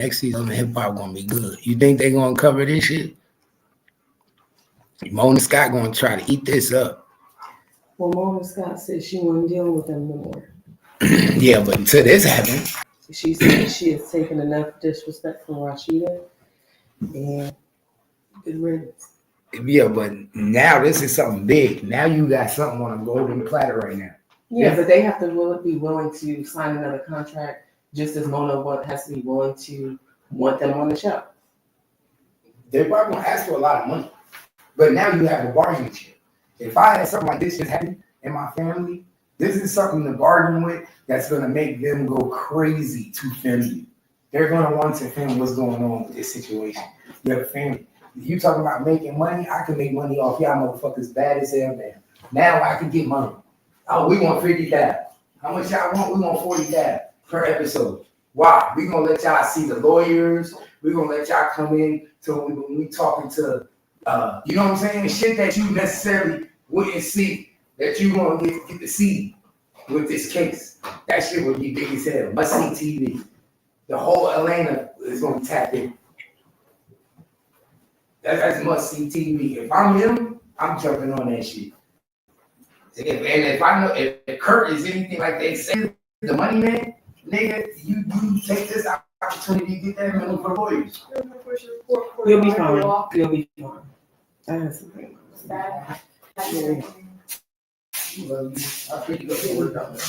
next season of hip hop gonna be good. You think they gonna cover this shit? Mona Scott gonna try to eat this up. Well, Mona Scott said she wasn't dealing with them no more. Yeah, but until this happened, she said she has taken enough disrespect from Rashida and good riddance. Yeah, but now this is something big. Now you got something on a golden platter right now. Yeah, but they have to be willing to sign another contract, just as Mona has to be willing to want them on the show. They're probably gonna ask for a lot of money, but now you have a bargaining chip. If I had something like this just happen in my family, this is something to bargain with that's gonna make them go crazy to film you. They're gonna want to film what's going on with this situation. You have a family. If you talking about making money, I can make money off y'all motherfuckers bad as hell, man. Now I can get money. Oh, we want 50,000. How much y'all want? We want 40,000 per episode. Why? We gonna let y'all see the lawyers. We gonna let y'all come in to when we talking to, you know what I'm saying? Shit that you necessarily wouldn't see that you gonna get to see with this case. That shit would be big as hell. Must see TV. The whole Atlanta is gonna be tapped in. That's must see TV. If I'm him, I'm jumping on that shit. If I know if Kurt is anything like they say, the money man, nigga, you take this opportunity to get that money for lawyers. You'll be fine. You'll be fine. That's okay. I think you go to work out there.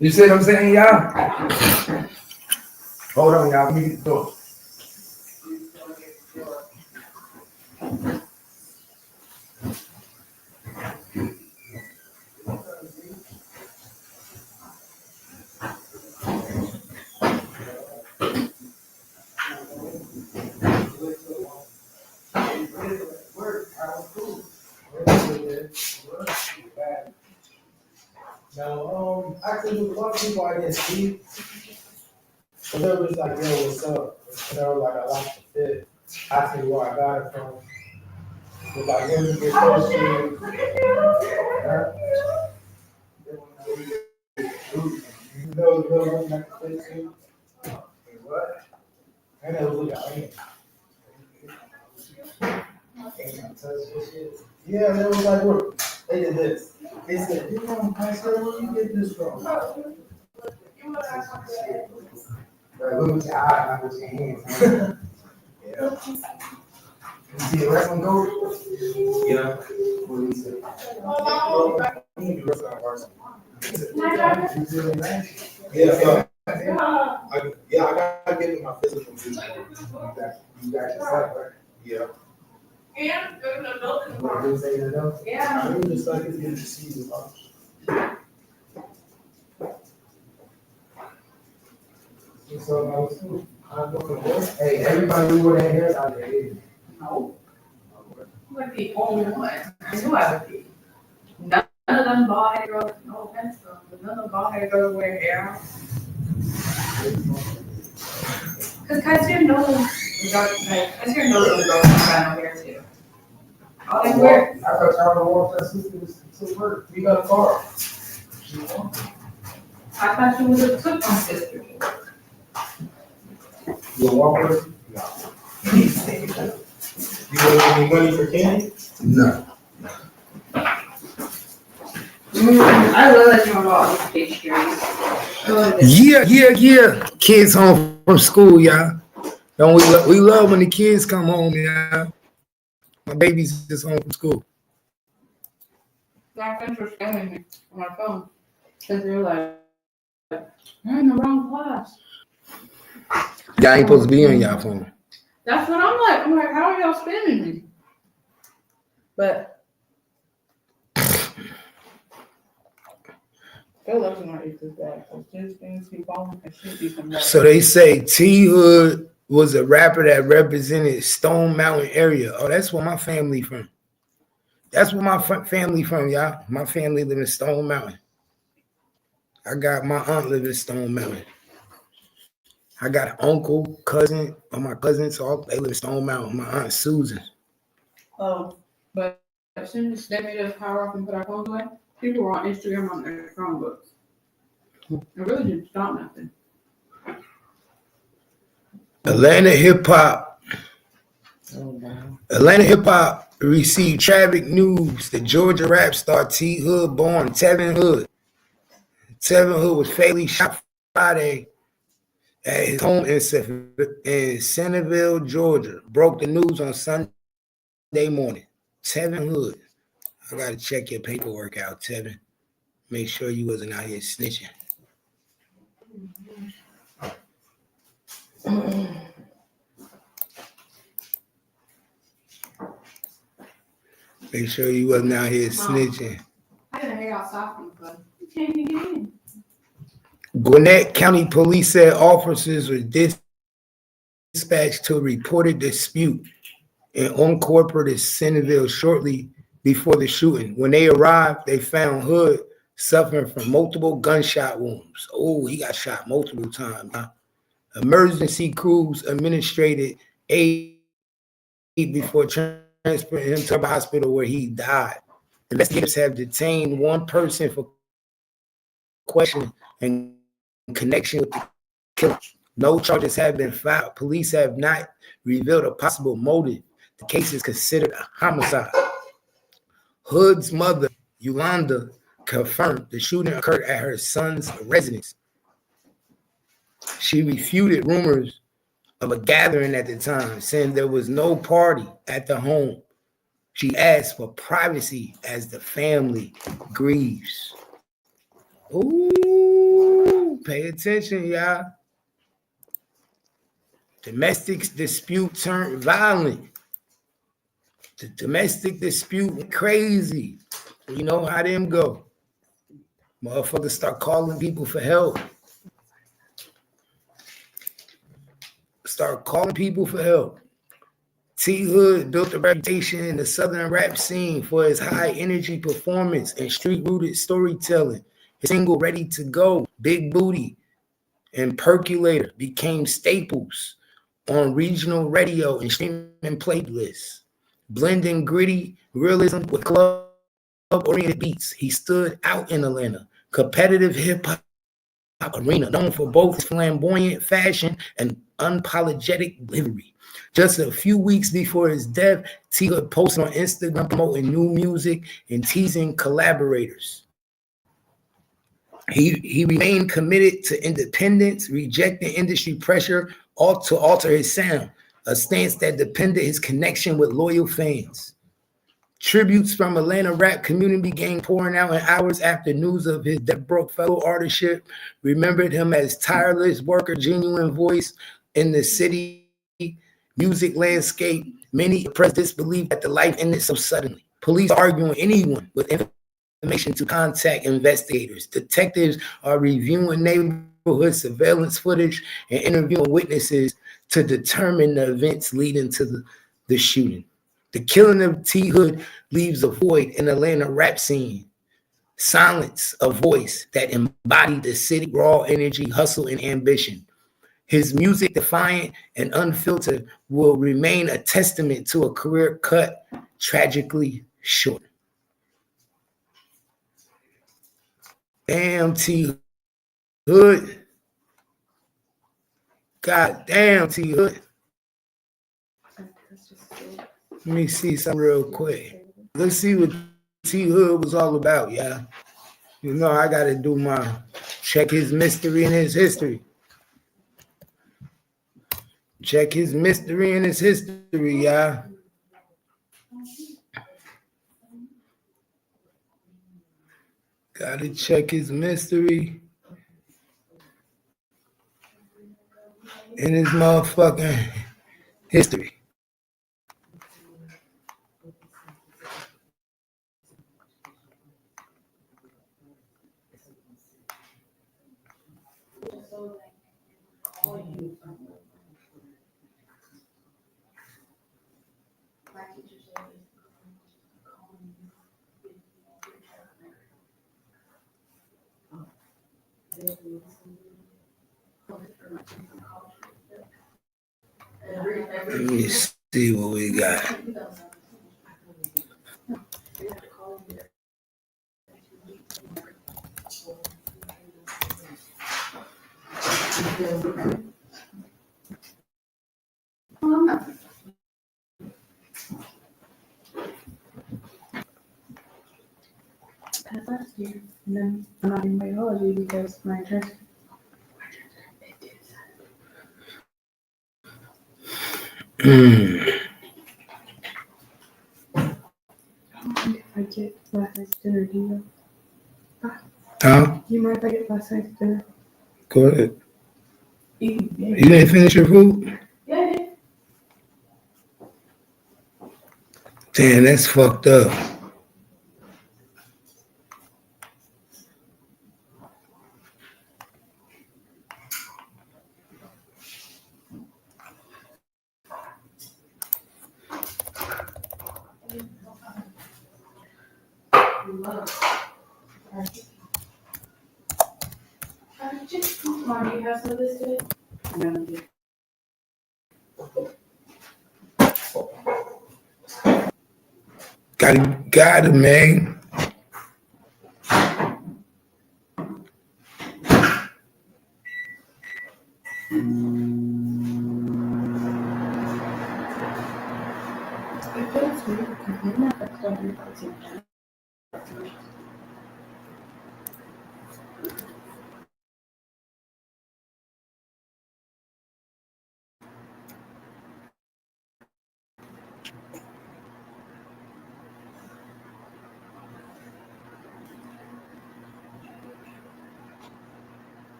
You see what I'm saying, y'all? Hold on, y'all. Let me get the door. No, actually, with a lot of people I didn't see, but they was like, yo, what's up? And they were like, I like the fit. Asked me where I got it from. But like, when you get close to you know looking at the fit too? What? And they was looking at me. Yeah, they was like, look, they did this. They said, you know, I said, where you get this from? Right, Look with your eye, not with your hands. Yeah. You see the rest one go? Yeah. What do you say? Yeah, I gotta get my physical too. You got yourself, right? Yeah. And go to the building. What do you say to them? Yeah. I really just like to get to see the box. So, hey, everybody knew where that hair out there is. No. I'm like the only one. I knew I would be. None of them bald head girls, no offense to them, but none of them bald head girls wear hair. Because Kaiser knows, Kaiser knows the girls got no hair too. All they wear. I thought y'all were walking that sister to work. We got a car. I thought she was a took my sister. You gonna walk with her? No. You gonna give me money for candy? No. I love that you're all pastries. Yeah. Kids home from school, y'all. Don't we love when the kids come home, y'all. My baby's just home from school. My friends were scamming me on my phone because they were like, you're in the wrong class. Y'all ain't supposed to be on y'all phone. That's what I'm like. I'm like, how are y'all spamming me? But Phil doesn't want to eat this bad because these things keep on and should be some. So they say T Hood was a rapper that represented Stone Mountain area. Oh, that's where my family from. That's where my family from, y'all. My family live in Stone Mountain. I got my aunt live in Stone Mountain. I got an uncle, cousin, or my cousins, so they live in Stone Mountain. My aunt Susan. Oh, but as soon as they made us power off and put our phones away, people were on Instagram on their Chromebooks. It really didn't stop nothing. Atlanta hip hop. Oh, wow. Atlanta hip hop received tragic news. The Georgia rap star T Hood, born Tevin Hood. Tevin Hood was fatally shot Friday at his home in Centerville, Georgia. Broke the news on Sunday morning. Tevin Hood. I gotta check your paperwork out, Tevin. Make sure you wasn't out here snitching. Make sure you wasn't out here snitching. I didn't hear y'all stopping, but you can't even get in. Gwinnett County Police said officers were dispatched to a reported dispute in uncorporated Centerville shortly before the shooting. When they arrived, they found Hood suffering from multiple gunshot wounds. Oh, he got shot multiple times. Emergency crews administered aid before transporting him to the hospital where he died. Investigators have detained one person for questioning in connection with the killing. No charges have been filed. Police have not revealed a possible motive. The case is considered a homicide. Hood's mother, Yolanda, confirmed the shooting occurred at her son's residence. She refuted rumors of a gathering at the time, saying there was no party at the home. She asked for privacy as the family grieves. Ooh, pay attention, y'all. Domestic dispute turned violent. The domestic dispute went crazy. You know how them go. Motherfuckers start calling people for help. T Hood built a reputation in the Southern rap scene for his high energy performance and street-rooted storytelling. His single Ready to Go, Big Booty, and Percolator became staples on regional radio and streaming playlists. Blending gritty realism with club-oriented beats, he stood out in Atlanta, competitive hip-hop arena, known for both his flamboyant fashion and unapologetic delivery. Just a few weeks before his death, T Hood posted on Instagram promoting new music and teasing collaborators. He remained committed to independence, rejecting industry pressure to alter his sound, a stance that depended his connection with loyal fans. Tributes from Atlanta rap community began pouring out in hours after news of his death broke fellow artistship, remembered him as tireless worker, genuine voice in the city music landscape. Many expressed disbelief that the life ended so suddenly. Police arguing anyone with information to contact investigators. Detectives are reviewing neighborhood surveillance footage and interviewing witnesses to determine the events leading to the shooting. The killing of T Hood leaves a void in the Atlanta rap scene. Silence, a voice that embodied the city raw energy, hustle, and ambition. His music, defiant and unfiltered, will remain a testament to a career cut tragically short. Damn, T Hood. God damn, T Hood. Let me see something real quick. Let's see what T Hood was all about, yeah. You know, I got to do my check his mystery and his history. Check his mystery and his history, y'all. Gotta check his mystery and his motherfucking history. Let me see what we got. Passed last year, and then I'm not in biology because my church. If I get last night's dinner, do you? Huh? Do you mind if I get last night's dinner? Go ahead. Yeah. You didn't finish your food? Yeah, I did. Damn, that's fucked up. Mom, do you have some of this today? No, I did. Got it, man. I feel it's weird because maybe my friends don't do that too.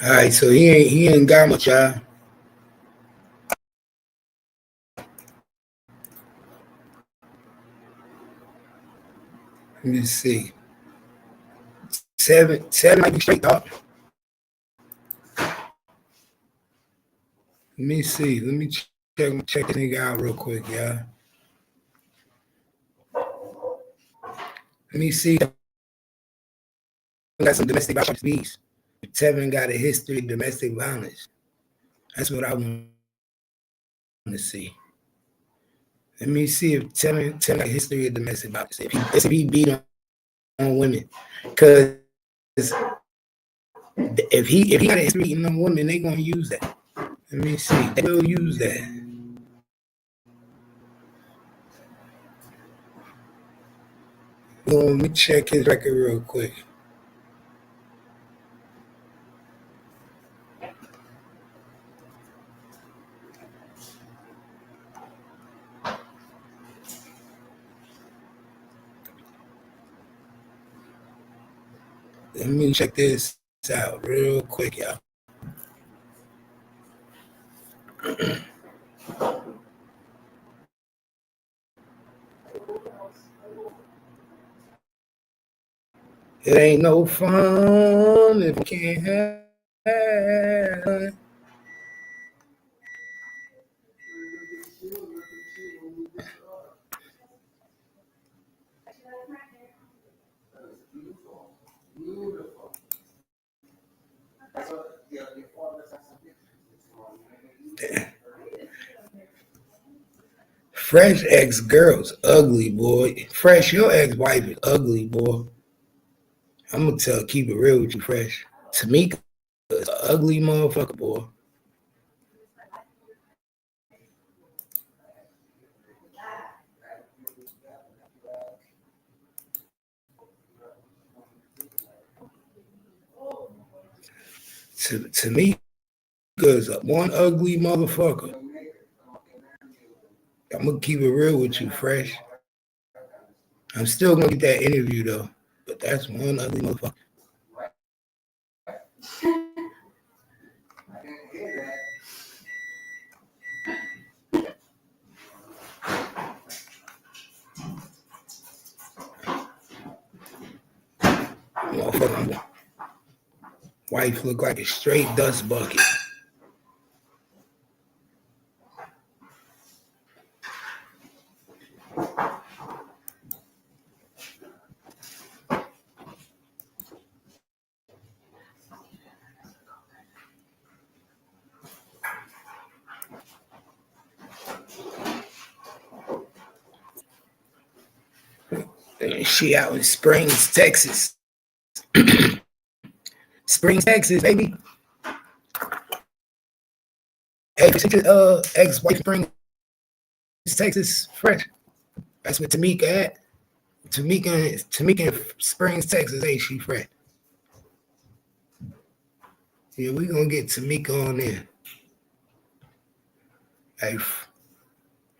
All right, so he ain't got much, y'all. Let me see. Seven might be straight, dog. Let me see. Let me check this nigga out real quick, y'all. Let me see. Got some domestic violence. Tevin got a history of domestic violence. That's what I want to see. Let me see if Tevin got a history of domestic violence. If he beat on women, because if he got a history beating on women, they gonna use that. Let me see. They will use that. Let me check his record real quick. Let me check this out real quick, y'all. It ain't no fun if you can't have it. Fresh ex-girl's ugly, boy. Fresh, your ex-wife is ugly, boy. I'm gonna keep it real with you, Fresh. Tamika is an ugly motherfucker, boy. Tamika is one ugly motherfucker. I'm gonna keep it real with you, Fresh. I'm still gonna get that interview though, but that's one ugly motherfucker. Motherfucker, wife look like a straight dust bucket. She out in Springs, Texas. Springs, Texas, baby. Hey, ex-wife Springs, Texas, fresh. That's what Tamika at. Tamika in Springs, Texas. Hey, she fresh. Yeah, we gonna get Tamika on there. Hey,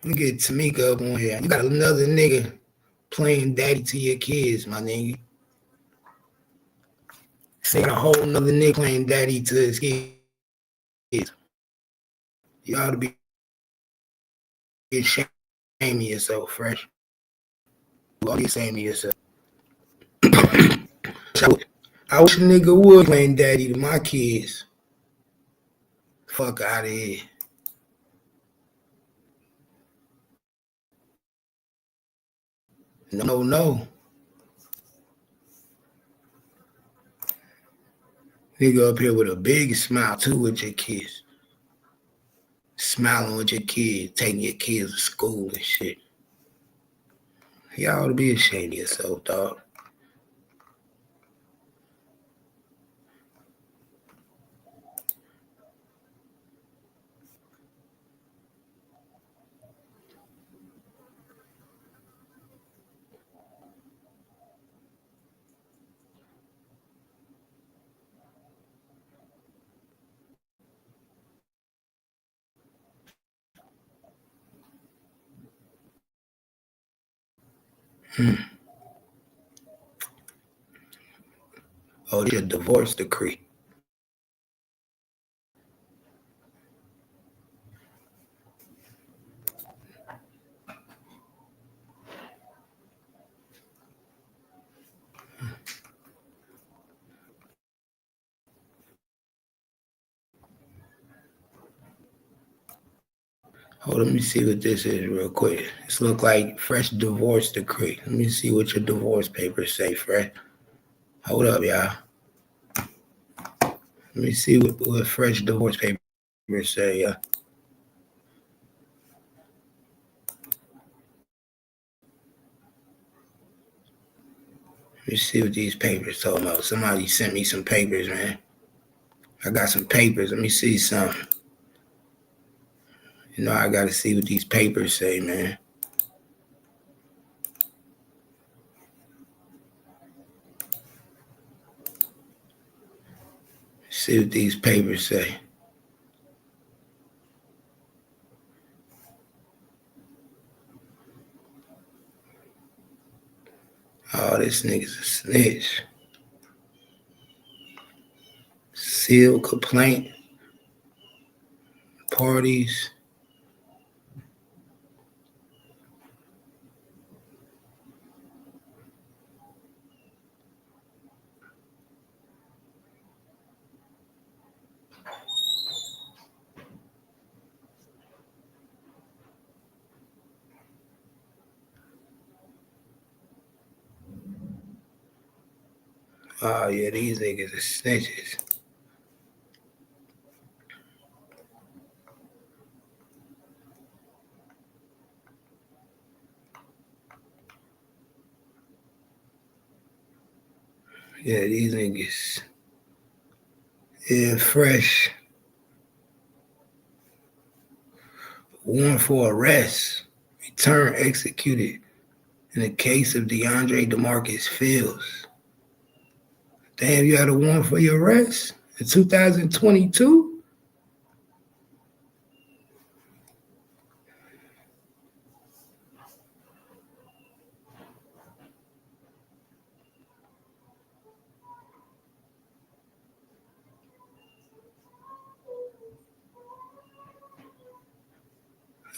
we get Tamika up on here. You got another nigga playing daddy to your kids, my nigga. See a whole nother nigga playing daddy to his kids. You ought to be ashamed of yourself, fresh. You ought to be ashamed of yourself. I wish a nigga would playing daddy to my kids. Fuck out of here. No. Nigga up here with a big smile too with your kids. Smiling with your kids, taking your kids to school and shit. Y'all ought to be ashamed of yourself, dog. Oh, this is a divorce decree. Oh, let me see what this is real quick. This look like fresh divorce decree. Let me see what your divorce papers say, Fred. Hold up, y'all. Let me see what fresh divorce papers say, yeah. Let me see what these papers talking about. Somebody sent me some papers, man. I got some papers. Let me see something. You know, I got to see what these papers say, man. See what these papers say. Oh, this nigga's a snitch. Sealed complaint. Parties. Oh, yeah, these niggas are snitches. Yeah, these niggas. Yeah, fresh. Warrant for arrest. Return executed in the case of DeAndre DeMarcus Fields. Damn, you had a warrant for your arrest in 2022?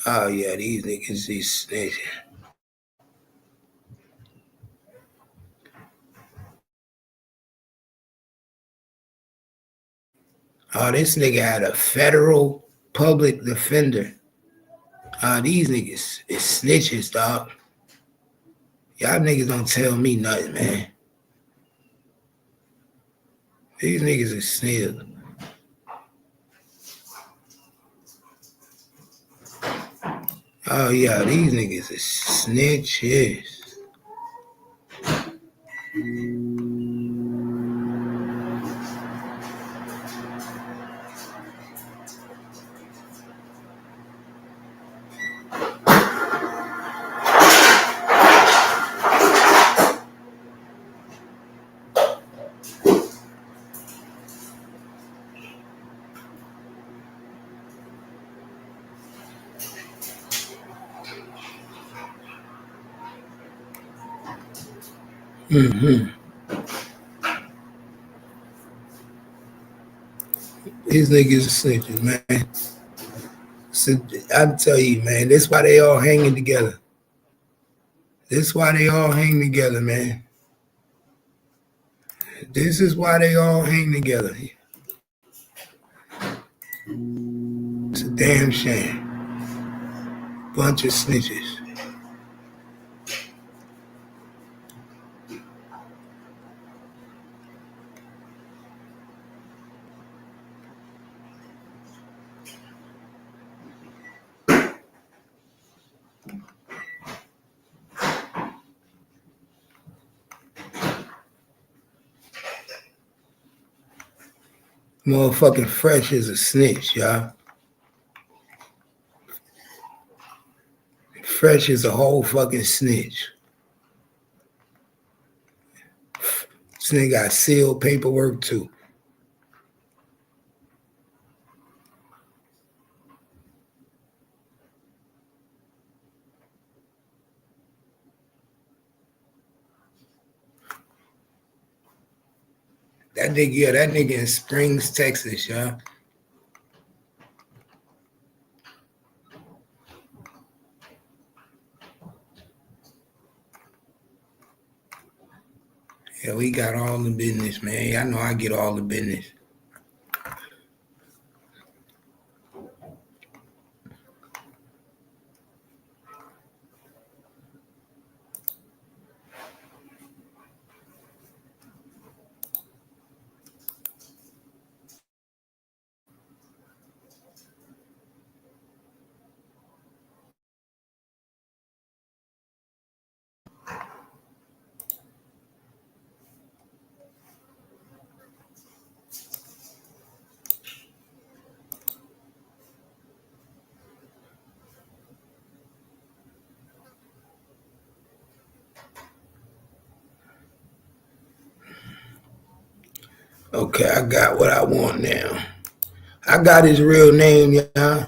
Oh, yeah, these niggas is snitching. Oh, this nigga had a federal public defender. These niggas is snitches, dog. Y'all niggas don't tell me nothing, man. These niggas is snitches. Oh, yeah, these niggas is snitches. Mm-hmm. These niggas are snitches, man. So I tell you, man, that's why they all hanging together. This why they all hang together, man. This is why they all hang together. It's a damn shame. Bunch of snitches. Motherfucking Fresh is a snitch, y'all. Fresh is a whole fucking snitch. This nigga got sealed paperwork too. That nigga in Springs, Texas, y'all. Yeah, we got all the business, man. Y'all know I get all the business. Okay, I got what I want now. I got his real name, y'all.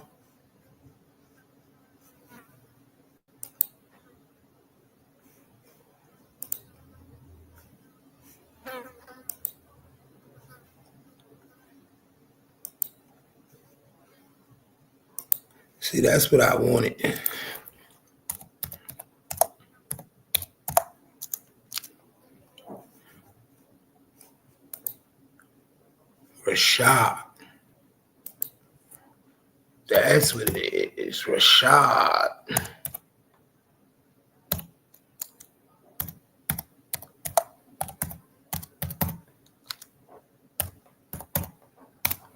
See, that's what I wanted. Rashad. That's what it is. Rashad.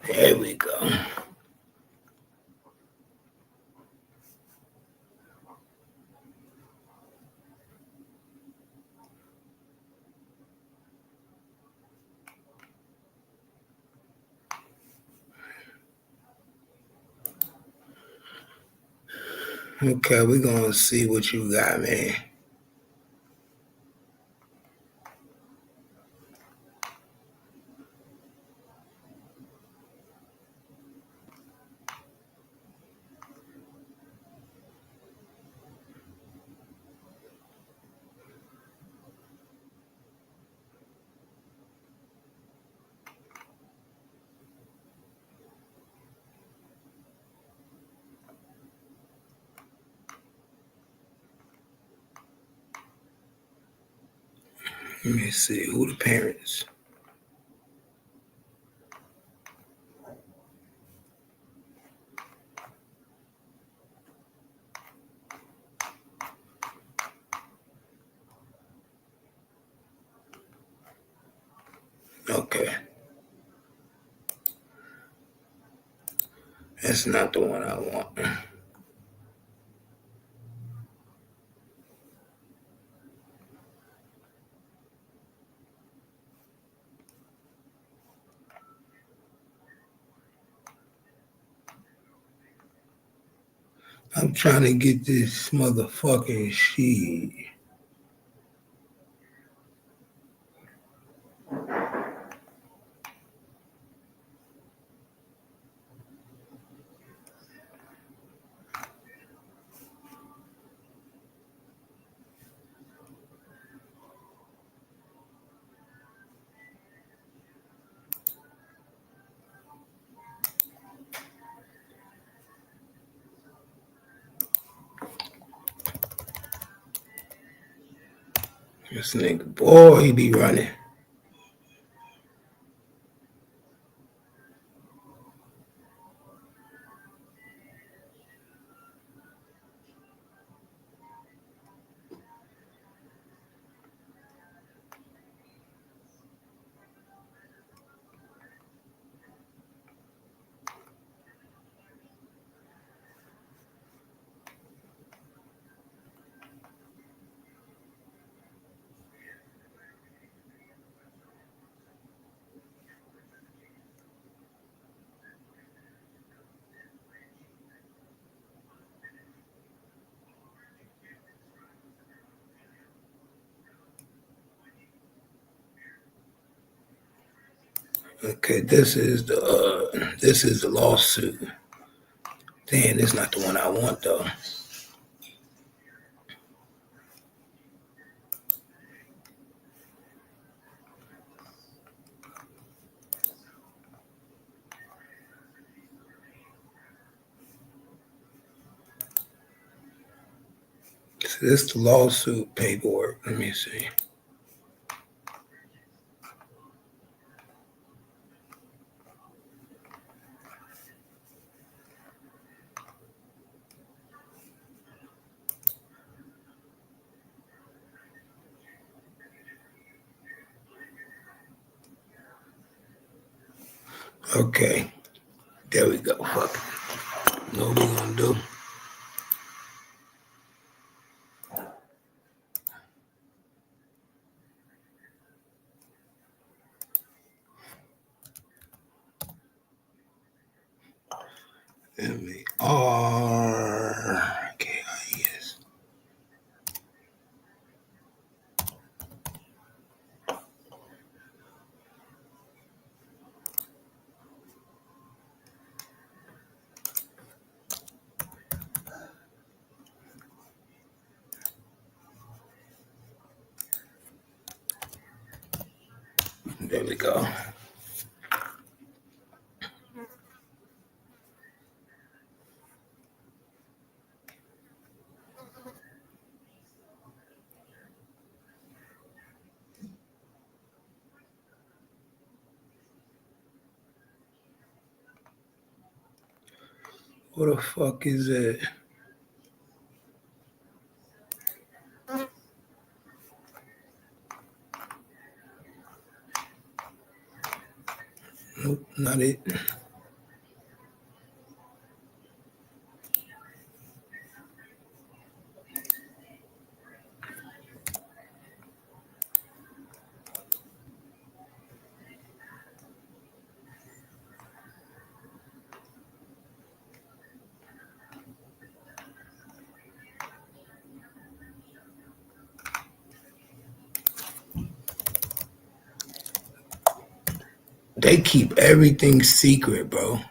There we go. Okay, we're gonna see what you got, man. Let me see who the parents. Okay. That's not the one I want. I'm trying to get this motherfucking shit. This nigga, boy, he be running. Okay, this is the lawsuit. Damn, this is not the one I want though. So this is the lawsuit paperwork. Let me see. Okay, there we go. Fuck it. Know what we gonna do? MARKIS. There we go. What the fuck is it? Nope, not it. They keep everything secret, bro.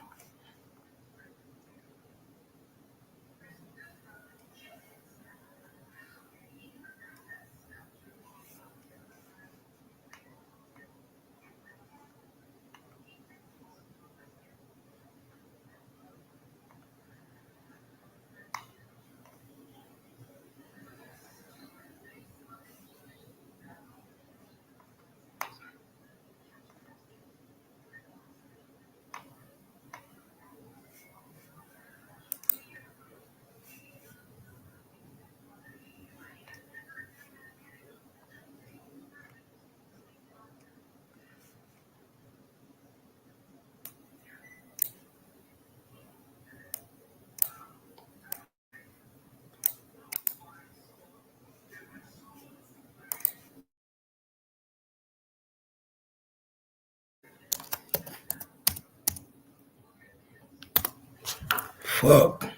Fuck.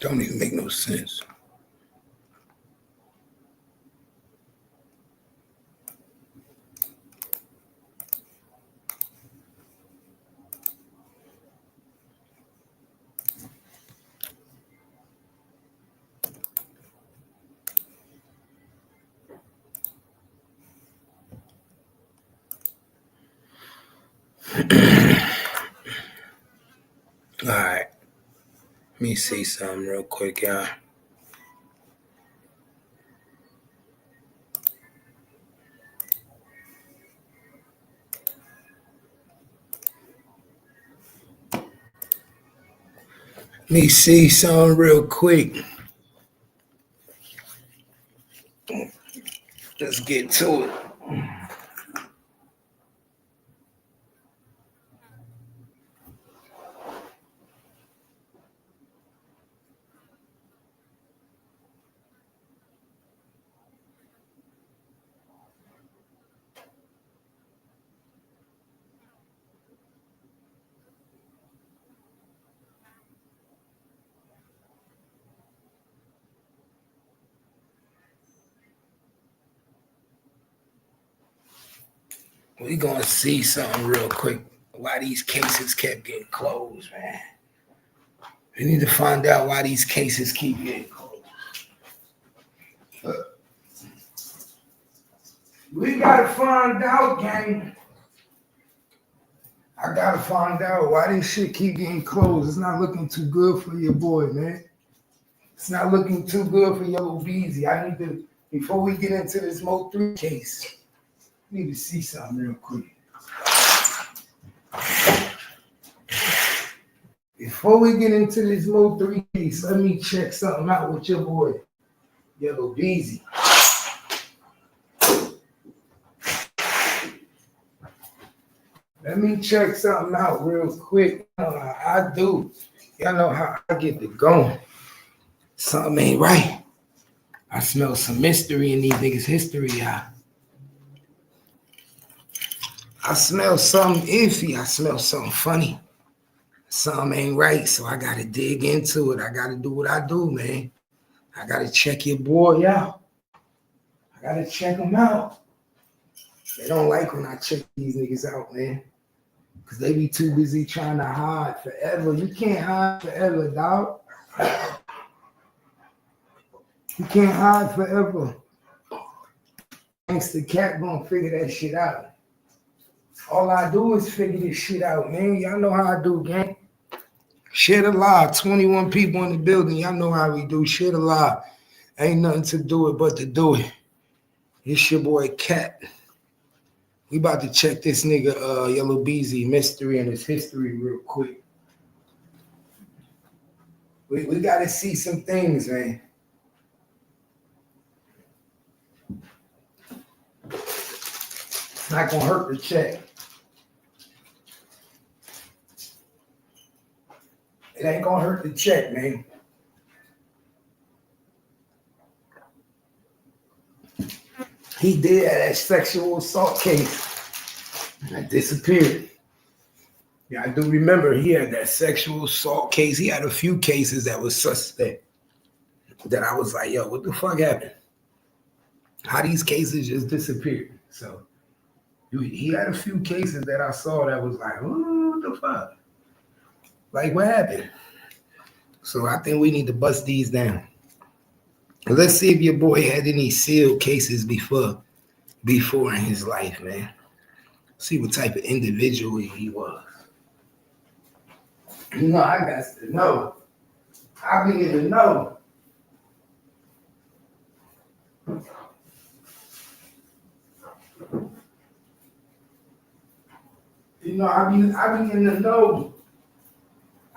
don't even make no sense. All right. Let me see something real quick, y'all. Let me see something real quick. Let's get to it. We're going to see something real quick. Why these cases kept getting closed, man. We need to find out why these cases keep getting closed. We got to find out, gang. I got to find out why this shit keep getting closed. It's not looking too good for your boy, man. It's not looking too good for Yellow Beezy. I need to, before we get into this Mo 3 case, I need to see something real quick. Before we get into this Mo 3 case, let me check something out with your boy, Yellow Beezy. Let me check something out real quick. I do. Y'all know how I get to going. Something ain't right. I smell some mystery in these niggas' history, y'all. I smell something iffy. I smell something funny. Something ain't right, so I gotta dig into it. I gotta do what I do, man. I gotta check your boy out. I gotta check him out. They don't like when I check these niggas out, man. Because they be too busy trying to hide forever. You can't hide forever, dog. You can't hide forever. Thanks to Cat gonna figure that shit out. All I do is figure this shit out, man. Y'all know how I do, gang. Share the live. 21 people in the building. Y'all know how we do. Share the live. Ain't nothing to do it but to do it. It's your boy Cat. We about to check this nigga Yellow Beezy mystery and his history real quick. We gotta see some things, man. It's not gonna hurt to check. It ain't gonna hurt to check, man. He did that sexual assault case. That disappeared. Yeah, I do remember he had that sexual assault case. He had a few cases that was suspect. That I was like, yo, what the fuck happened? How these cases just disappeared? So he had a few cases that I saw that was like, oh, what the fuck? Like, what happened? So I think we need to bust these down. Let's see if your boy had any sealed cases before in his life, man. See what type of individual he was. You know, I got to know. I be in the know. You know, I be in the know.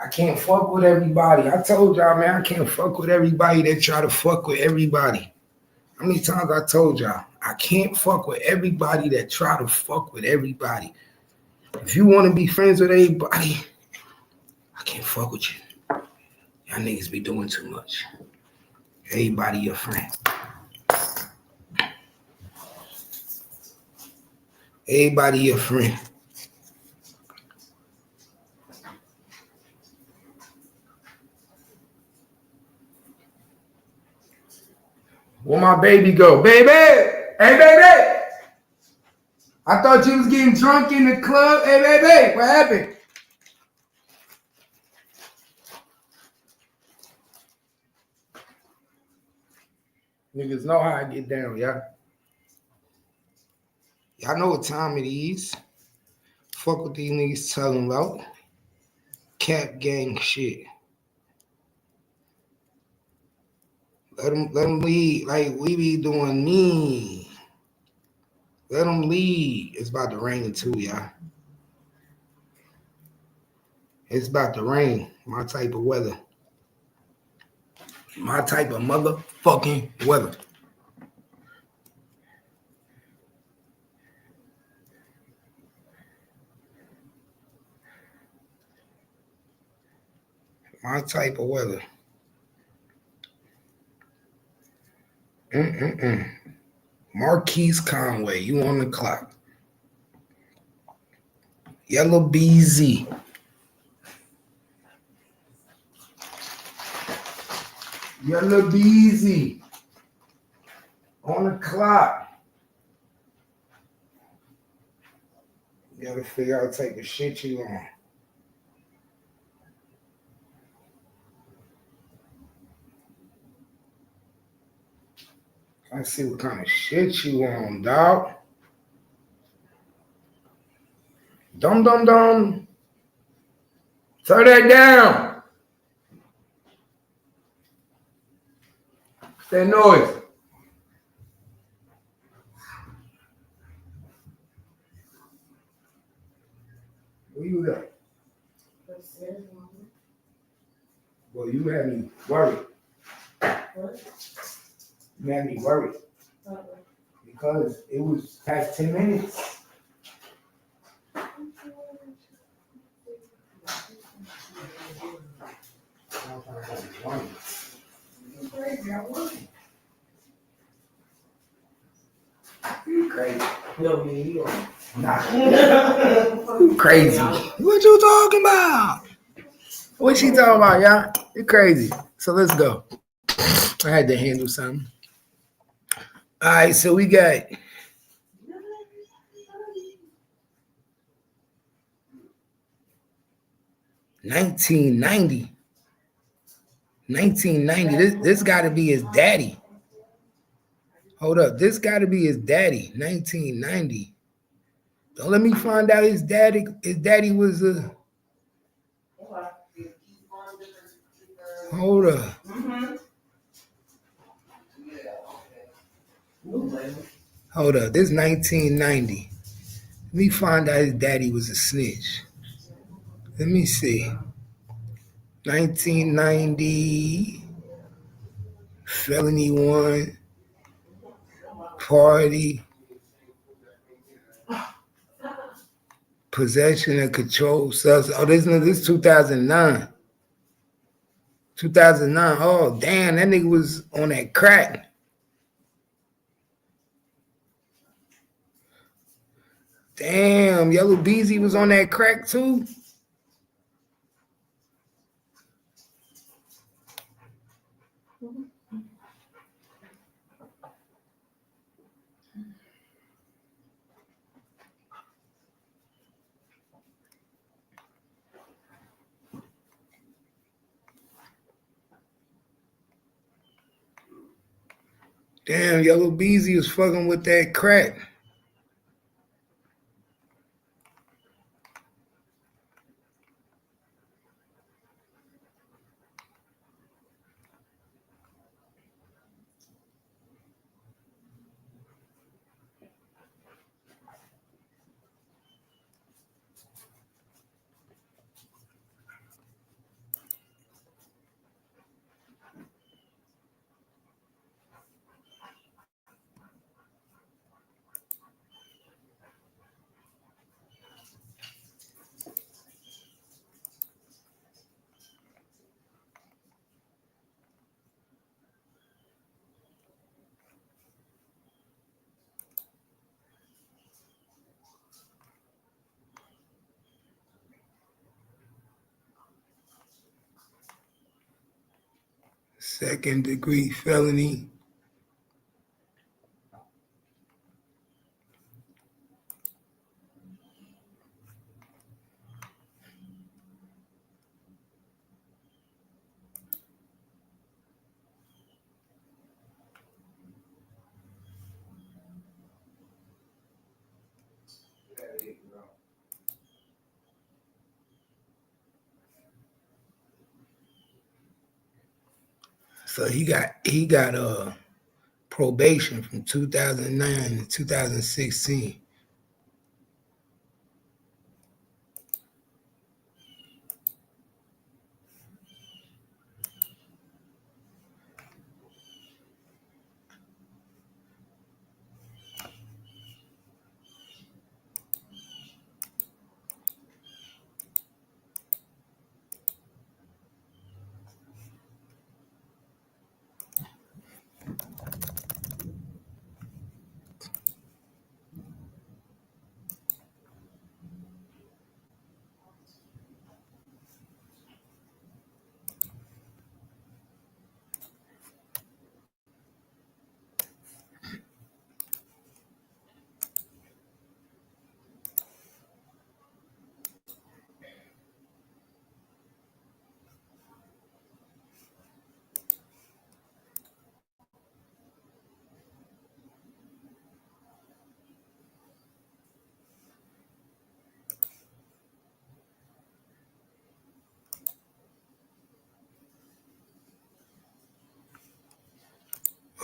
I can't fuck with everybody. I told y'all, man, I can't fuck with everybody that try to fuck with everybody. How many times I told y'all? I can't fuck with everybody that try to fuck with everybody. If you want to be friends with everybody, I can't fuck with you. Y'all niggas be doing too much. Everybody your friend. Everybody your friend. Where my baby go? Baby! Hey, baby! I thought you was getting drunk in the club. Hey, baby! What happened? Niggas know how I get down, y'all. Y'all know what time it is. Fuck what these niggas talking about. Cap gang shit. Let them lead like we be doing me. Let them lead. It's about to rain too, y'all. It's about to rain. My type of weather. My type of motherfucking weather. My type of weather. Marquise Conway, you on the clock. Yellow BZ. Yellow BZ. On the clock. You gotta figure out type of shit you on. I see what kind of shit you on, dog. Dum dum dum. Turn that down. That noise. Where you at? Well, you had me worried. What? You had me worried. Because it was past 10 minutes. You crazy. No, you are. Nah. You crazy. What you talking about? What she talking about, y'all? You crazy. So let's go. I had to handle something. All right, so we got $19.90. $19.90. This got to be his daddy. Hold up. This got to be his daddy. $19.90. Don't let me find out his daddy. His daddy was a. Hold up. Hold up. This 1990. Let me find out his daddy was a snitch. Let me see. 1990. Felony 1. Party. Possession of controlled substance. Oh, this 2009. 2009. Oh, damn. That nigga was on that crack. Damn. Yellow Beezy was on that crack too. Damn, Yellow Beezy was fucking with that crack. Second degree felony. So he got probation from 2009 to 2016.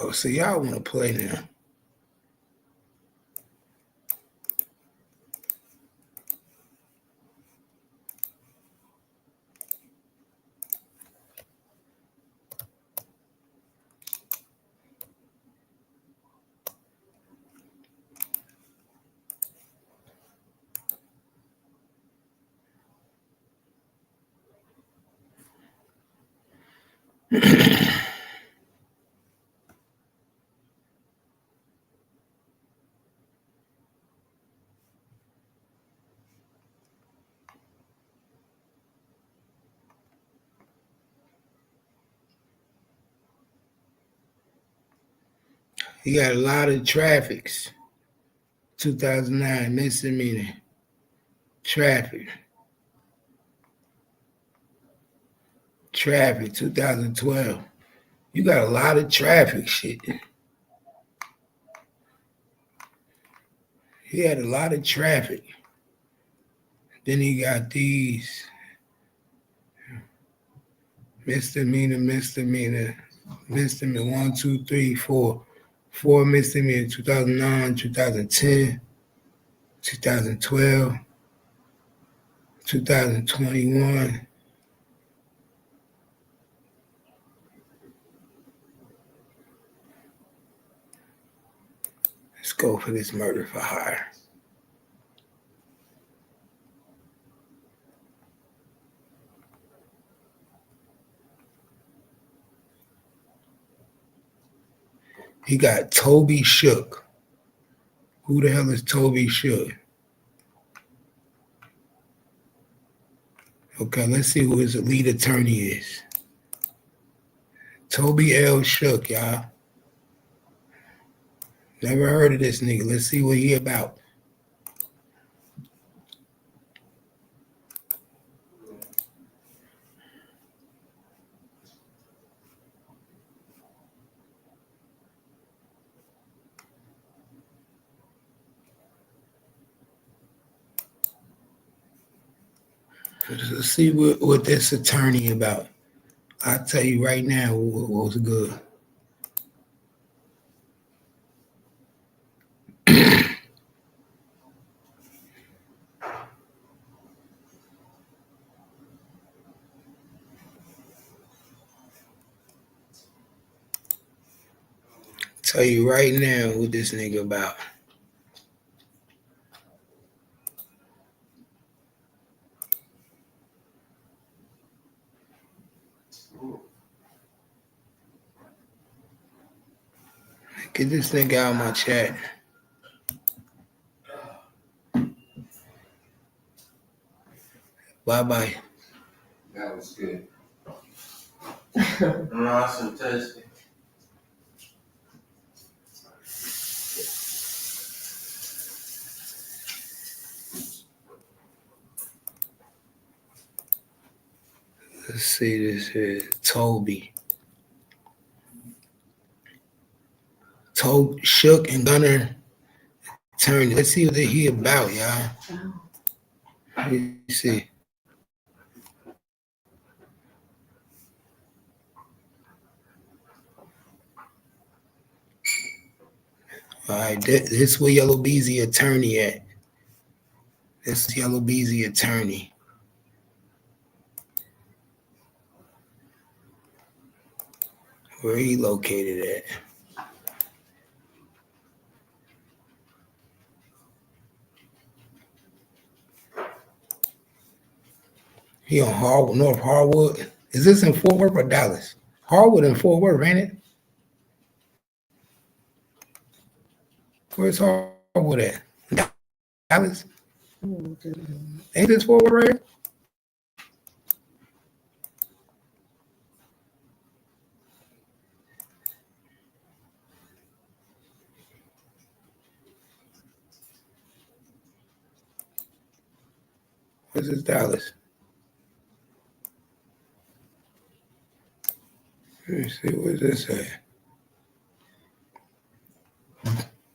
Oh, so y'all want to play now? He got a lot of traffics. 2009 misdemeanor traffic. Traffic 2012. You got a lot of traffic shit. He had a lot of traffic. Then he got these misdemeanor, 1, 2, 3, 4. 4 misdemeanor 2009, 2010, 2012, 2021. Let's go for this murder for hire. He got Toby Shook. Who the hell is Toby Shook? Okay, let's see who his lead attorney is. Toby L. Shook, y'all. Never heard of this nigga. Let's see what he about. Let's see what this attorney about. I'll tell you right now what's good. Tell you right now what this nigga about. Get this nigga out of my chat. Bye-bye. That was good. Awesome testing. Let's see this here. Toby. Shook and Gunner attorney. Let's see what he about, y'all. Let me see. All right, this where Yellow Beezy attorney at. This is Yellow Beezy attorney. Where he located at? He on Harwood, North Harwood. Is this in Fort Worth or Dallas? Harwood and Fort Worth, ain't it? Where's Harwood at? Dallas? Ain't this Fort Worth right here? This is Dallas. Let me see, where's this at?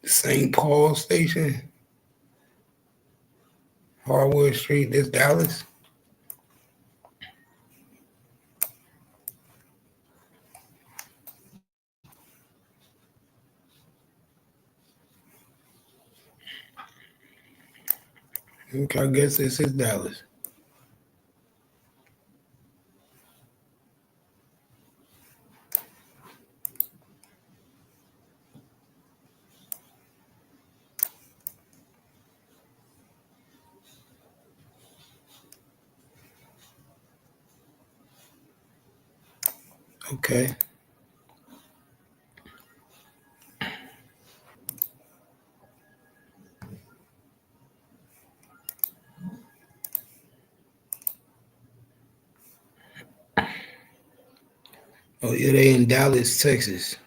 St. Paul Station. Harwood Street, this Dallas. Okay, I guess this is Dallas. Okay. Oh, yeah, they in Dallas, Texas.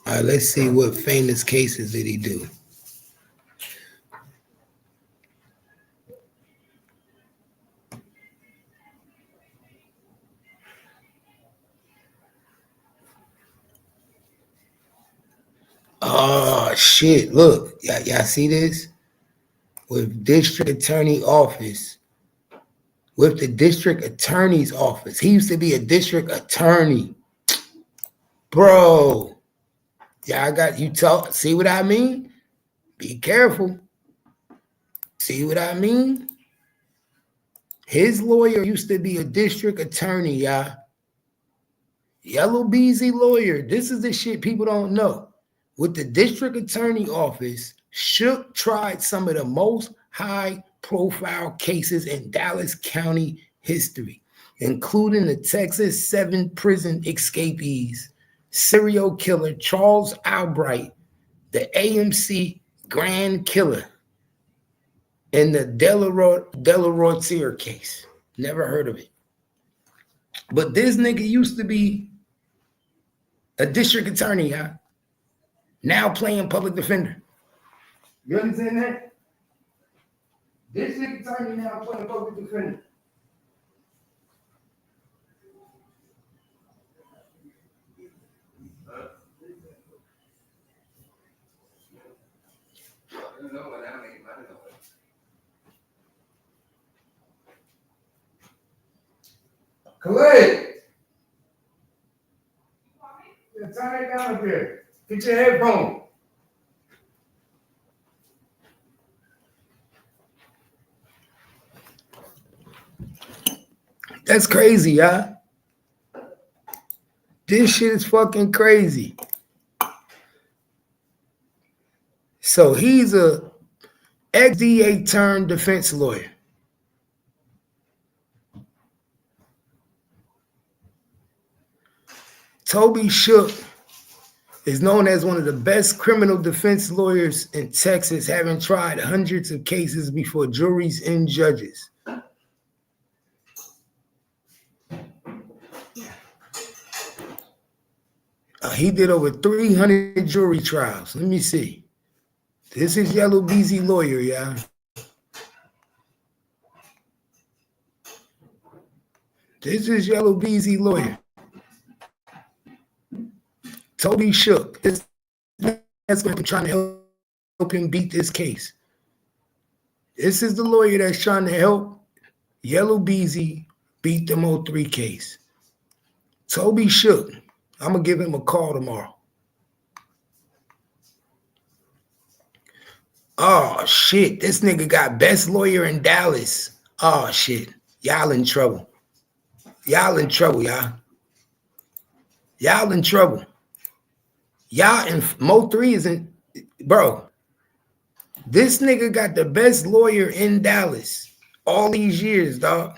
All right, let's see what famous cases did he do. Oh, shit. Look, y'all see this? With district attorney office. With the district attorney's office. He used to be a district attorney. Bro. Yeah, I got you talk. See what I mean? Be careful. See what I mean? His lawyer used to be a district attorney, y'all. Yellow Beezy lawyer. This is the shit people don't know. With the district attorney office, Shook tried some of the most high-profile cases in Dallas County history, including the Texas 7 prison escapees, serial killer Charles Albright, the AMC Grand Killer, and the Delarotier case. Never heard of it. But this nigga used to be a district attorney, huh? Now playing public defender. You understand that? District attorney now playing public defender. Khalid! Yeah, turn it down a bit. Get your headphone. That's crazy, y'all. This shit is fucking crazy. So he's a ex-DA turned defense lawyer. Toby Shook is known as one of the best criminal defense lawyers in Texas, having tried hundreds of cases before juries and judges. He did over 300 jury trials. Let me see. This is Yellow Beezy lawyer, y'all. This is Yellow Beezy lawyer. Toby Shook. That's going to be trying to help him beat this case. This is the lawyer that's trying to help Yellow Beezy beat the 03 case. Toby Shook. I'm gonna give him a call tomorrow. Oh shit, this nigga got best lawyer in Dallas. Oh shit, y'all in trouble. Y'all in trouble, y'all. Y'all in trouble. Y'all in Mo 3 is in, bro. This nigga got the best lawyer in Dallas all these years, dog.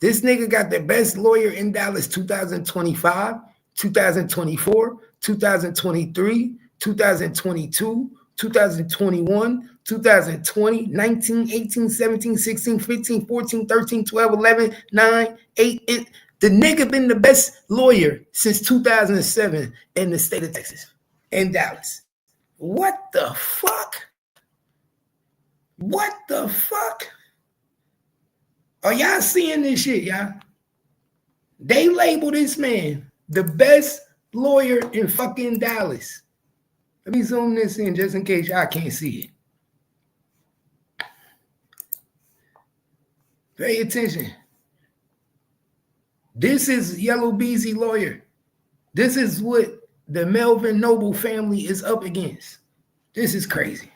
This nigga got the best lawyer in Dallas 2025, 2024, 2023, 2022, 2021, 2020, 19, 18, 17, 16, 15, 14, 13, 12, 11, 9, 8. The nigga been the best lawyer since 2007 in the state of Texas, in Dallas. What the fuck? What the fuck? Are y'all seeing this shit, y'all? They label this man the best lawyer in fucking Dallas. Let me zoom this in just in case y'all can't see it. Pay attention. This is Yellow Beezy lawyer. This is what the Melvin Noble family is up against. This is crazy.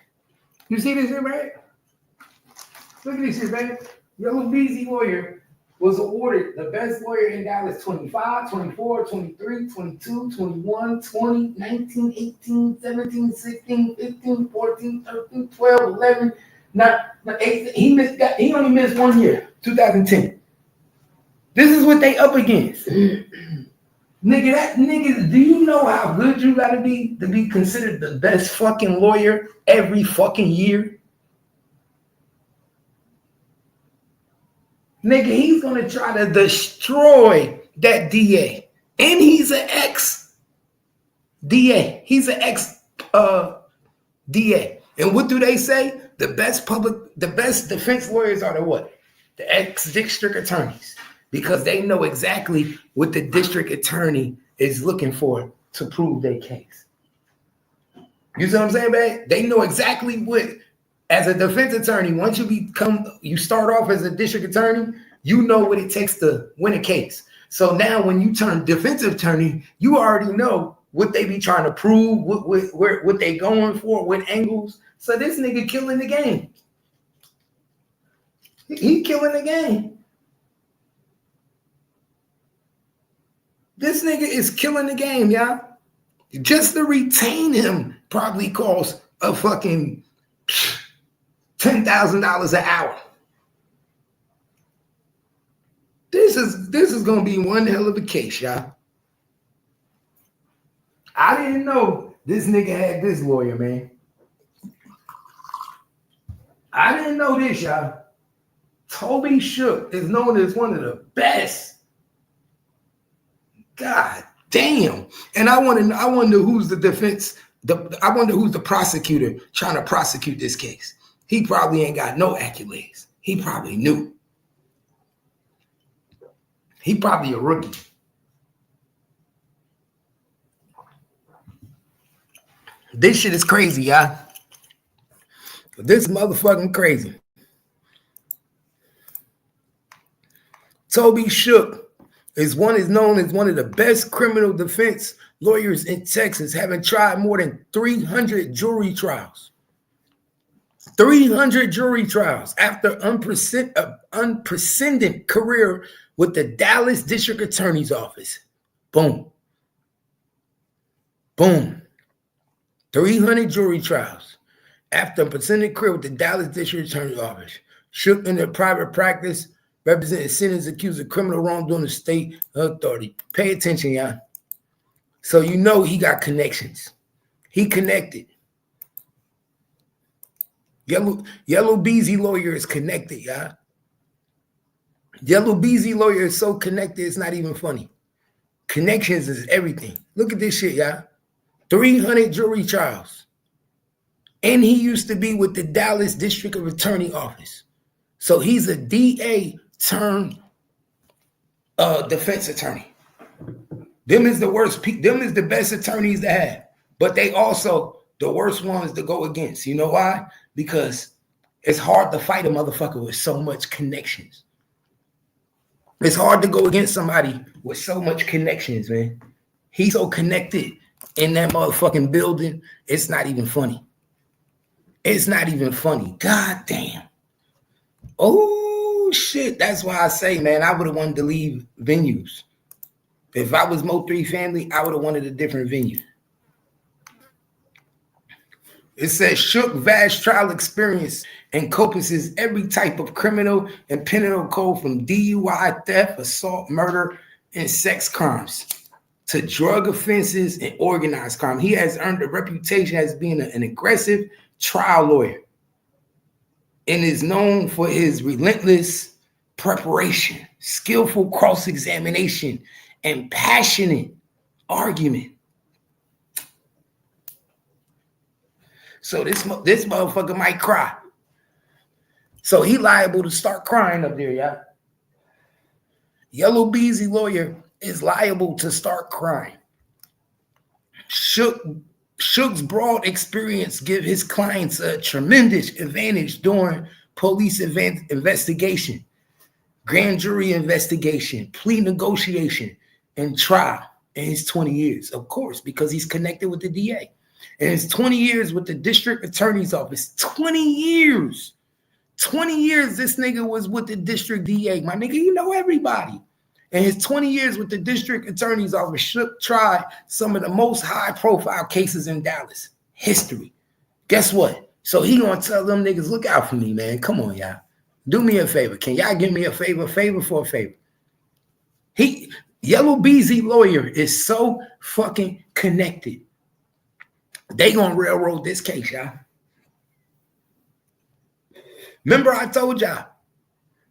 You see this shit, right? Look at this shit, man. Yellow Beezy lawyer was awarded the best lawyer in Dallas 25, 24, 23, 22, 21, 20, 19, 18, 17, 16, 15, 14, 13, 12, 11, 8. He only missed 1 year, 2010. This is what they up against. Nigga, do you know how good you gotta be to be considered the best fucking lawyer every fucking year? Nigga, he's gonna try to destroy that DA. And he's an ex-DA. He's an ex-DA. And what do they say? The best defense lawyers are the what? The ex-district attorneys. Because they know exactly what the district attorney is looking for to prove their case. You see what I'm saying, man? They know exactly what, as a defense attorney, once you start off as a district attorney, you know what it takes to win a case. So now when you turn defensive attorney, you already know what they be trying to prove, what they going for, what angles. So this nigga killing the game. He killing the game. This nigga is killing the game, y'all. Just to retain him probably costs a fucking $10,000 an hour. This is gonna be one hell of a case, y'all. I didn't know this nigga had this lawyer, man. I didn't know this, y'all. Toby Shook is known as one of the best. God damn. And I wonder who's the defense. I wonder who's the prosecutor trying to prosecute this case. He probably ain't got no accolades. He probably knew. He probably a rookie. This shit is crazy, y'all. This motherfucking crazy. Toby Shook is known as one of the best criminal defense lawyers in Texas, having tried more than 300 jury trials. 300 jury trials after unprecedented career with the Dallas District Attorney's Office. Boom. Boom. 300 jury trials after unprecedented career with the Dallas District Attorney's Office. Shook in their private practice, representing sinners accused of criminal wrongdoing in the state authority. Pay attention, y'all. So you know he got connections. He connected. Yellow Beezy lawyer is connected, y'all. Yellow Beezy lawyer is so connected, it's not even funny. Connections is everything. Look at this shit, y'all. 300 jury trials. And he used to be with the Dallas District Attorney Office. So he's a DA turned defense attorney. Them is the best attorneys to have. But they also the worst ones to go against. You know why? Because it's hard to fight a motherfucker with so much connections. It's hard to go against somebody with so much connections, man. He's so connected in that motherfucking building. It's not even funny. It's not even funny. God damn. Oh, shit. That's why I say, man, I would have wanted to leave venues. If I was Mo3 family, I would have wanted a different venue. It says Shook vast trial experience encompasses every type of criminal and penal code from DUI, theft, assault, murder, and sex crimes to drug offenses and organized crime. He has earned a reputation as being an aggressive trial lawyer and is known for his relentless preparation, skillful cross-examination, and passionate argument. So this motherfucker might cry. So he liable to start crying up there, y'all. Yellow Beezy lawyer is liable to start crying. Shook's broad experience give his clients a tremendous advantage during police investigation, grand jury investigation, plea negotiation, and trial in his 20 years. Of course, because he's connected with the DA. And his 20 years with the district attorney's office. 20 years. 20 years this nigga was with the district DA. My nigga, you know everybody. And his 20 years with the district attorney's office, Shook tried some of the most high-profile cases in Dallas. History. Guess what? So he gonna tell them niggas, look out for me, man. Come on, y'all. Do me a favor. Can y'all give me a favor for a favor? Yellow Beezy lawyer is so fucking connected. They gonna railroad this case, y'all. Remember I told y'all,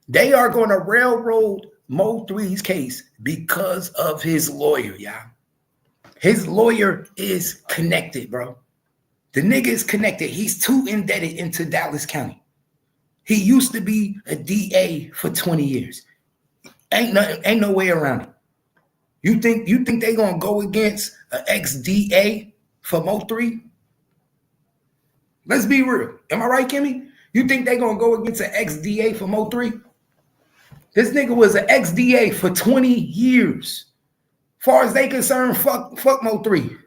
they are gonna railroad Mo3's case because of his lawyer, y'all. His lawyer is connected, bro. The nigga is connected. He's too indebted into Dallas County. He used to be a DA for 20 years. Ain't no way around it. You think they gonna go against an ex-DA for Mo3? Let's be real. Am I right, Kimmy? You think they gonna go against an ex-DA for Mo3? This nigga was an ex-DA for 20 years. Far as they concerned, fuck Mo3.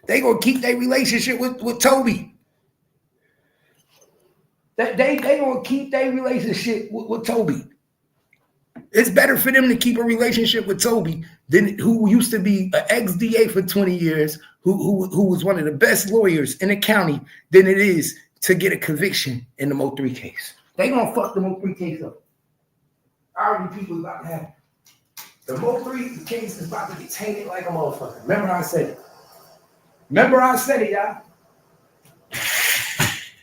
They gonna keep their relationship with Toby. They gonna keep their relationship with Toby. It's better for them to keep a relationship with Toby than who used to be an ex-DA for 20 years, who was one of the best lawyers in the county, than it is to get a conviction in the Mo3 case. They gonna fuck the Mo3 case up. Already people about to have it. The Mo3 case is about to get tainted like a motherfucker. Remember I said it, y'all.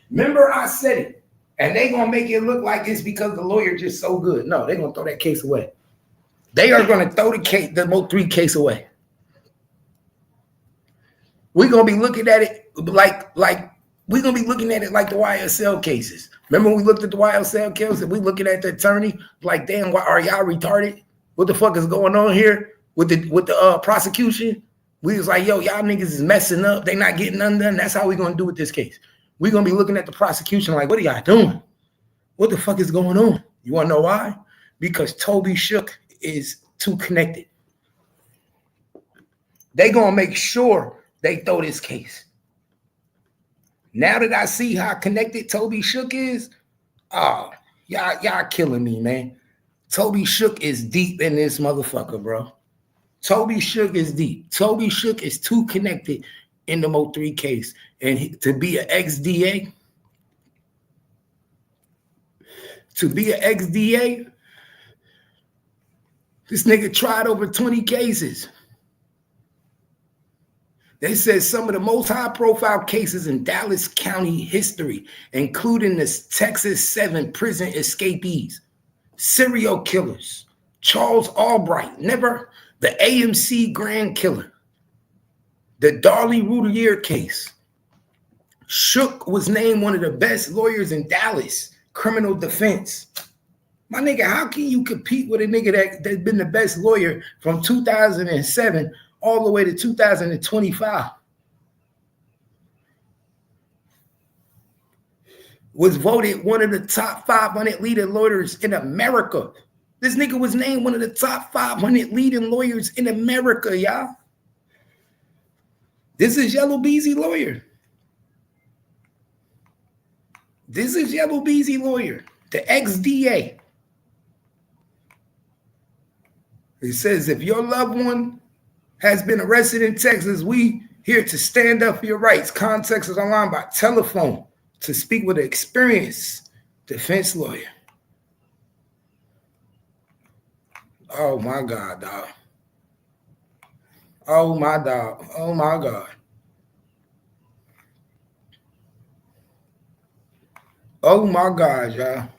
Remember I said it. And they gonna make it look like it's because the lawyer just so good. No, they gonna throw that case away. They are gonna throw the Mo3 case away. We're gonna be looking at it like we're gonna be looking at it like the YSL cases. Remember when we looked at the YSL cases and we looking at the attorney like, damn, why are y'all retarded? What the fuck is going on here with the prosecution? We was like, yo, y'all niggas is messing up. They not getting none done. That's how we gonna do with this case. We're going to be looking at the prosecution like, what are y'all doing? What the fuck is going on? You want to know why? Because Toby Shook is too connected. They going to make sure they throw this case. Now that I see how connected Toby Shook is, y'all killing me, man. Toby Shook is deep in this motherfucker, bro. Toby Shook is deep. Toby Shook is too connected in the Mo3 case. And to be an ex-DA, this nigga tried over 20 cases. They said some of the most high-profile cases in Dallas County history, including the Texas 7 prison escapees, serial killers, Charles Albright, the AMC Grand Killer, the Darlie Routier case. Shook was named one of the best lawyers in Dallas, criminal defense. My nigga, how can you compete with a nigga that's been the best lawyer from 2007 all the way to 2025? was voted one of the top 500 leading lawyers in America. This nigga was named one of the top 500 leading lawyers in America, y'all. This is Yellow Beezy lawyer. This is Yellow Beezy lawyer, the ex-DA. It says, if your loved one has been arrested in Texas, we here to stand up for your rights. Contact us online by telephone to speak with an experienced defense lawyer. Oh my God, dog. Oh my dog. Oh my God. Oh my God, y'all.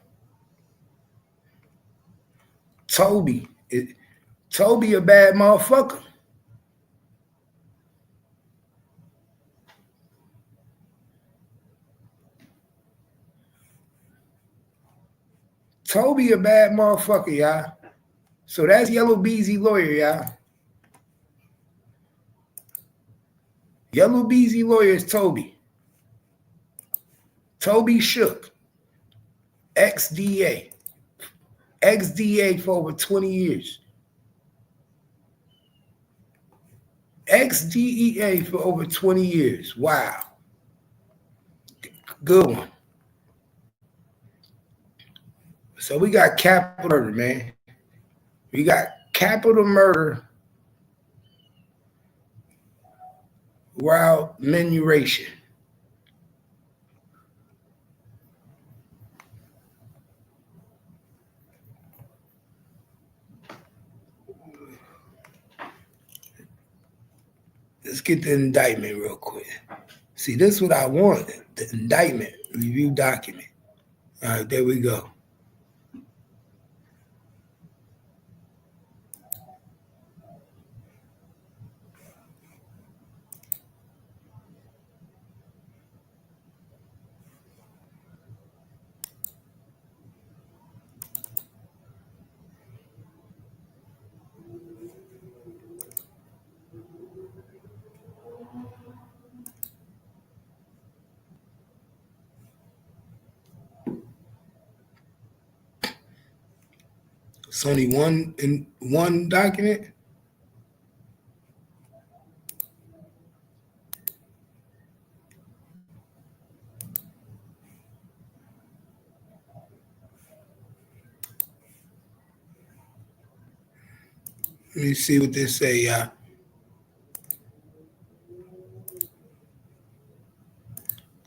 Toby a bad motherfucker. Toby a bad motherfucker, y'all. So that's Yellow Beezy lawyer, y'all. Yellow Beezy lawyer is Toby. Toby Shook, ex-DA. Ex-DA for over 20 years. Ex-DEA for over 20 years. Wow. Good one. So we got capital murder, man. We got capital murder while menoration. Let's get the indictment real quick. See, this is what I want. The indictment review document. All right, there we go. It's only one document. Let me see what this say, y'all.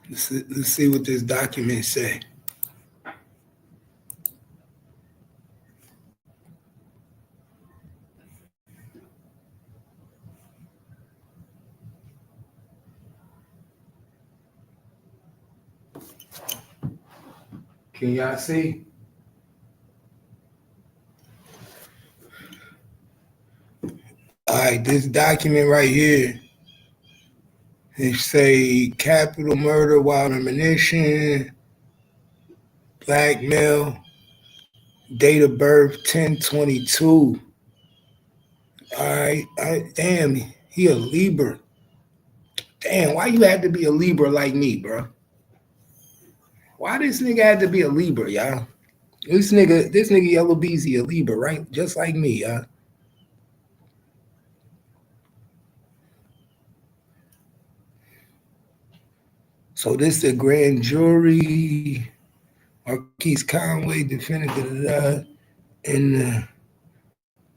Let's see what this document say. Can y'all see? All right, this document right here, it say capital murder while ammunition, black male, date of birth 10/22. All right, damn, he a Libra. Damn, why you had to be a Libra like me, bro? Why this nigga had to be a Libra, y'all? This nigga Yellow Beezy a Libra, right? Just like me, y'all. So this the grand jury. Marquise Conway defendant and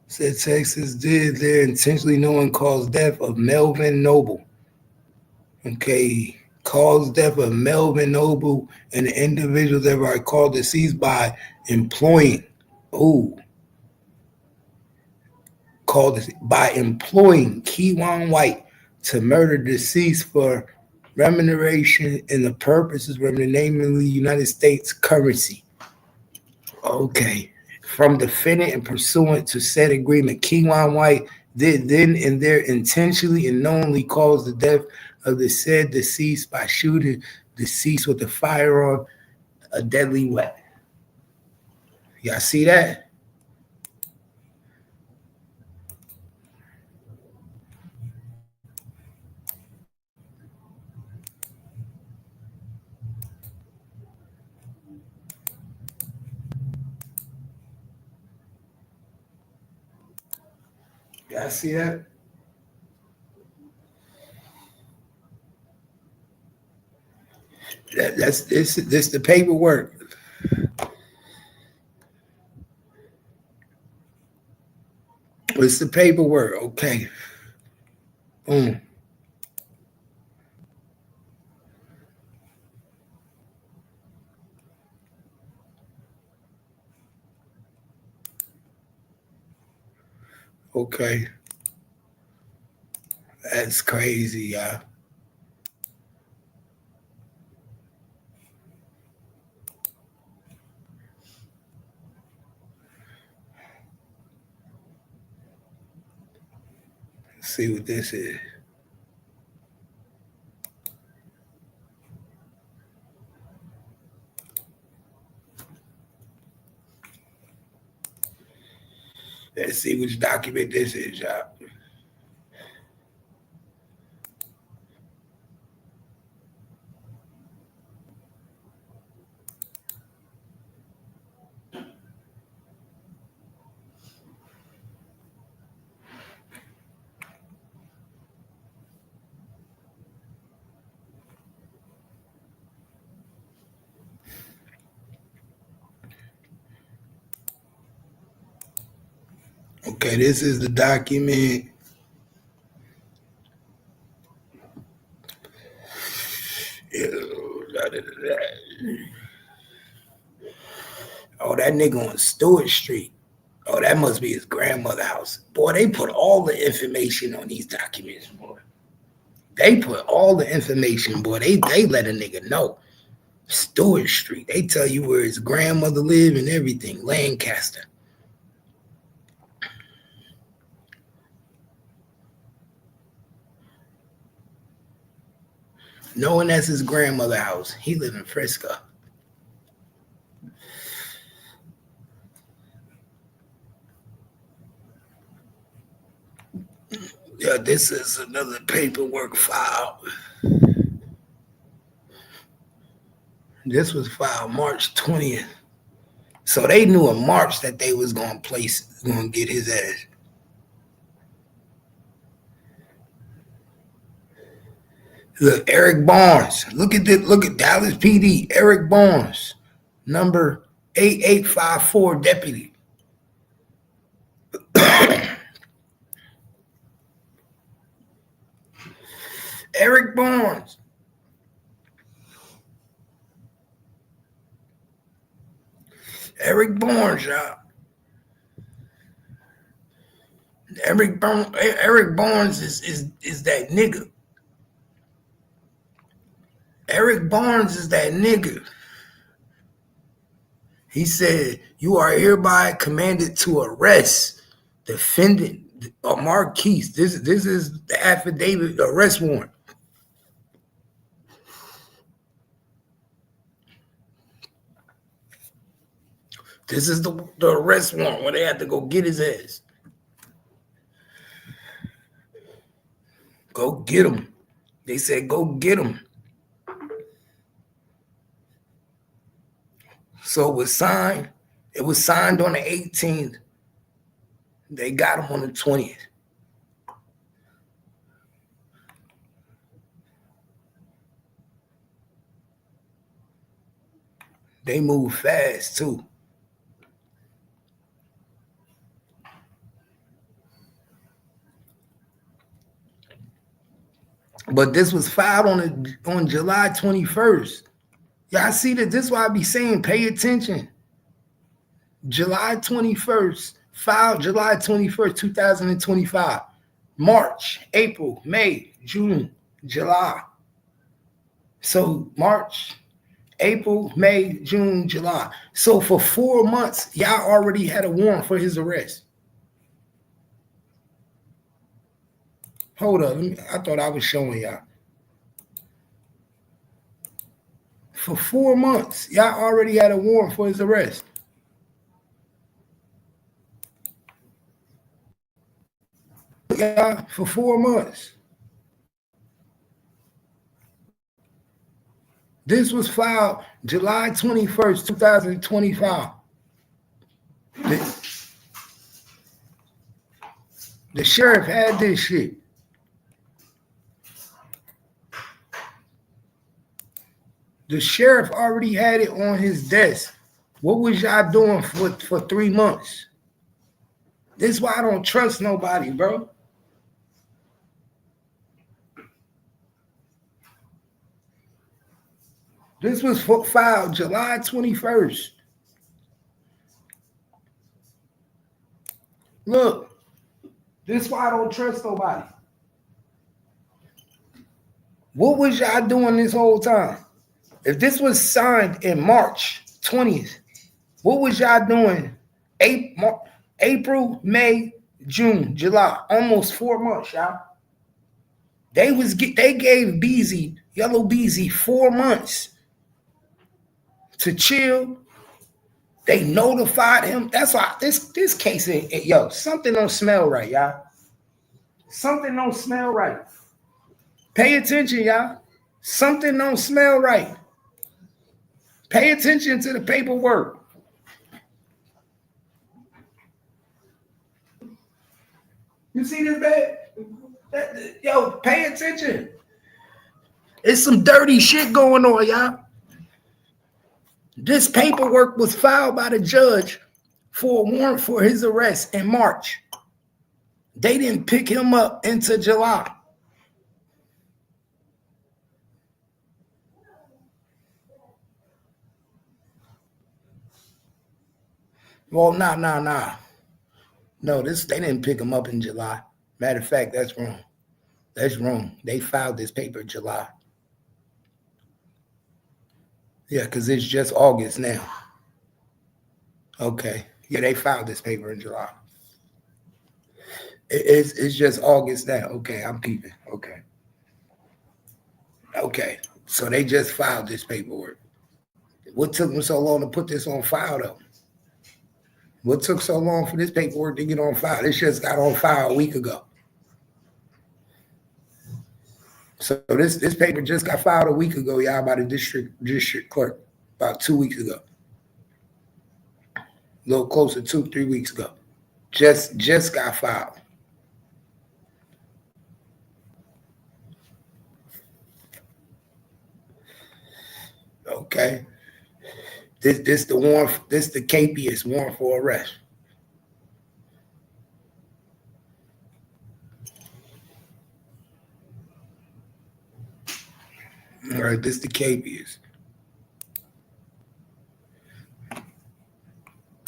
said Texas did their intentionally knowing cause death of Melvin Noble. Okay, cause death of Melvin Noble and the individual that were called deceased by employing. By employing Keywan White to murder deceased for remuneration and the purposes of namely United States currency. Okay. From defendant and pursuant to said agreement, Keywan White did then and there intentionally and knowingly cause the death of the said deceased by shooting deceased with a firearm, a deadly weapon. Y'all see that? Y'all see that? That's this the paperwork. It's the paperwork. Okay. Boom. Okay. That's crazy, y'all. Let's see what this is. Let's see which document this is, y'all. Okay, this is the document. Oh, that nigga on Stewart Street. Oh, that must be his grandmother's house. Boy, they put all the information on these documents, boy. They put all the information, boy. They let a nigga know. Stewart Street. They tell you where his grandmother lived and everything. Lancaster. Knowing that's his grandmother's house. He live in Frisco. Yeah, this is another paperwork file. This was filed March 20th. So they knew in March that they was gonna get his ass. Look, Eric Barnes. Look at Dallas PD. Eric Barnes, number 8854 deputy. Eric Barnes. Eric Barnes, y'all. Eric Barnes is that nigga. Eric Barnes is that nigga. He said, "You are hereby commanded to arrest defendant Umar Keith." This is the affidavit, the arrest warrant. This is the arrest warrant where they had to go get his ass. Go get him. They said, go get him. So it was signed. It was signed on the 18th. They got him on the 20th. They moved fast too. But this was filed on July 21st. Y'all see that? This is why I be saying pay attention. July 21st, filed July 21st, 2025. March, April, May, June, July. So March, April, May, June, July. So for 4 months, y'all already had a warrant for his arrest. Hold up. I thought I was showing y'all. For 4 months, y'all already had a warrant for his arrest. Yeah, for 4 months. This was filed July 21st, 2025. The sheriff had this shit. The sheriff already had it on his desk. What was y'all doing for 3 months? This is why I don't trust nobody, bro. This was filed July 21st. Look, this is why I don't trust nobody. What was y'all doing this whole time? If this was signed in March 20th, what was y'all doing? April, May, June, July, almost 4 months, y'all. They gave Beezy, Yellow Beezy, 4 months to chill. They notified him. That's why this case, yo, something don't smell right, y'all. Something don't smell right. Pay attention, y'all. Something don't smell right. Pay attention to the paperwork. You see this, man? Yo, pay attention. It's some dirty shit going on, y'all. This paperwork was filed by the judge for a warrant for his arrest in March. They didn't pick him up until July. Well, nah. No, they didn't pick him up in July. Matter of fact, that's wrong. That's wrong. They filed this paper in July. Yeah, because it's just August now. Okay. Yeah, they filed this paper in July. It's just August now. Okay, I'm keeping. Okay. So they just filed this paperwork. What took them so long to put this on file, though? What took so long for this paperwork to get on file? This just got on file a week ago. So this paper just got filed a week ago, y'all, by the district clerk, about 2 weeks ago. A little closer, 2-3 weeks ago. Just got filed. Okay. This the warrant. This the KPS warrant for arrest. All right, this the KPS.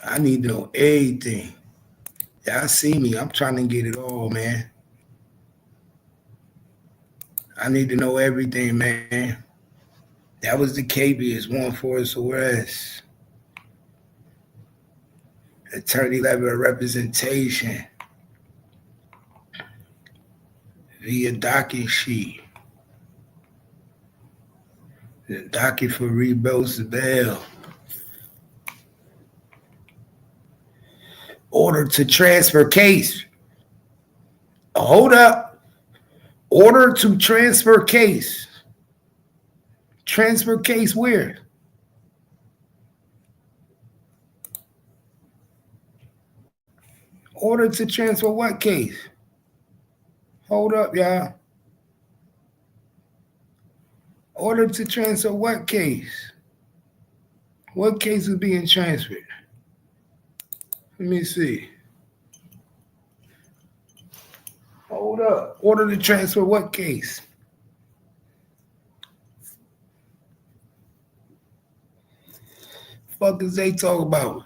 I need to know everything. Y'all see me. I'm trying to get it all, man. I need to know everything, man. That was the KPS warrant for his arrest. Attorney level representation via docket sheet. The docket for rebus bail. Order to transfer case. Hold up. Order to transfer case. Transfer case where? Order to transfer what case? Hold up, y'all. Order to transfer what case? What case is being transferred? Let me see. Hold up. Order to transfer what case? Fuck is they talk about?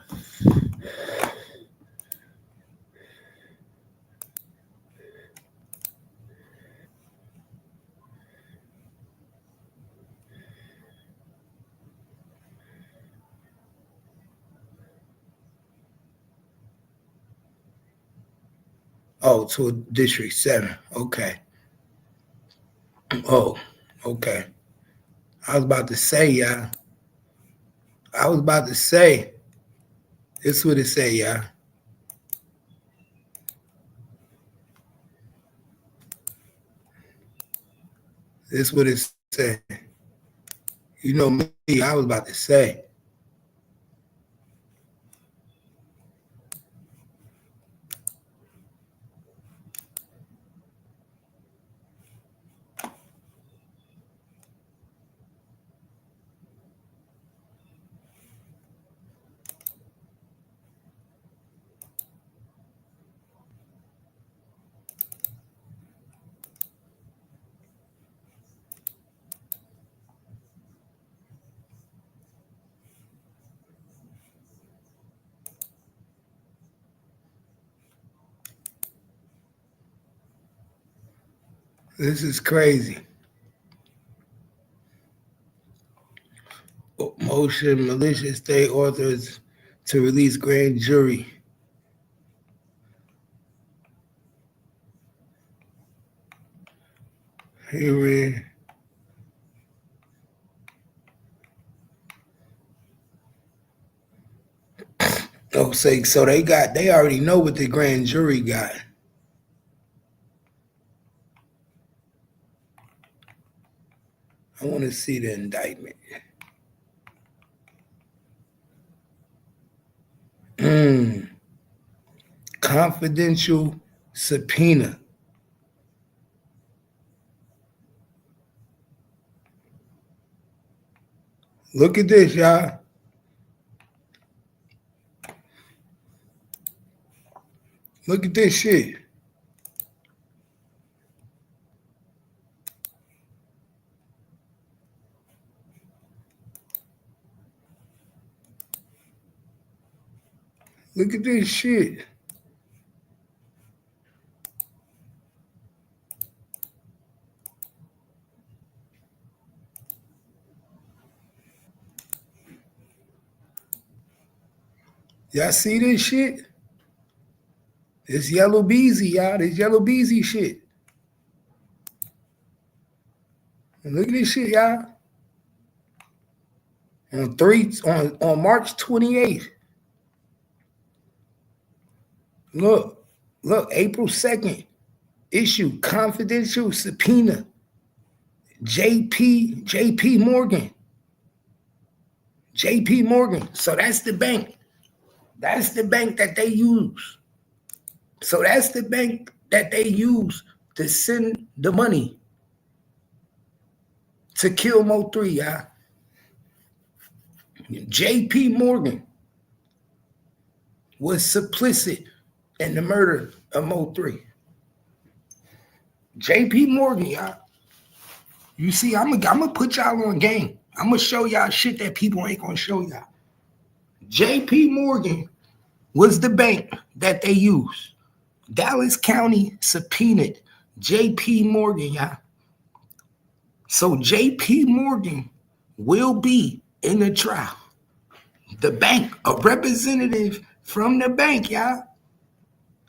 Oh, to District 7. Okay. Oh, okay. I was about to say, y'all. This is what it say, y'all. This is what it say. You know me, I was about to say. This is crazy. Motion malicious state authors to release grand jury. Hearing. Oh, say so they already know what the grand jury got. I want to see the indictment. Confidential subpoena. Look at this, y'all. Look at this shit. Look at this shit. Y'all see this shit? This yellow beezy, y'all. This yellow beezy shit. And look at this shit, y'all. On March 28th. Look, April 2nd. Issue confidential subpoena. JP Morgan. JP Morgan. So that's the bank. That's the bank that they use. So that's the bank that they use to send the money to kill Mo3, y'all. JP Morgan was complicit in the murder of Mo3. JP Morgan, y'all. You see, I'm gonna put y'all on game. I'm gonna show y'all shit that people ain't gonna show y'all. JP Morgan was the bank that they used. Dallas County subpoenaed JP Morgan, y'all. So JP Morgan will be in the trial. The bank, a representative from the bank, y'all.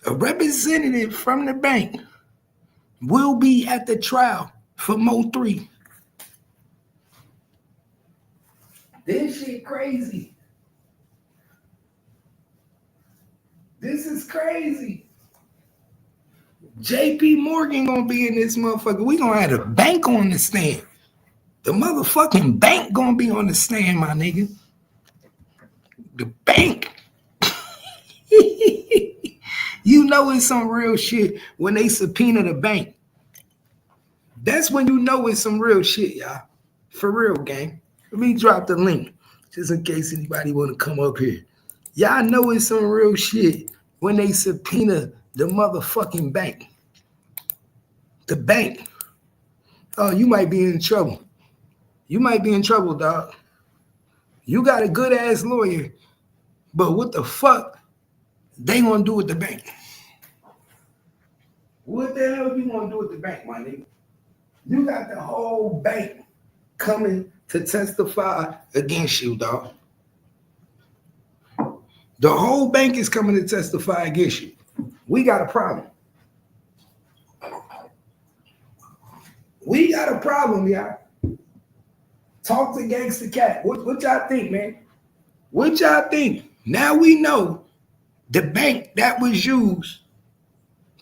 A representative from the bank will be at the trial for Mo3. This shit crazy. This is crazy. JP Morgan gonna be in this motherfucker. We gonna have a bank on the stand. The motherfucking bank gonna be on the stand, my nigga. The bank. You know it's some real shit when they subpoena the bank. That's when you know it's some real shit, y'all. For real, gang. Let me drop the link just in case anybody want to come up here. Y'all know it's some real shit when they subpoena the motherfucking bank. The bank. Oh, you might be in trouble. You might be in trouble, dog. You got a good ass lawyer, but what the fuck they gonna do with the bank? What the hell you gonna do with the bank, my nigga? You got the whole bank coming to testify against you, dog. The whole bank is coming to testify against you. We got a problem. We got a problem, y'all. Talk to Gangsta Cat. What y'all think, man? What y'all think? Now we know the bank that was used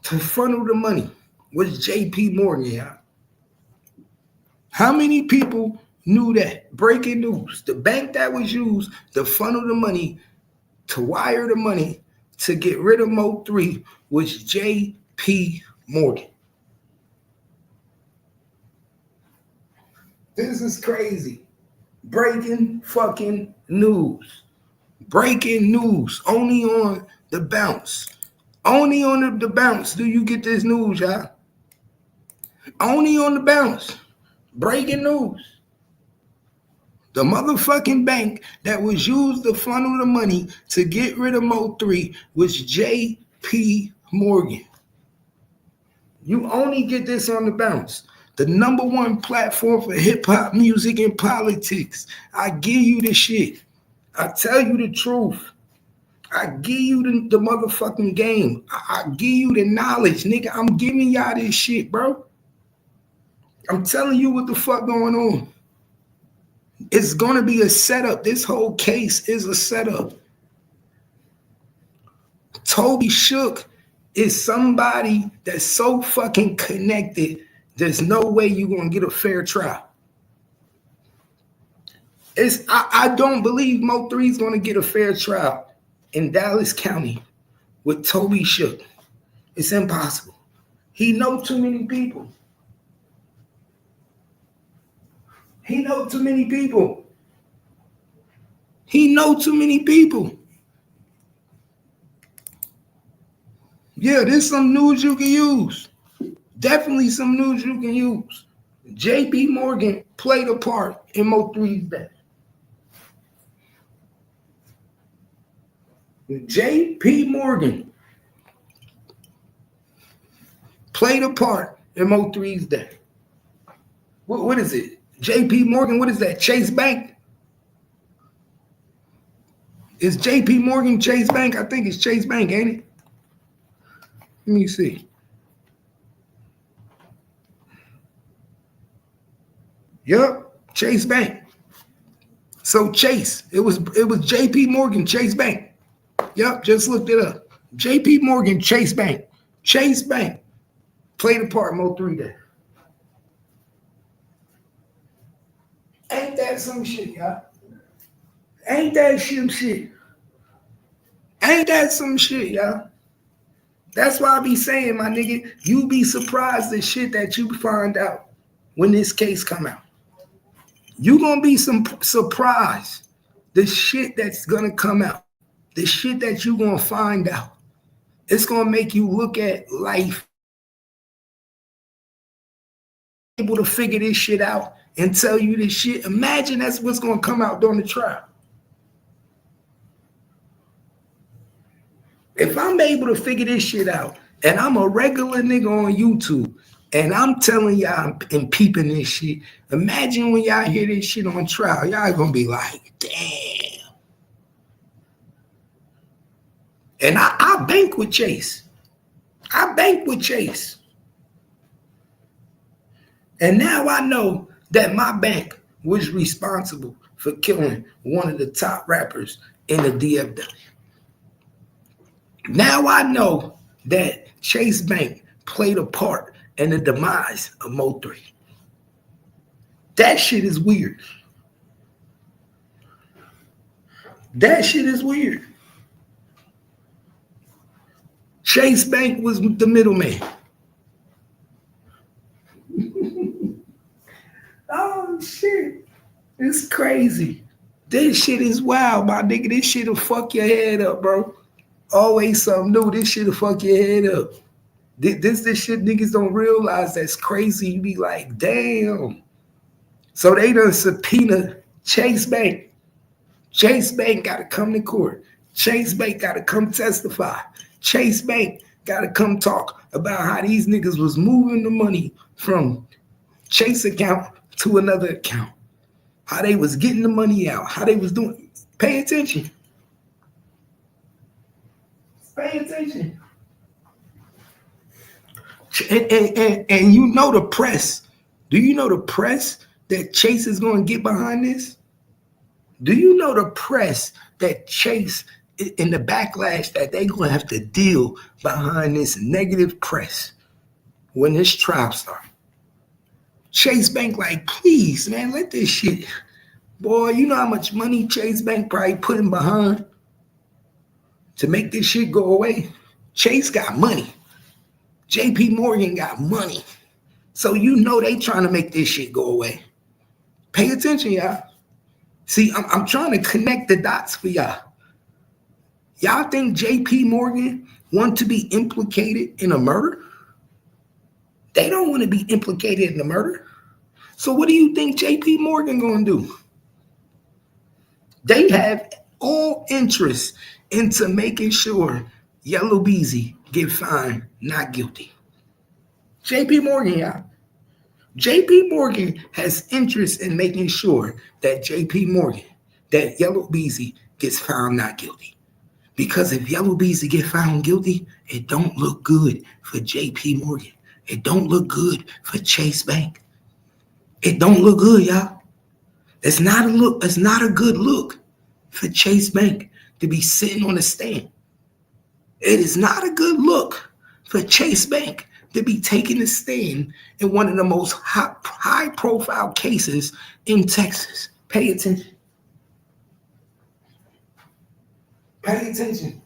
to funnel the money was JP Morgan, y'all. How many people knew that? Breaking news. The bank that was used to funnel the money, to wire the money, to get rid of Mo3 was JP Morgan. This is crazy. Breaking fucking news. Breaking news. Only on the bounce. Only on the bounce do you get this news, y'all. Only on the bounce. Breaking news. The motherfucking bank that was used to funnel the money to get rid of Mo3 was JP Morgan. You only get this on the bounce. The number one platform for hip hop music and politics. I give you the shit. I tell you the truth. I give you the motherfucking game. I give you the knowledge, nigga. I'm giving y'all this shit, bro. I'm telling you what the fuck going on. It's gonna be a setup. This whole case is a setup. Toby Shook is somebody that's so fucking connected. There's no way you're gonna get a fair trial. I don't believe Mo3 is gonna get a fair trial in Dallas County with Toby Shook. It's impossible. He knows too many people. He knows too many people. He knows too many people. Yeah, there's some news you can use. Definitely some news you can use. JP Morgan played a part in Mo3's death. JP Morgan played a part in Mo3's death. What is it? JP Morgan, what is that? Chase Bank? Is JP Morgan Chase Bank? I think it's Chase Bank, ain't it? Let me see. Yup, Chase Bank. So Chase, it was JP Morgan Chase Bank. Yup, just looked it up. JP Morgan Chase Bank. Chase Bank played a part in Mo3 Day. Ain't that some shit, y'all? Ain't that some shit? Ain't that some shit, y'all? That's why I be saying, my nigga, you be surprised the shit that you find out when this case come out. You gonna be surprised the shit that's gonna come out. The shit that you gonna find out. It's gonna make you look at life. Able to figure this shit out and tell you this shit. Imagine that's what's gonna come out during the trial. If I'm able to figure this shit out and I'm a regular nigga on YouTube and I'm telling y'all and peeping this shit, imagine when y'all hear this shit on trial, y'all gonna be like, damn. And I bank with Chase. I bank with Chase. And now I know that my bank was responsible for killing one of the top rappers in the DFW. Now I know that Chase Bank played a part in the demise of Mo3. That shit is weird. That shit is weird. Chase Bank was the middleman. Oh shit. It's crazy. This shit is wild, my nigga. This shit'll fuck your head up, bro. Always something new. This shit'll fuck your head up. This shit niggas don't realize that's crazy. You be like, damn. So they done subpoena Chase Bank. Chase Bank gotta come to court. Chase Bank gotta come testify. Chase Bank gotta come talk about how these niggas was moving the money from Chase account to another account. How they was getting the money out. How they was doing. Pay attention. Pay attention. And you know the press. Do you know the press that Chase is going to get behind this? Do you know the press that Chase, in the backlash that they're going to have to deal behind this negative press when this trial starts? Chase Bank like, please, man, let this shit. Boy, you know how much money Chase Bank probably putting behind to make this shit go away? Chase got money. JP Morgan got money. So you know they trying to make this shit go away. Pay attention, y'all. See, I'm trying to connect the dots for y'all. Y'all think JP Morgan want to be implicated in a murder? They don't want to be implicated in a murder. So what do you think JP Morgan gonna do? They have all interest into making sure Yellow Beezy get found not guilty. JP Morgan, y'all. JP Morgan has interest in making sure that JP Morgan, that Yellow Beezy gets found not guilty. Because if Yellow Beezy get found guilty, it don't look good for JP Morgan. It don't look good for Chase Bank. It don't look good, y'all. It's not a good look for Chase Bank to be sitting on a stand. It is not a good look for Chase Bank to be taking a stand in one of the most high-profile cases in Texas. Pay attention. Pay attention.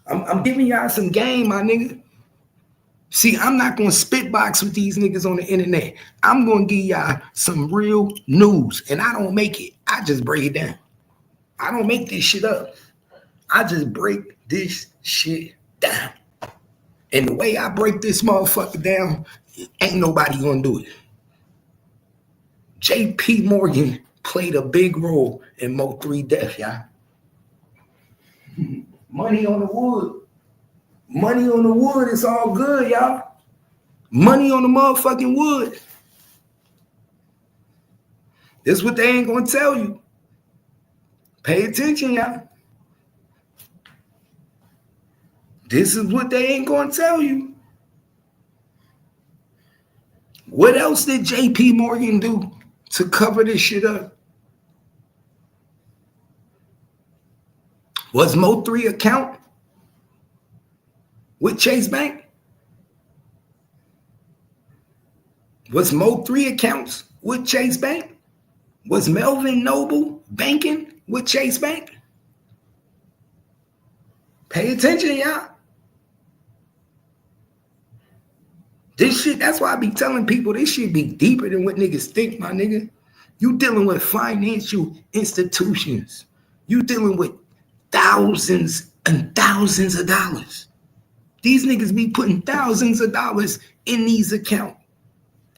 I'm giving y'all some game, my nigga. See, I'm not going to spitbox with these niggas on the internet. I'm going to give y'all some real news. And I don't make it. I just break it down. I don't make this shit up. I just break this shit down. And the way I break this motherfucker down, ain't nobody going to do it. JP Morgan played a big role in Mo3 death, y'all. Money on the wood. Money on the wood, it's all good, y'all. Money on the motherfucking wood. This is what they ain't gonna tell you. Pay attention, y'all. This is what they ain't gonna tell you. What else did JP Morgan do to cover this shit up? Was Mo3 account with Chase Bank? Was Mo3 accounts with Chase Bank? Was Melvin Noble banking with Chase Bank? Pay attention, y'all. This shit, that's why I be telling people this shit be deeper than what niggas think, my nigga. You dealing with financial institutions. You dealing with thousands and thousands of dollars. These niggas be putting thousands of dollars in these accounts.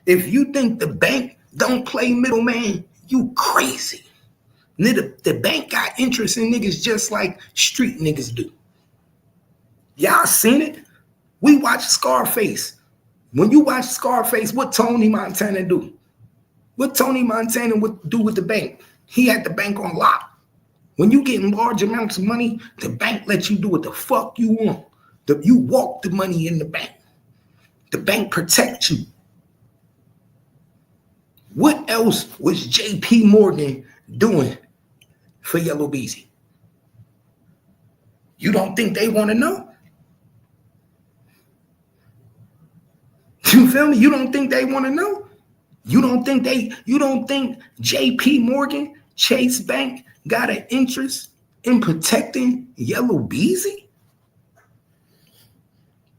If you think the bank don't play middleman, you crazy. The bank got interest in niggas just like street niggas do. Y'all seen it? We watch Scarface. When you watch Scarface, what Tony Montana do? What Tony Montana would do with the bank? He had the bank on lock. When you get large amounts of money, the bank lets you do what the fuck you want. You walk the money in the bank. The bank protects you. What else was JP Morgan doing for Yellow Beezy? You don't think they want to know? You feel me? You don't think they want to know? You don't think JP Morgan, Chase Bank got an interest in protecting Yellow Beezy?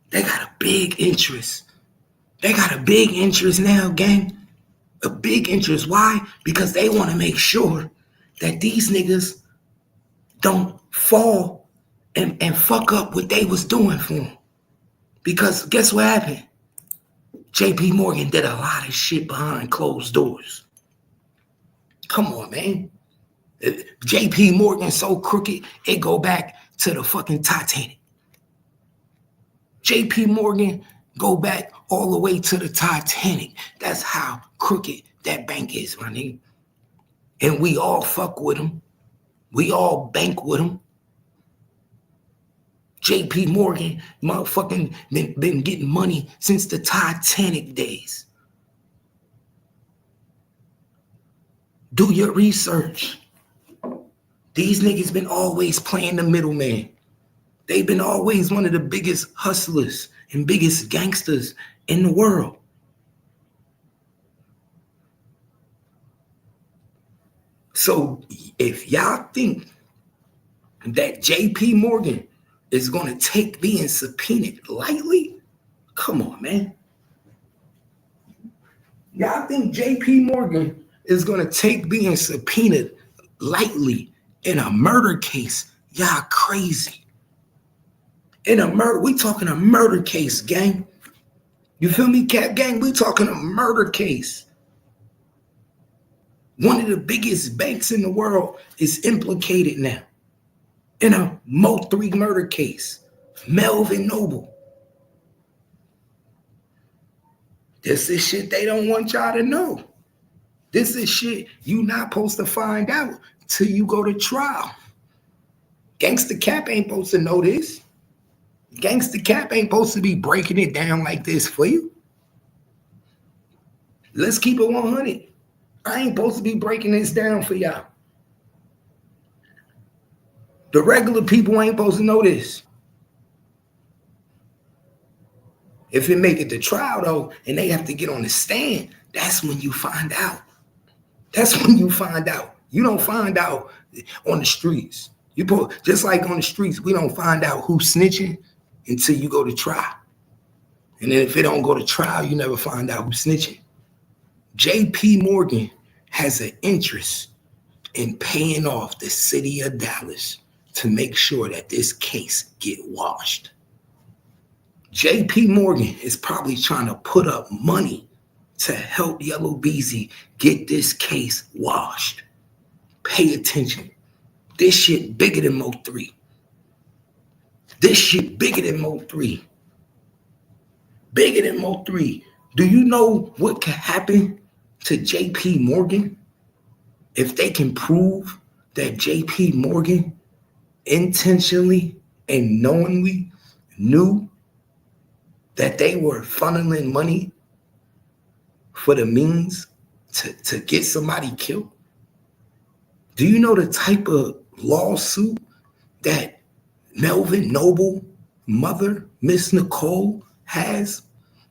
They got a big interest. They got a big interest now, gang. A big interest. Why? Because they want to make sure that these niggas don't fall and fuck up what they was doing for them. Because guess what happened? JP Morgan did a lot of shit behind closed doors. Come on, man. JP Morgan so crooked, it go back to the fucking Titanic. JP Morgan go back all the way to the Titanic. That's how crooked that bank is, my nigga. And we all fuck with them. We all bank with them. JP Morgan motherfucking been getting money since the Titanic days. Do your research. These niggas been always playing the middleman. They've been always one of the biggest hustlers and biggest gangsters in the world. So if y'all think that JP Morgan is going to take being subpoenaed lightly, come on, man. Y'all think JP Morgan is going to take being subpoenaed lightly in a murder case? Y'all crazy. In a murder, we talking a murder case, gang. You feel me, Cap Gang? We talking a murder case. One of the biggest banks in the world is implicated now in a Mo3 murder case. Melvin Noble. This is shit they don't want y'all to know. This is shit you not supposed to find out till you go to trial. Gangsta Cap ain't supposed to know this. Gangsta Cap ain't supposed to be breaking it down like this for you. Let's keep it 100. I ain't supposed to be breaking this down for y'all. The regular people ain't supposed to know this. If it make it to trial though, and they have to get on the stand, that's when you find out. That's when you find out. You don't find out on the streets. Just like on the streets, we don't find out who's snitching until you go to trial. And then if it don't go to trial, you never find out who's snitching. JP Morgan has an interest in paying off the city of Dallas to make sure that this case get washed. JP Morgan is probably trying to put up money to help Yellow Beezy get this case washed. Pay attention. This shit bigger than Mo 3. This shit bigger than Mo 3. Bigger than Mo 3. Do you know what could happen to JP Morgan if they can prove that JP Morgan intentionally and knowingly knew that they were funneling money for the means to get somebody killed? Do you know the type of lawsuit that Melvin Noble mother, Miss Nicole, has?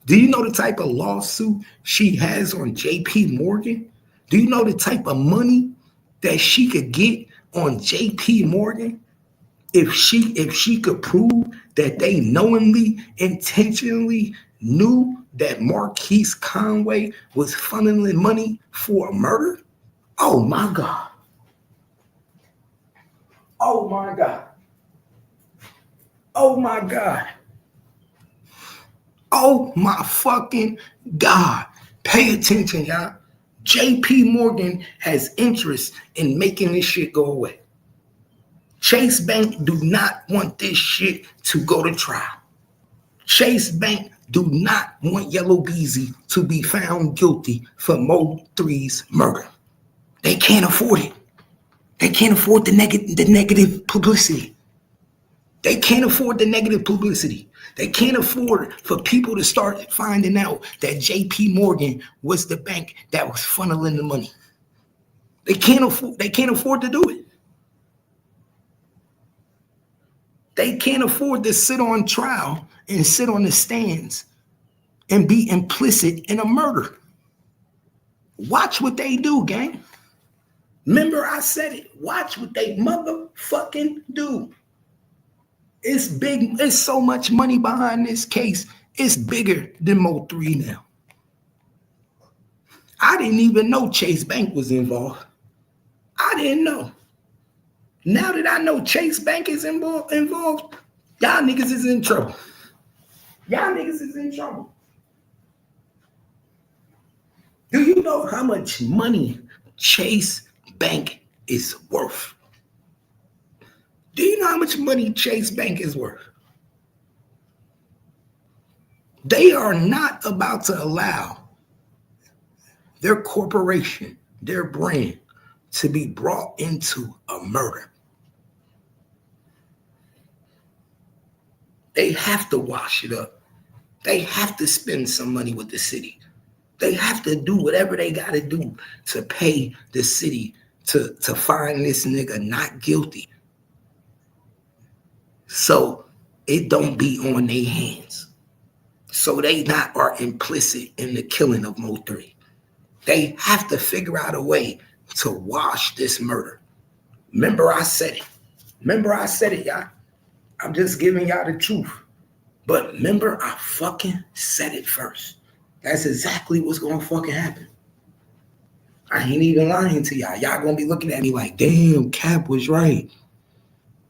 Do you know the type of lawsuit she has on JP Morgan? Do you know the type of money that she could get on JP Morgan if she could prove that they knowingly, intentionally knew that Marquise Conway was funneling money for a murder? Oh my God. Oh my God. Oh my God. Oh my fucking God. Pay attention, y'all. JP Morgan has interest in making this shit go away. Chase Bank do not want this shit to go to trial. Chase Bank do not want Yellow Beezy to be found guilty for Mo 3's murder. They can't afford it. They can't afford the negative publicity. They can't afford the negative publicity. They can't afford for people to start finding out that JP Morgan was the bank that was funneling the money. They can't afford to do it. They can't afford to sit on trial and sit on the stands and be implicit in a murder. Watch what they do, gang. Remember I said it. Watch what they motherfucking do. It's big. It's so much money behind this case. It's bigger than Mo 3 now. I didn't even know Chase Bank was involved. I didn't know. Now that I know Chase Bank is involved, y'all niggas is in trouble. Y'all niggas is in trouble. Do you know how much money Chase Bank is worth? Do you know how much money Chase Bank is worth? They are not about to allow their corporation, their brand, to be brought into a murder. They have to wash it up. They have to spend some money with the city. They have to do whatever they got to do to pay the city to find this nigga not guilty. So it don't be on their hands. So they not are implicit in the killing of Mo 3. They have to figure out a way to wash this murder. Remember I said it, y'all. I'm just giving y'all the truth. But remember, I fucking said it first. That's exactly what's gonna fucking happen. I ain't even lying to y'all. Y'all gonna be looking at me like, damn, Cap was right.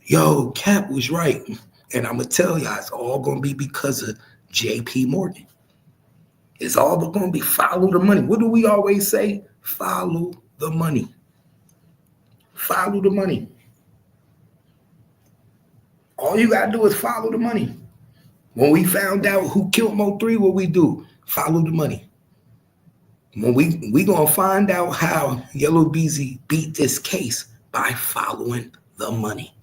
Yo, Cap was right. And I'm gonna tell y'all, it's all gonna be because of JP Morgan. It's all gonna be follow the money. What do we always say? Follow the money. Follow the money. All you gotta do is follow the money. When we found out who killed Mo 3, what we do? Follow the money. When we gonna find out how Yellow Beezy beat this case by following the money.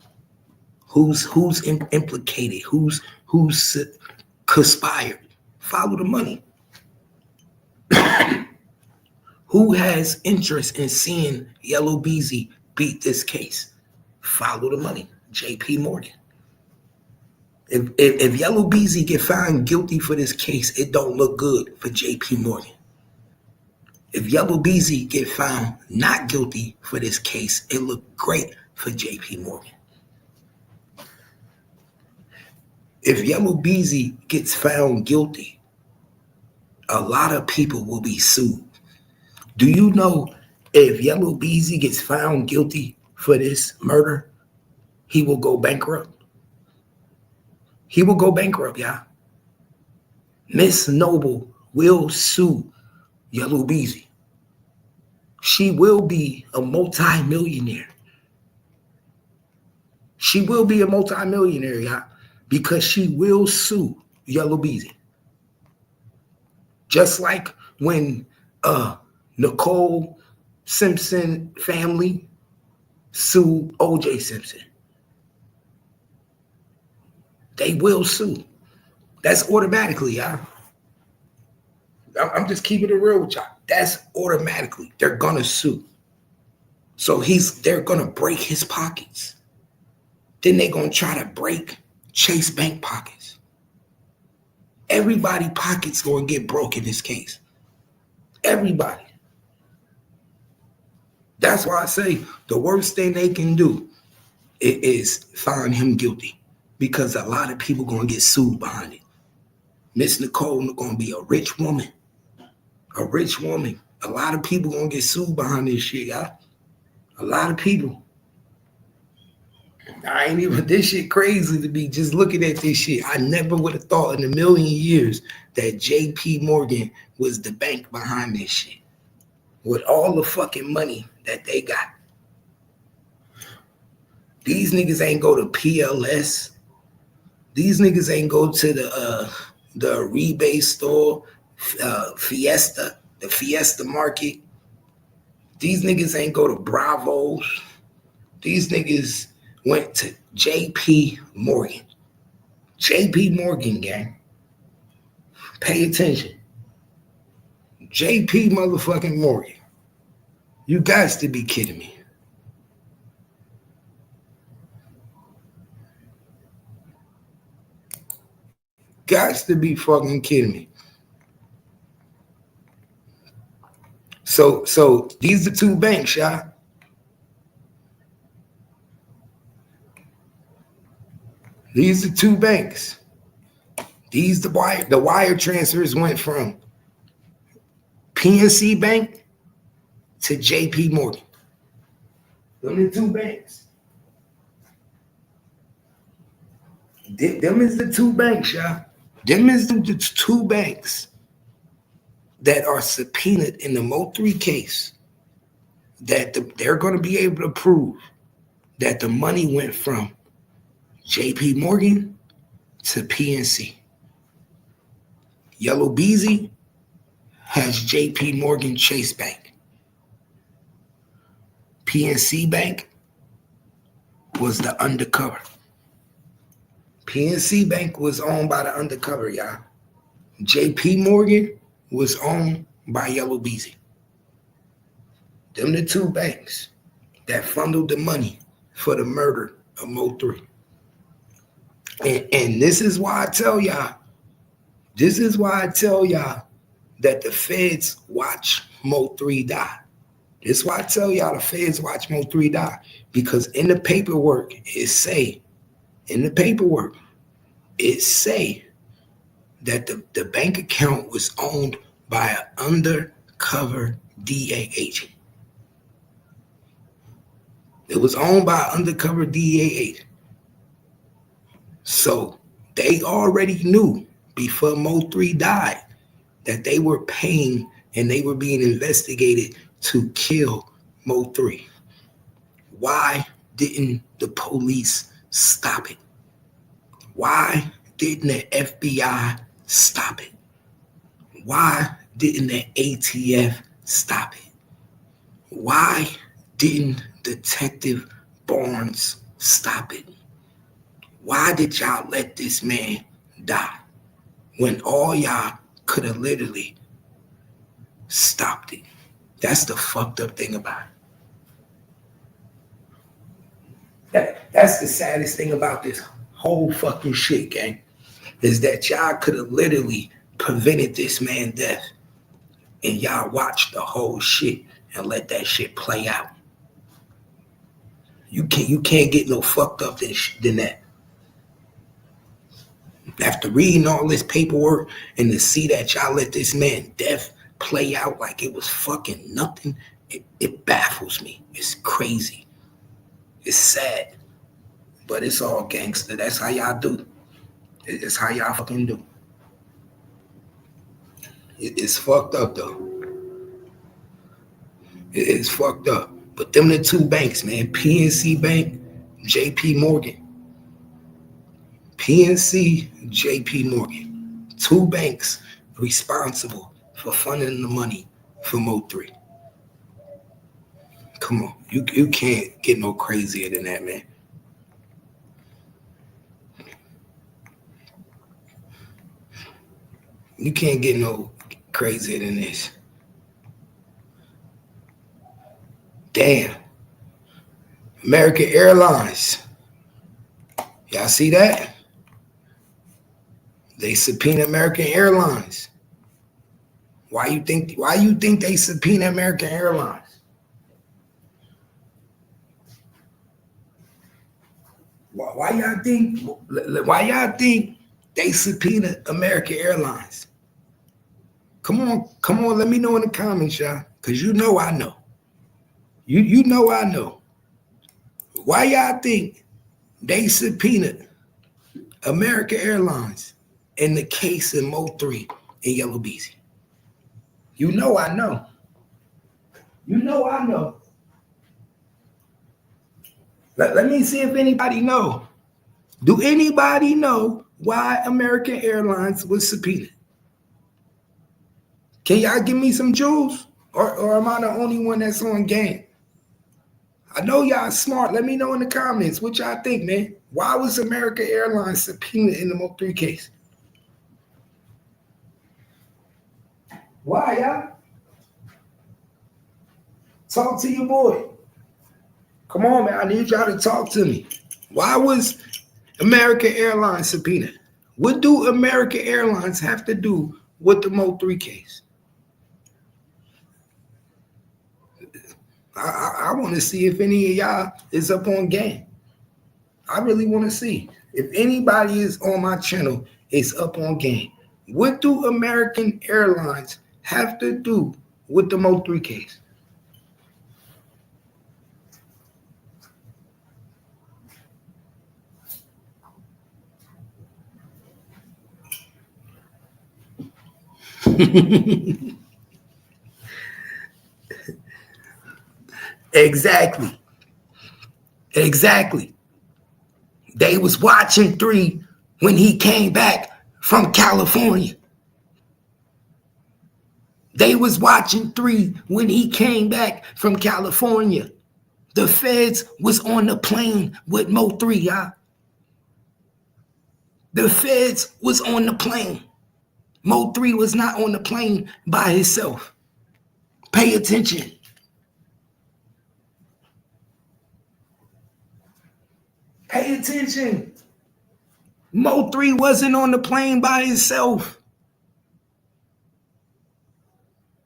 Who's implicated? Who's conspired? Follow the money. Who has interest in seeing Yellow Beezy beat this case? Follow the money. J.P. Morgan. If Yellow Beezy get found guilty for this case, it don't look good for J.P. Morgan. If Yellow Beezy get found not guilty for this case, it look great for J.P. Morgan. If Yellow Beezy gets found guilty, a lot of people will be sued. Do you know if Yellow Beezy gets found guilty for this murder, he will go bankrupt? He will go bankrupt, y'all. Miss Noble will sue Yellow Beezy. She will be a multi-millionaire. She will be a multi-millionaire, y'all, because she will sue Yellow Beezy. Just like when Nicole Simpson family sued O.J. Simpson. They will sue. That's automatically, y'all. I'm just keeping it real with y'all. That's automatically. They're gonna sue. So they're gonna break his pockets. Then they're gonna try to break Chase Bank pockets. Everybody pockets gonna get broke in this case. Everybody. That's why I say the worst thing they can do is find him guilty, because a lot of people gonna get sued behind it. Miss Nicole gonna be a rich woman. A rich woman. A lot of people gonna get sued behind this shit, y'all. A lot of people. I ain't even, this shit crazy to me just looking at this shit. I never would have thought in a million years that J.P. Morgan was the bank behind this shit. With all the fucking money that they got. These niggas ain't go to PLS. These niggas ain't go to the rebate store, Fiesta, the Fiesta Market. These niggas ain't go to Bravo's. These niggas went to J.P. Morgan. J.P. Morgan, gang. Pay attention. J.P. motherfucking Morgan. You guys to be kidding me. Guys to be fucking kidding me. So these are two banks, y'all. These are two banks. The wire transfers went from PNC Bank to JP Morgan. Them the two banks. Them is the two banks, y'all. Them is the two banks that are subpoenaed in the Mo3 case that they're going to be able to prove that the money went from JP Morgan to PNC. Yellow Beezy has JP Morgan Chase Bank. PNC Bank was the undercover. PNC Bank was owned by the undercover, y'all. JP Morgan was owned by Yellow Beezy. Them the two banks that funneled the money for the murder of Mo3. And this is why I tell y'all that the feds watch Mo3 die. This is why I tell y'all the feds watch Mo3 die. Because in the paperwork, it say that the bank account was owned by an undercover DA agent. It was owned by an undercover DA agent. So they already knew before Mo3 died that they were paying and they were being investigated to kill Mo3. Why didn't the police stop it? Why didn't the FBI stop it? Why didn't the ATF stop it? Why didn't Detective Barnes stop it? Why did y'all let this man die when all y'all could have literally stopped it? That's the fucked up thing about it. That's the saddest thing about this whole fucking shit, gang, is that y'all could have literally prevented this man's death, and y'all watched the whole shit and let that shit play out. You can't get no fucked up than that. After reading all this paperwork and to see that y'all let this man's death play out like it was fucking nothing, it baffles me. It's crazy. It's sad. But it's all gangster. That's how y'all do. It's how y'all fucking do. It's fucked up though. It's fucked up. But them the two banks, man. PNC Bank, JP Morgan. PNC, JP Morgan. Two banks responsible for funding the money for Mo3. Come on. You can't get no crazier than that, man. You can't get no crazier than this. Damn. American Airlines. Y'all see that? They subpoena American Airlines. Why you think they subpoena American Airlines? Why y'all think they subpoena American Airlines? Come on, let me know in the comments, y'all. Cause you know I know. You know I know. Why y'all think they subpoenaed American Airlines in the case of Mo3 and Yellow Beezy? You know I know. You know I know. Let me see if anybody know. Do anybody know why American Airlines was subpoenaed? Can y'all give me some jewels? Or am I the only one that's on game? I know y'all smart. Let me know in the comments what y'all think, man. Why was American Airlines subpoenaed in the Mo3 case? Why, y'all? Talk to your boy. Come on, man. I need y'all to talk to me. Why was American Airlines subpoenaed? What do American Airlines have to do with the Mo3 case? I want to see if any of y'all is up on game. I really want to see if anybody is on my channel is up on game. What do American Airlines have to do with the Mo3 case? Exactly. They was watching 3 when he came back from California. They was watching 3 when he came back from California. The feds was on the plane with Mo3, y'all. The feds was on the plane. Mo3 was not on the plane by himself. Pay attention. Pay attention. Mo3 wasn't on the plane by himself.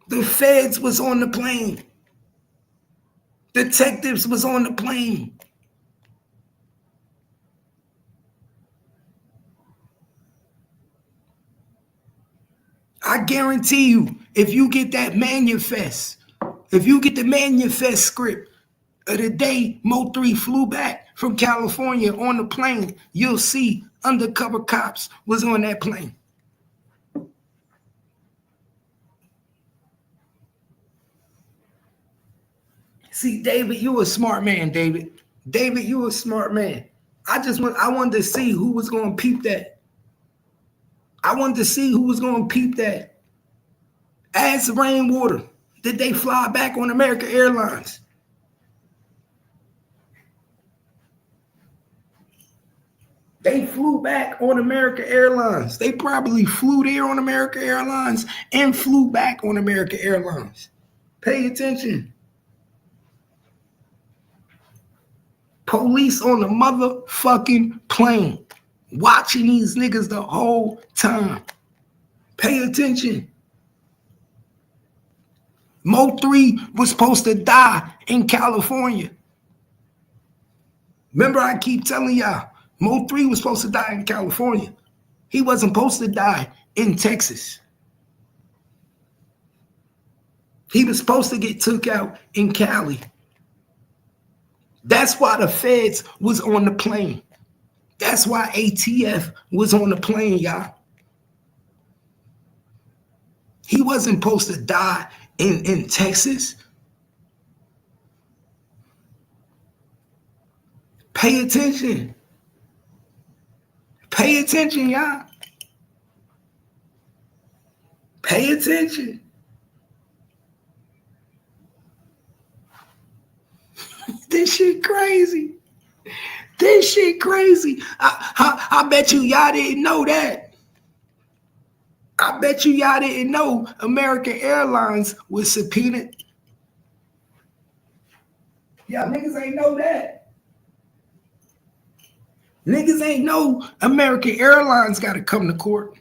The feds was on the plane. Detectives was on the plane. I guarantee you, if you get that manifest, if you get the manifest script of the day Mo3 flew back from California on the plane, you'll see undercover cops was on that plane. See, David, you a smart man, David. David, you a smart man. I wanted to see who was going to peep that. I wanted to see who was going to peep that As rainwater. Did they fly back on American Airlines? They flew back on American Airlines. They probably flew there on American Airlines and flew back on American Airlines. Pay attention. Police on the motherfucking plane, watching these niggas the whole time. Pay attention. Mo 3 was supposed to die in California. Remember, I keep telling y'all, Mo 3 was supposed to die in California. He wasn't supposed to die in Texas. He was supposed to get took out in Cali. That's why the feds was on the plane. That's why ATF was on the plane, y'all. He wasn't supposed to die in Texas. Pay attention. Pay attention, y'all. Pay attention. This shit crazy. This shit crazy. I bet you y'all didn't know that. I bet you y'all didn't know American Airlines was subpoenaed. Y'all niggas ain't know that. Niggas ain't know American Airlines got to come to court.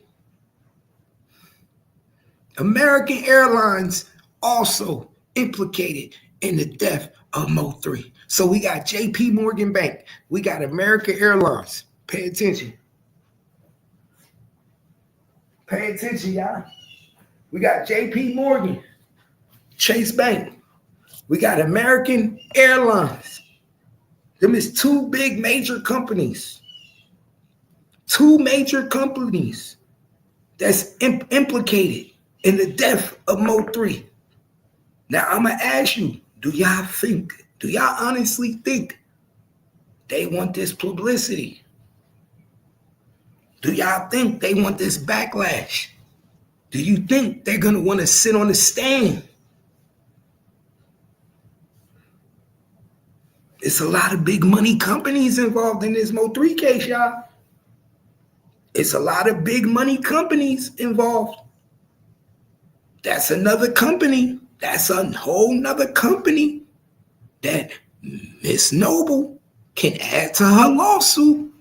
American Airlines also implicated in the death of Mo 3. So we got JP Morgan Bank. We got American Airlines. Pay attention. Pay attention, y'all. We got JP Morgan, Chase Bank. We got American Airlines. Them is two big major companies. Two major companies that's implicated in the death of Mo 3. Now, I'm going to ask you, do y'all honestly think they want this publicity? Do y'all think they want this backlash? Do you think they're going to want to sit on the stand? It's a lot of big money companies involved in this Mo 3 case, y'all. It's a lot of big money companies involved. That's another company. That's a whole nother company that Miss Noble can add to her lawsuit.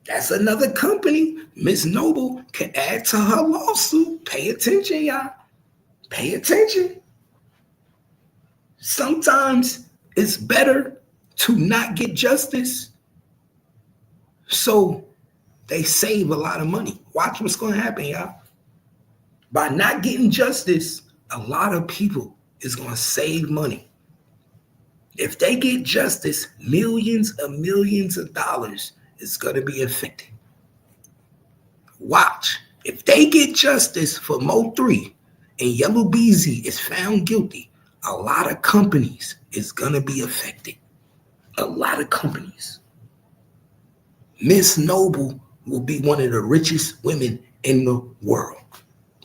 That's another company Miss Noble can add to her lawsuit. Pay attention, y'all. Pay attention. Sometimes it's better to not get justice so they save a lot of money. Watch what's going to happen, y'all. By not getting justice, a lot of people is going to save money. If they get justice, millions of dollars is going to be affected. Watch. If they get justice for Mo 3 and Yellow BZ is found guilty, a lot of companies is going to be affected. A lot of companies. Miss Noble will be one of the richest women in the world.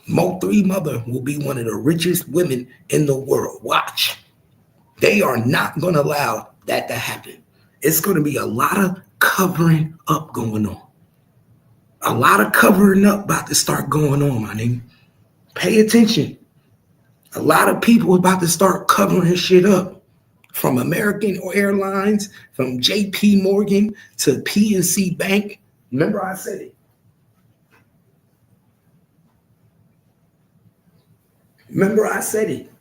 Mo 3 mother will be one of the richest women in the world. Watch. They are not going to allow that to happen. It's going to be a lot of covering up going on. A lot of covering up about to start going on, my nigga. Pay attention. A lot of people about to start covering shit up. From American Airlines, from JP Morgan to PNC Bank. Remember I said it. Remember I said it.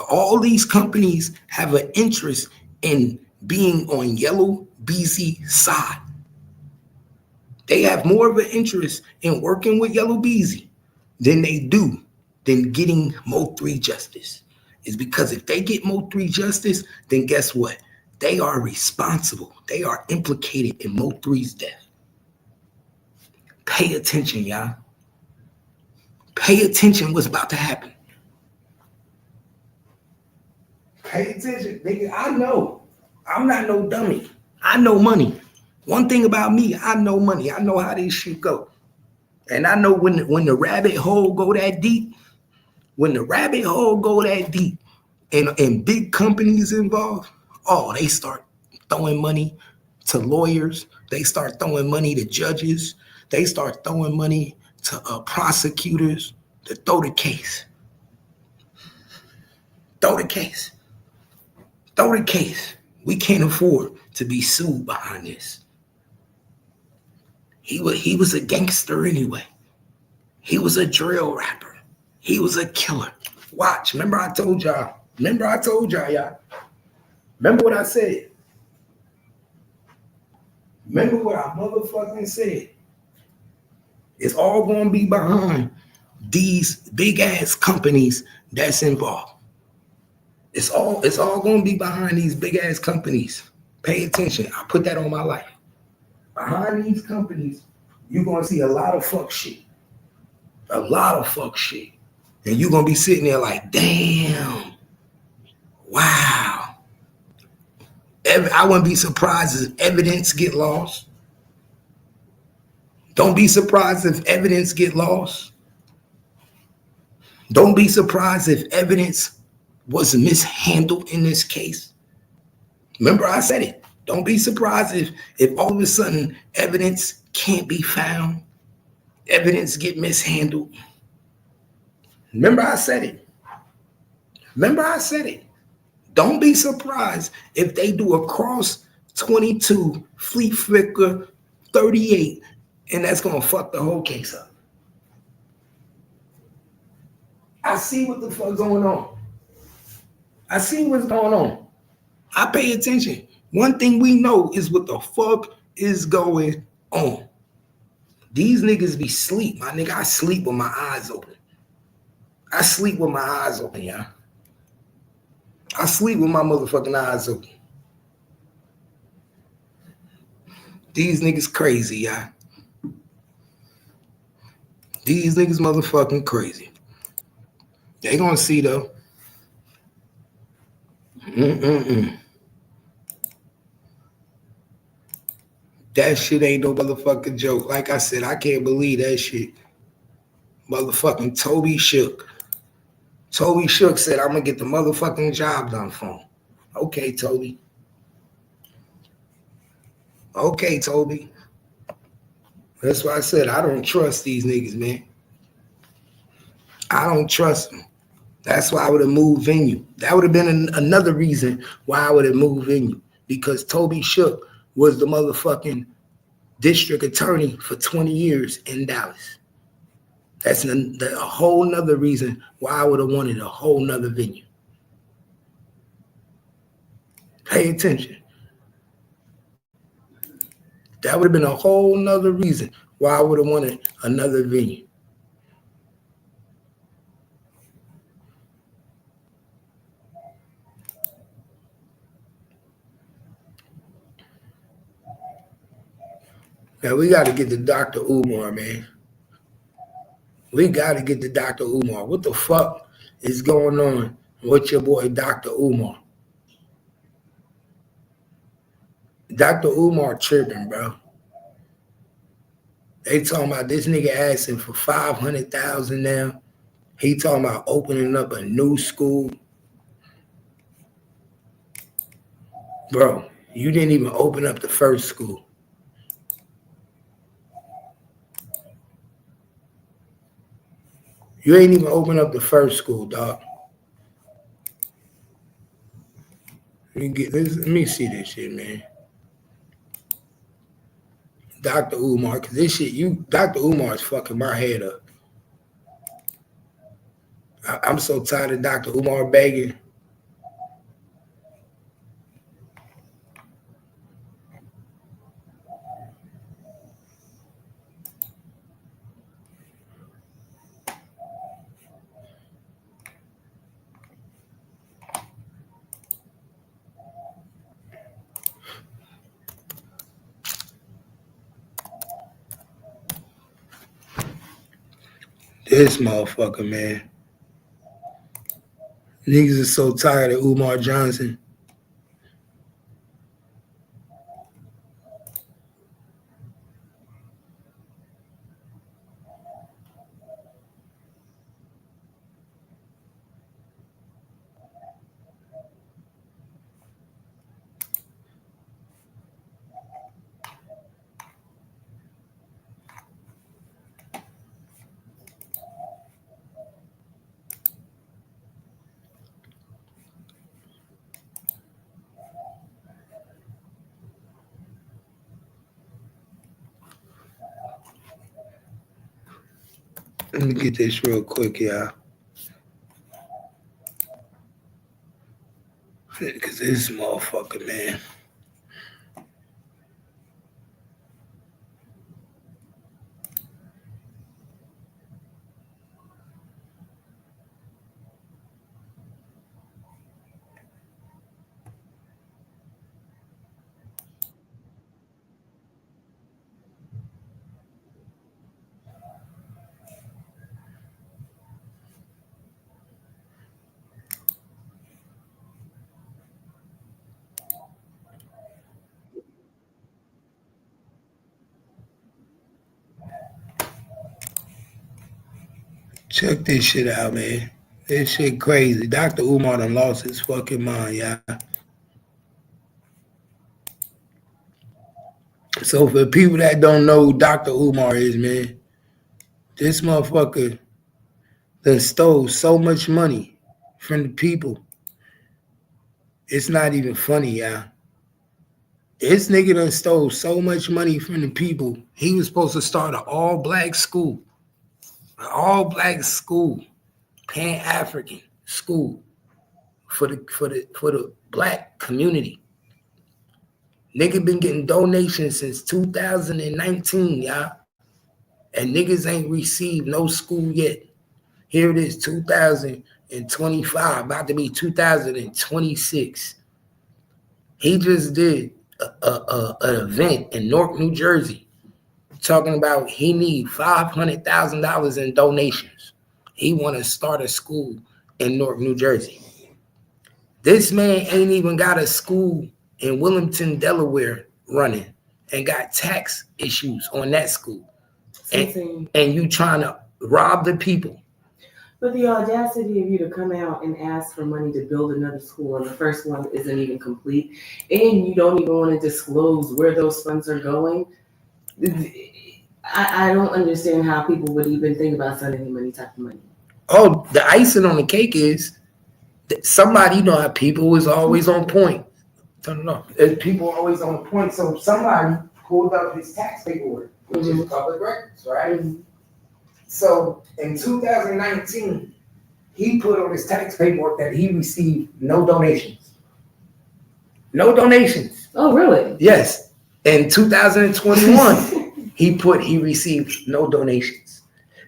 All these companies have an interest in being on Yellow BZ side. They have more of an interest in working with Yellow BZ than they do than getting Mo 3 justice. Is because if they get Mo 3 justice, then guess what? They are responsible. They are implicated in Mo 3's death. Pay attention, y'all. Pay attention what's about to happen. Pay attention, nigga. I know. I'm not no dummy. I know money. One thing about me, I know money. I know how this shit go. And I know when the rabbit hole go that deep, when the rabbit hole go that deep, and big companies involved, oh, they start throwing money to lawyers. They start throwing money to judges. They start throwing money to prosecutors to throw the case. Throw the case. Throw the case. We can't afford to be sued behind this. He was a gangster anyway. He was a drill rapper. He was a killer. Watch. Remember I told y'all. Y'all. Remember what I said. Remember what I motherfucking said. It's all going to be behind these big ass companies that's involved. It's all going to be behind these big ass companies. Pay attention. I put that on my life. Behind these companies, you're going to see a lot of fuck shit. A lot of fuck shit. And you're going to be sitting there like, damn. Wow. I wouldn't be surprised if evidence get lost. Don't be surprised if evidence get lost. Don't be surprised if evidence was mishandled in this case. Remember I said it. Don't be surprised if all of a sudden evidence can't be found. Evidence get mishandled. Remember I said it. Don't be surprised if they do a cross 22 Fleet Flicker 38 and that's going to fuck the whole case up. I see what the fuck going on. I see what's going on. I pay attention. One thing we know is what the fuck is going on. These niggas be sleep, my nigga. I sleep with my eyes open. I sleep with my eyes open, y'all. I sleep with my motherfucking eyes open. These niggas crazy, y'all. These niggas motherfucking crazy. They gonna see though. That shit ain't no motherfucking joke. Like I said, I can't believe that shit. Motherfucking Toby Shook. Toby Shook said, I'm gonna get the motherfucking job done for him. Okay, Toby. Okay, Toby. That's why I said I don't trust these niggas, man. I don't trust them. That's why I would have moved venue. That would have been another reason why I would have moved venue. Because Toby Shook was the motherfucking district attorney for 20 years in Dallas. That's a whole nother reason why I would have wanted a whole nother venue. Pay attention. That would have been a whole nother reason why I would have wanted another venue. Now we got to get to Dr. Umar, man. We got to get to Dr. Umar. What the fuck is going on with your boy Dr. Umar? Dr. Umar tripping, bro. They talking about this nigga asking for $500,000 now. He talking about opening up a new school. Bro, you didn't even open up the first school. You ain't even open up the first school, dog. Let me see this shit, man. Dr. Umar, because this shit, Dr. Umar is fucking my head up. I'm so tired of Dr. Umar begging. This motherfucker, man. Niggas are so tired of Umar Johnson. Let me get this real quick, y'all. Because this motherfucker, man. Check this shit out, man. This shit crazy. Dr. Umar done lost his fucking mind, y'all. So for people that don't know who Dr. Umar is, man, this motherfucker done stole so much money from the people. It's not even funny, y'all. This nigga done stole so much money from the people. He was supposed to start an all-black school. An all-black school. Pan-African school for the black community. Nigga been getting donations since 2019, y'all. And niggas ain't received no school yet. Here it is, 2025, about to be 2026. He just did an event in Newark, New Jersey, talking about he need $500,000 in donations. He want to start a school in Newark, New Jersey. This man ain't even got a school in Wilmington, Delaware running and got tax issues on that school. And you trying to rob the people. But the audacity of you to come out and ask for money to build another school and the first one isn't even complete, and you don't even want to disclose where those funds are going. I don't understand how people would even think about sending any money type of money. Oh, the icing on the cake is that somebody, you know how people is always on point. Turn it off. People are always on point. So somebody pulled up his tax paperwork, which is public records, right? Mm-hmm. So in 2019, he put on his tax paperwork that he received no donations. No donations. Oh, really? Yes. In 2021, he received no donations.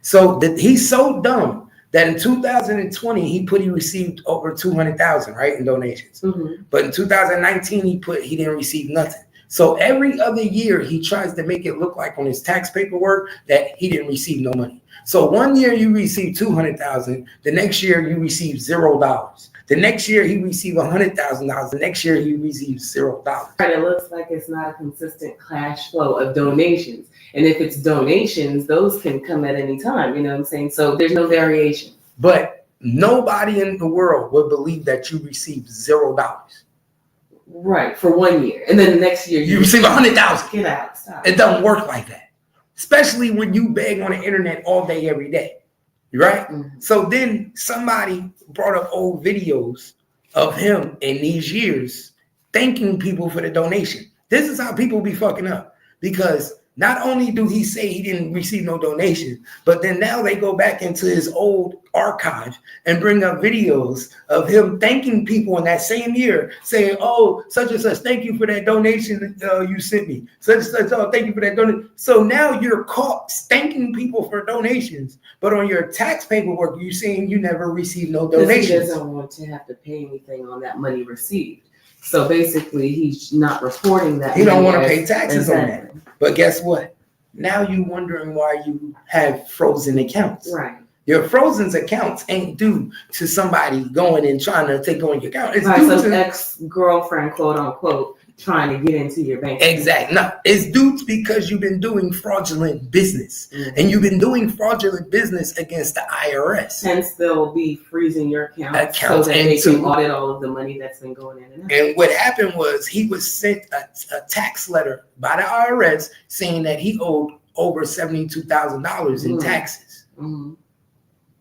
So he's so dumb that in 2020 he received over 200,000, right, in donations. Mm-hmm. But in 2019 he didn't receive nothing. So every other year he tries to make it look like on his tax paperwork that he didn't receive no money. So one year you receive 200,000, the next year you receive $0. The next year he received $100,000. The next year he receives $0. Right, it looks like it's not a consistent cash flow of donations. And if it's donations, those can come at any time, you know what I'm saying? So there's no variation. But nobody in the world would believe that you received $0. Right, for 1 year. And then the next year you receive 100,000. Get out, stop. It doesn't work like that. Especially when you beg on the internet all day, every day. Right? Mm-hmm. So then somebody brought up old videos of him in these years thanking people for the donation. This is how people be fucking up. Because not only do he say he didn't receive no donation, but then now they go back into his old archive and bring up videos of him thanking people in that same year, saying, oh, such and such, thank you for that donation you sent me. Such and such, oh, thank you for that donation. So now you're caught thanking people for donations, but on your tax paperwork, you're saying you never received no donations. He doesn't want to have to pay anything on that money received. So basically, he's not reporting that. He don't want to pay taxes on that. But guess what? Now you wondering why you have frozen accounts. Right. Your frozen accounts ain't due to somebody going and trying to take on your account. It's right, due so to ex-girlfriend, quote unquote, trying to get into your bank. Exactly. No, it's due to because you've been doing fraudulent business. Mm-hmm. And you've been doing fraudulent business against the IRS. Hence, they'll be freezing your accounts so that they can audit all of the money that's been going in and out. And what happened was he was sent a tax letter by the IRS saying that he owed over $72,000 in taxes. Mm-hmm.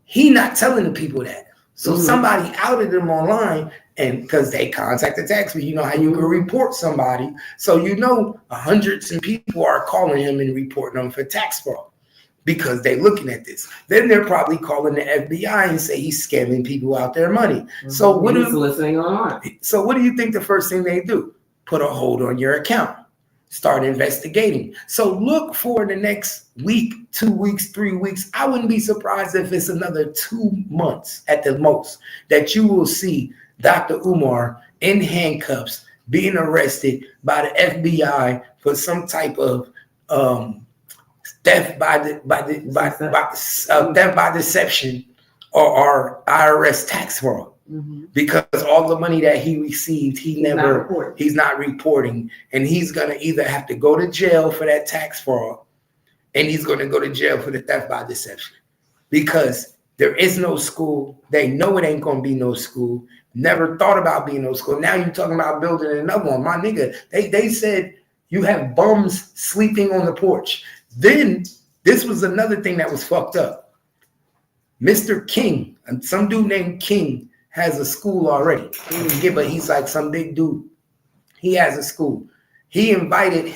He not telling the people that. So somebody outed him online, and because they contacted tax me, you know how you can report somebody. So you know hundreds of people are calling him and reporting them for tax fraud. because they're looking at this. Then they're probably calling the FBI and say he's scamming people out their money. Mm-hmm. So what He's listening online. So what do you think the first thing they do? Put a hold on your account. Start investigating. So look for the next week, 2 weeks, 3 weeks. I wouldn't be surprised if it's another 2 months at the most that you will see Dr. Umar in handcuffs being arrested by the FBI for some type of theft by deception or IRS tax fraud. Mm-hmm. Because all the money that he received, he's not reporting, and he's gonna either have to go to jail for that tax fraud, and he's gonna go to jail for the theft by deception. Because there is no school, they know it ain't gonna be no school. Never thought about being no school. Now you're talking about building another one, my nigga. They said you have bums sleeping on the porch. Then this was another thing that was fucked up. Mr. King, and some dude named King, has a school already. I forget, but he's like some big dude. He has a school. He invited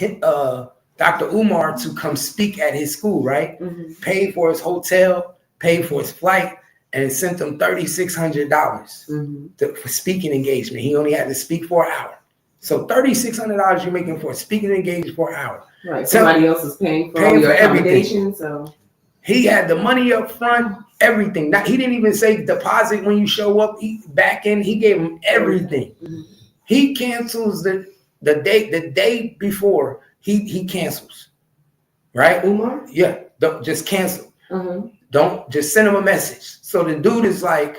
Dr. Umar to come speak at his school, right? Mm-hmm. Paid for his hotel, paid for his flight, and sent him $3,600 for speaking engagement. He only had to speak for an hour. So $3,600 you're making for a speaking engagement for an hour. Right. Somebody else is paying for your accommodation. So he had the money up front, everything. He didn't even say deposit when you show up. He gave him everything. Mm-hmm. He cancels the day before he cancels. Right? Umar? Yeah. Don't just cancel. Mm-hmm. Don't just send him a message. So the dude is like,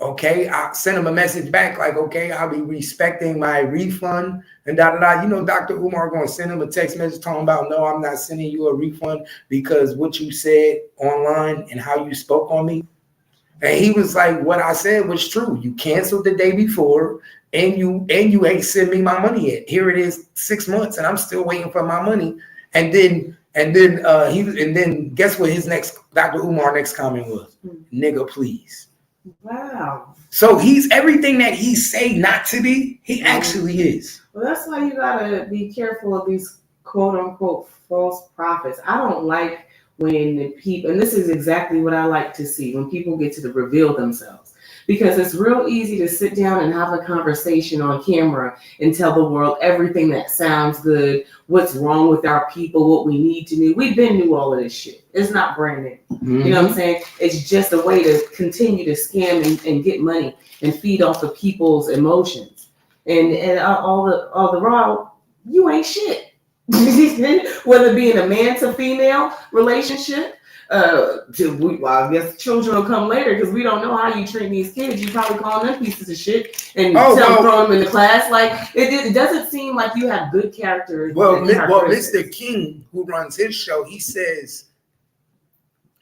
okay, I'll send him a message back like, okay, I'll be respecting my refund and da-da-da. You know, Dr. Umar going to send him a text message talking about, no, I'm not sending you a refund because what you said online and how you spoke on me. And he was like, what I said was true. You canceled the day before and you ain't sent me my money yet. Here it is 6 months and I'm still waiting for my money. And then guess what his Dr. Umar next comment was? Nigga, please. Wow. So he's everything that he say not to be, he actually is. Well, that's why you gotta be careful of these quote unquote false prophets. I don't like when people, and this is exactly what I like to see, when people get to reveal themselves. Because it's real easy to sit down and have a conversation on camera and tell the world everything that sounds good, what's wrong with our people, what we need to do. We've been knew all of this shit. It's not brand new. Mm-hmm. You know what I'm saying? It's just a way to continue to scam and get money and feed off of people's emotions. And all the while, you ain't shit. Whether it be in a man to female relationship, I guess children will come later because we don't know how you treat these kids. You probably call them pieces of shit and throw them in the class. Like it doesn't seem like you have good character. Well, Mr. King, who runs his show, he says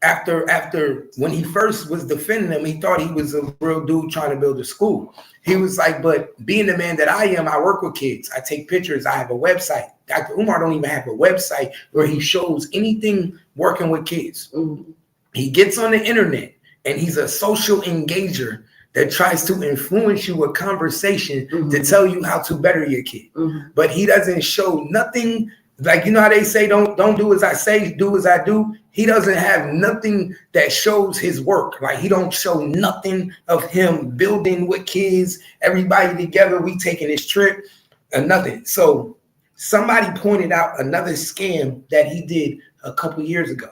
after when he first was defending him, he thought he was a real dude trying to build a school. He was like, but being the man that I am, I work with kids. I take pictures. I have a website. Dr. Umar don't even have a website where he shows anything working with kids. Mm-hmm. He gets on the internet and he's a social engager that tries to influence you with conversation to tell you how to better your kid. Mm-hmm. But he doesn't show nothing. Like, you know how they say, don't do as I say, do as I do. He doesn't have nothing that shows his work. Like, he don't show nothing of him building with kids, everybody together. We taking this trip and nothing. So somebody pointed out another scam that he did a couple years ago.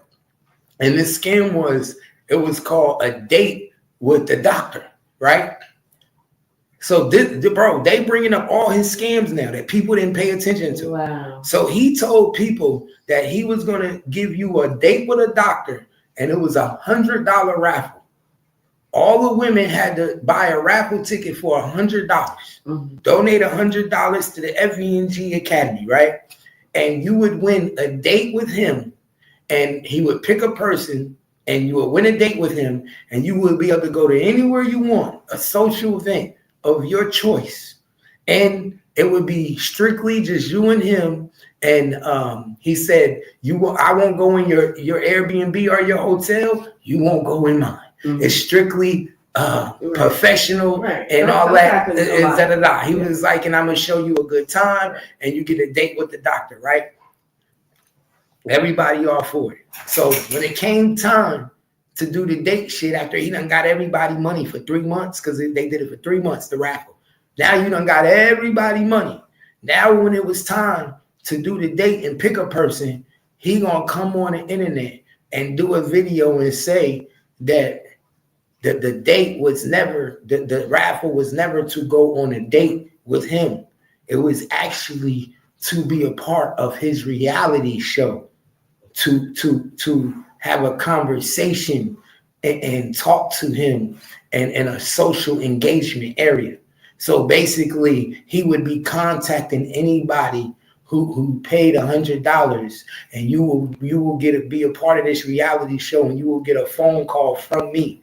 And this scam was called a date with the doctor, right? So they bringing up all his scams now that people didn't pay attention to. Wow. So he told people that he was going to give you a date with a doctor, and it was $100 raffle. All the women had to buy a raffle ticket for $100. Mm-hmm. Donate $100 to the FVNG Academy, right? And you would win a date with him, and he would pick a person, and you would win a date with him, and you would be able to go to anywhere you want, a social event of your choice, and it would be strictly just you and him. And he said, I won't go in your Airbnb or your hotel. You won't go in mine. Mm-hmm. It's strictly professional and all that. He was like, and I'm gonna show you a good time, and you get a date with the doctor, right? Everybody all for it. So when it came time to do the date shit after he done got everybody money for 3 months, because they did it for 3 months, the raffle. Now you done got everybody money. Now when it was time to do the date and pick a person, he gonna come on the internet and do a video and say that the date was never, the raffle was never to go on a date with him. It was actually to be a part of his reality show, to have a conversation and talk to him in a social engagement area. So basically, he would be contacting anybody who paid $100, and you will be a part of this reality show, and you will get a phone call from me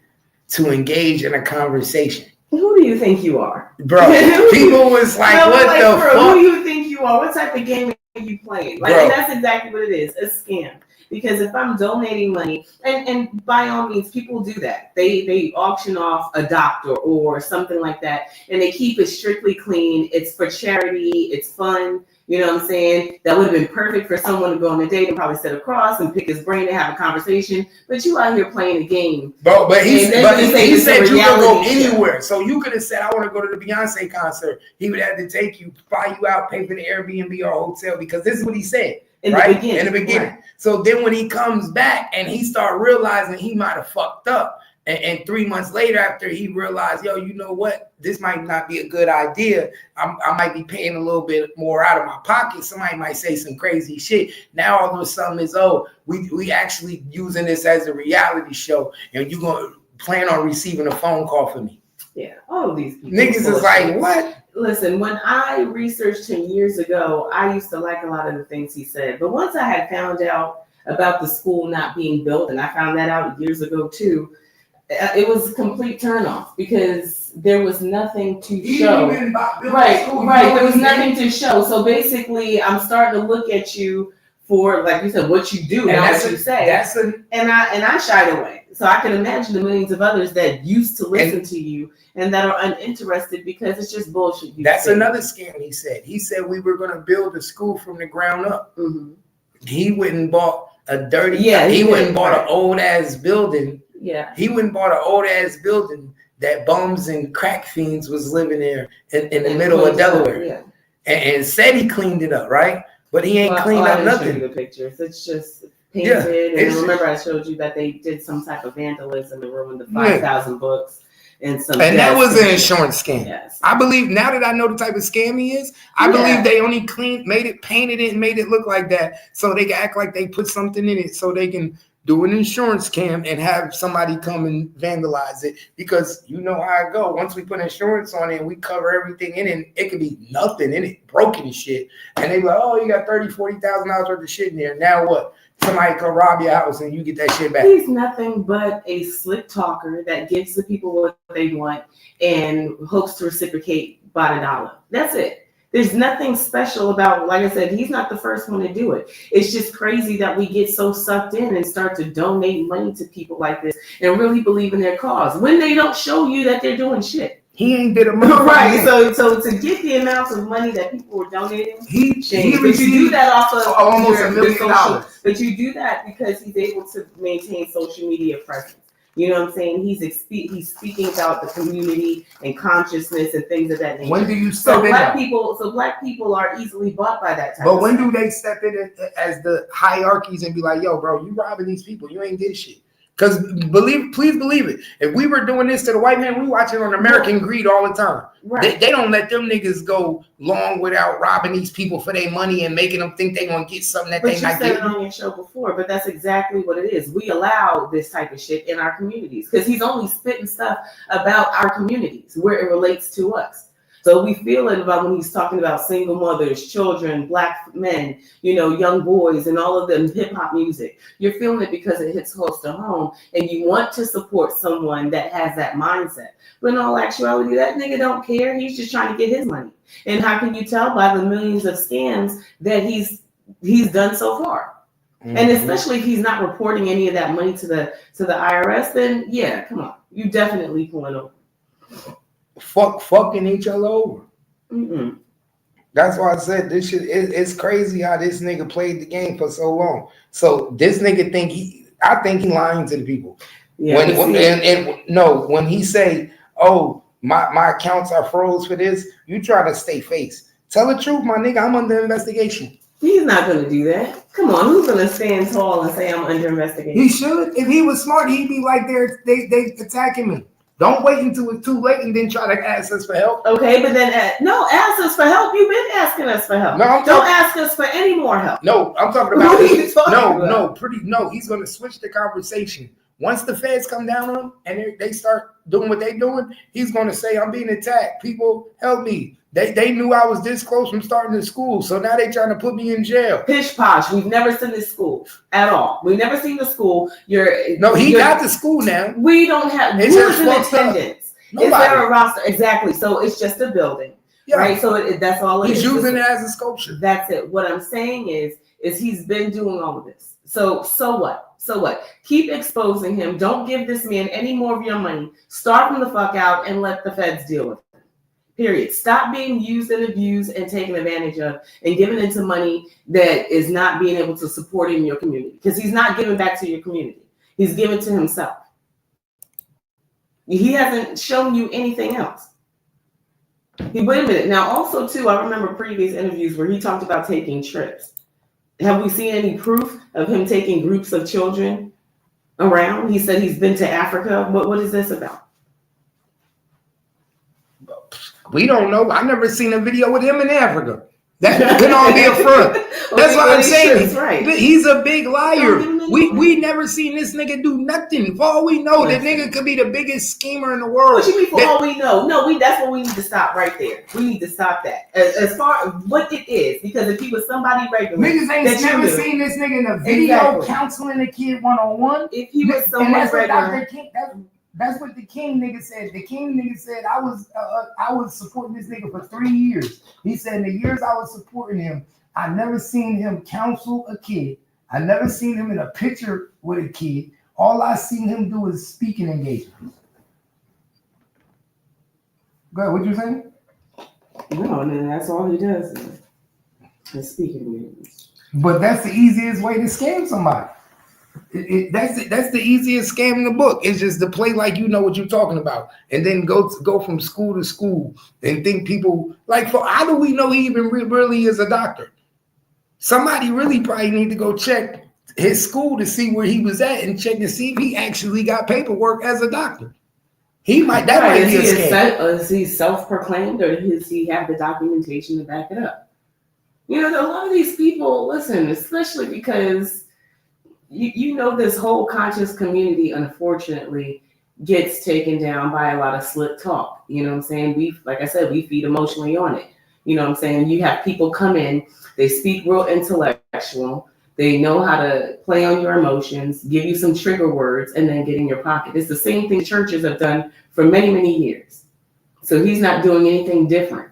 to engage in a conversation. Who do you think you are? Bro, people was like, no, what the fuck? Who do you think you are? What type of game are you playing? Like, and that's exactly what it is, a scam. Because if I'm donating money, and by all means, people do that. They auction off a doctor or something like that, and they keep it strictly clean. It's for charity. It's fun. You know what I'm saying? That would have been perfect for someone to go on a date and probably sit across and pick his brain and have a conversation. But you out here playing a game. Bro, but he said you could go anywhere. So you could have said, I want to go to the Beyonce concert. He would have to take you, fly you out, pay for the Airbnb or hotel, because this is what he said. In the beginning. Right. So then when he comes back and he start realizing he might have fucked up, and 3 months later, after he realized, yo, you know what, this might not be a good idea. I might be paying a little bit more out of my pocket. Somebody might say some crazy shit. Now all of a sudden it's, we actually using this as a reality show, and you gonna plan on receiving a phone call from me. Yeah, all of these people. Niggas is like, what? Listen, when I researched him years ago, I used to like a lot of the things he said. But once I had found out about the school not being built, and I found that out years ago too, it was a complete turnoff because there was nothing to show. Right. There was nothing to show. So basically, I'm starting to look at you for, like you said, what you do, not what you say. And I shied away. So I can imagine the millions of others that used to listen to you and that are uninterested because it's just bullshit. That's another scam he said. He said we were going to build a school from the ground up. Mm-hmm. He went and bought a dirty, he went and bought an old ass building. Yeah. He went and bought an old ass building that bums and crack fiends was living there in the middle of Delaware. Yeah. And said he cleaned it up, right? But he ain't cleaned up nothing. Show you the pictures. It's just painted. And remember I showed you that they did some type of vandalism and ruined the 5,000 books. And that was an insurance scam. Yes. I believe, now that I know the type of scam he is, I believe they only painted it and made it look like that so they can act like they put something in it so they can do an insurance scam and have somebody come and vandalize it, because you know how it go. Once we put insurance on it and we cover everything in it, it could be nothing in it, broken and shit. And they be like, oh, you got $30,000-$40,000 worth of shit in there. Now what? Somebody come rob your house and you get that shit back. He's nothing but a slick talker that gives the people what they want and hopes to reciprocate by the dollar. That's it. There's nothing special about, like I said, he's not the first one to do it. It's just crazy that we get so sucked in and start to donate money to people like this and really believe in their cause when they don't show you that they're doing shit. He ain't did a motherfucker. Right. So to get the amounts of money that people were donating, but you do that off of almost $1 million. But you do that because he's able to maintain social media presence. You know what I'm saying? He's speaking about the community and consciousness and things of that nature. When do you step in? So black people are easily bought by that type. But when do they step in as the hierarchies and be like, yo, bro, you robbing these people. You ain't did shit. Because please believe it. If we were doing this to the white man, we watch it on American Greed all the time. Right. They don't let them niggas go long without robbing these people for their money and making them think they're going to get something that they not getting. You said it on your show before, but that's exactly what it is. We allow this type of shit in our communities because he's only spitting stuff about our communities where it relates to us. So we feel it about when he's talking about single mothers, children, black men, young boys, and all of them hip hop music. You're feeling it because it hits close to home, and you want to support someone that has that mindset. But in all actuality, that nigga don't care. He's just trying to get his money. And how can you tell by the millions of scams that he's done so far? Mm-hmm. And especially if he's not reporting any of that money to the IRS, then yeah, come on, you definitely pulling over. Fucking each other over. Mm-mm. That's why I said this shit. It's crazy how this nigga played the game for so long. So this nigga I think he lying to the people. Yeah, When he say, "Oh, my accounts are froze for this," you try to stay face. Tell the truth, my nigga. I'm under investigation. He's not going to do that. Come on, who's going to stand tall and say I'm under investigation? He should. If he was smart, he'd be like, they attacking me. Don't wait until it's too late and then try to ask us for help. Okay, but then ask us for help. You've been asking us for help. No, don't ask us for any more help. No, I'm talking about. What are you talking about? He's going to switch the conversation. Once the feds come down on him and they start doing what they're doing, he's going to say, "I'm being attacked. People, help me." They knew I was this close from starting the school, so now they're trying to put me in jail. Pish posh. We've never seen this school at all. We've never seen the school. He got the school now. We don't have. Who is in attendance? Is there a roster? Exactly. So it's just a building, right? So that's all it is. He's using it as a sculpture. That's it. What I'm saying is he's been doing all of this. So what? So what? Keep exposing him. Don't give this man any more of your money. Starve him the fuck out and let the feds deal with it. Period. Stop being used and abused and taken advantage of and given into money that is not being able to support in your community. Because he's not giving back to your community. He's giving to himself. He hasn't shown you anything else. Wait a minute. Now, also, too, I remember previous interviews where he talked about taking trips. Have we seen any proof of him taking groups of children around? He said he's been to Africa. What is this about? We don't know. I never seen a video with him in Africa. That could all be a front. That's what I'm saying. Right. He's a big liar. We never seen this nigga do nothing. For all we know, that nigga could be the biggest schemer in the world. What you mean for all we know? No, that's what we need to stop right there. We need to stop that. As far as what it is, because if he was somebody regular, niggas ain't never seen this nigga in a video counseling a kid 1-on-1. If he was someone regular. That's what the King nigga said. The King nigga said, I was supporting this nigga for 3 years. He said in the years I was supporting him, I never seen him counsel a kid. I never seen him in a picture with a kid. All I seen him do is speaking engagements. Go ahead, what you saying? No, and that's all he does is speaking engagements. But that's the easiest way to scam somebody. That's the easiest scam in the book. It's just to play like you know what you're talking about, and then go from school to school and think people like. How do we know he even really is a doctor? Somebody really probably need to go check his school to see where he was at and check to see if he actually got paperwork as a doctor. He might. That might be a scam. Is he self-proclaimed, or does he have the documentation to back it up? You know, a lot of these people listen, especially because. You know, this whole conscious community, unfortunately, gets taken down by a lot of slick talk. You know what I'm saying? Like I said, we feed emotionally on it. You know what I'm saying? You have people come in, they speak real intellectual, they know how to play on your emotions, give you some trigger words, and then get in your pocket. It's the same thing churches have done for many, many years. So he's not doing anything different.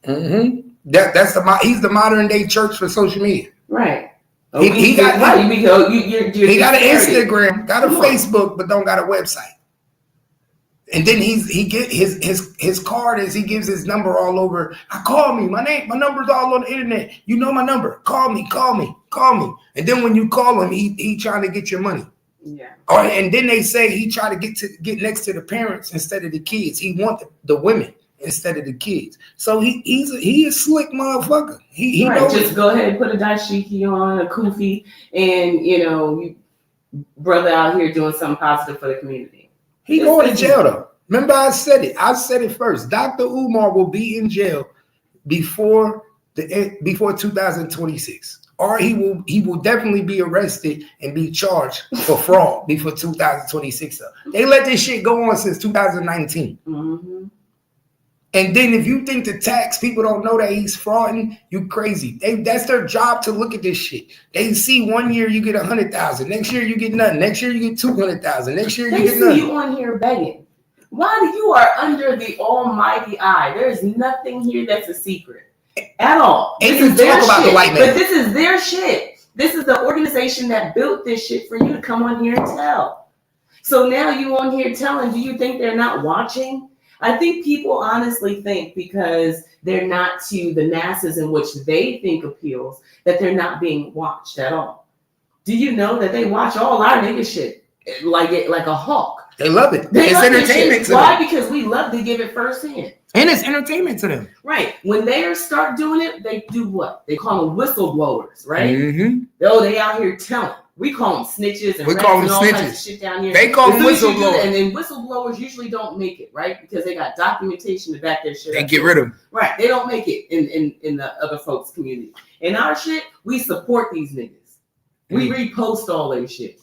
Mm-hmm. He's the modern day church for social media. Right. He got an Instagram, got a Come Facebook, but don't got a website. And then he get his card is he gives his number all over. Call me, my number's all on the internet. You know my number. Call me. And then when you call him, he trying to get your money. Yeah. And then they say he try to get next to the parents instead of the kids. He want the women instead of the kids. So he a slick motherfucker. He right. knows. Just go ahead and put a dashiki on, a kufi, and you brother out here doing something positive for the community. He going to jail though. Remember I said it. I said it first. Dr. Umar will be in jail before 2026. Or he will definitely be arrested and be charged for fraud before 2026. They let this shit go on since 2019. Mm-hmm. And then if you think the tax people don't know that he's frauding, you crazy. That's their job to look at this shit. They see 1 year you get 100,000, next year you get nothing, next year you get 200,000, next year you get nothing. They see you on here begging. Why you are under the almighty eye? There's nothing here that's a secret at all. And you talk about the white man. But this is their shit. This is the organization that built this shit for you to come on here and tell. So now you on here telling, do you think they're not watching? I think people honestly think because they're not to the masses in which they think appeals, that they're not being watched at all. Do you know that they watch all our nigga shit like a hawk? They love it. They It's love this entertainment shit. to Why? them. Because we love to give it firsthand. And it's entertainment to them. Right. When they start doing it, they do what? They call them whistleblowers, right? Mm-hmm. Oh, they out here telling. We call them snitches and We rats call them and all kinds of snitches. shit down here. They call them As soon as you do that, whistleblowers. and then whistleblowers usually don't make it, right? Because they got documentation to back their shit They up. get rid of them. Right. They don't make it in the other folks' community. In our shit, we support these niggas. We repost all their shit.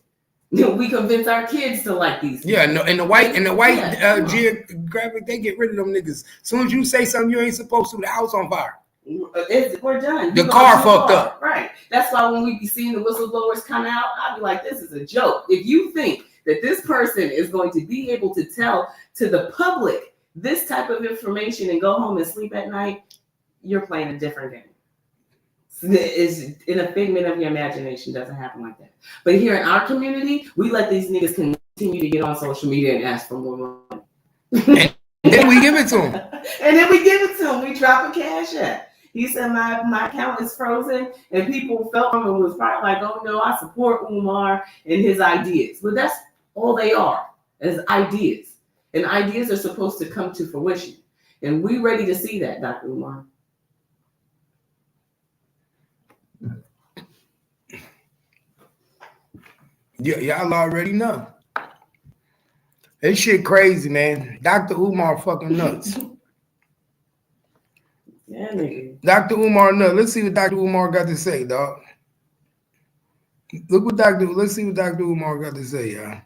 We convince our kids to like these. Yeah, no, and the white Yeah. geographic, they get rid of them niggas. As soon as you say something you ain't supposed to, the house on fire. We're done. The car fucked up. Right. That's why when we be seeing the whistleblowers come out, I'll be like, this is a joke. If you think that this person is going to be able to tell to the public this type of information and go home and sleep at night, you're playing a different game. Is in a figment of your imagination. Doesn't happen like that. But here in our community, we let these niggas continue to get on social media and ask for more money. And then we give it to them. And then we give it to him. We drop a cash app. He said my account is frozen, and people felt him and was probably like, oh no, I support Umar and his ideas. But that's all they are, as ideas. And ideas are supposed to come to fruition. And we ready to see that, Dr. Umar. Y'all already know. This shit crazy, man. Dr. Umar fucking nuts. Yeah, nigga. Dr. Umar nuts. Let's see what Dr. Umar got to say, dog. Let's see what Dr. Umar got to say, y'all.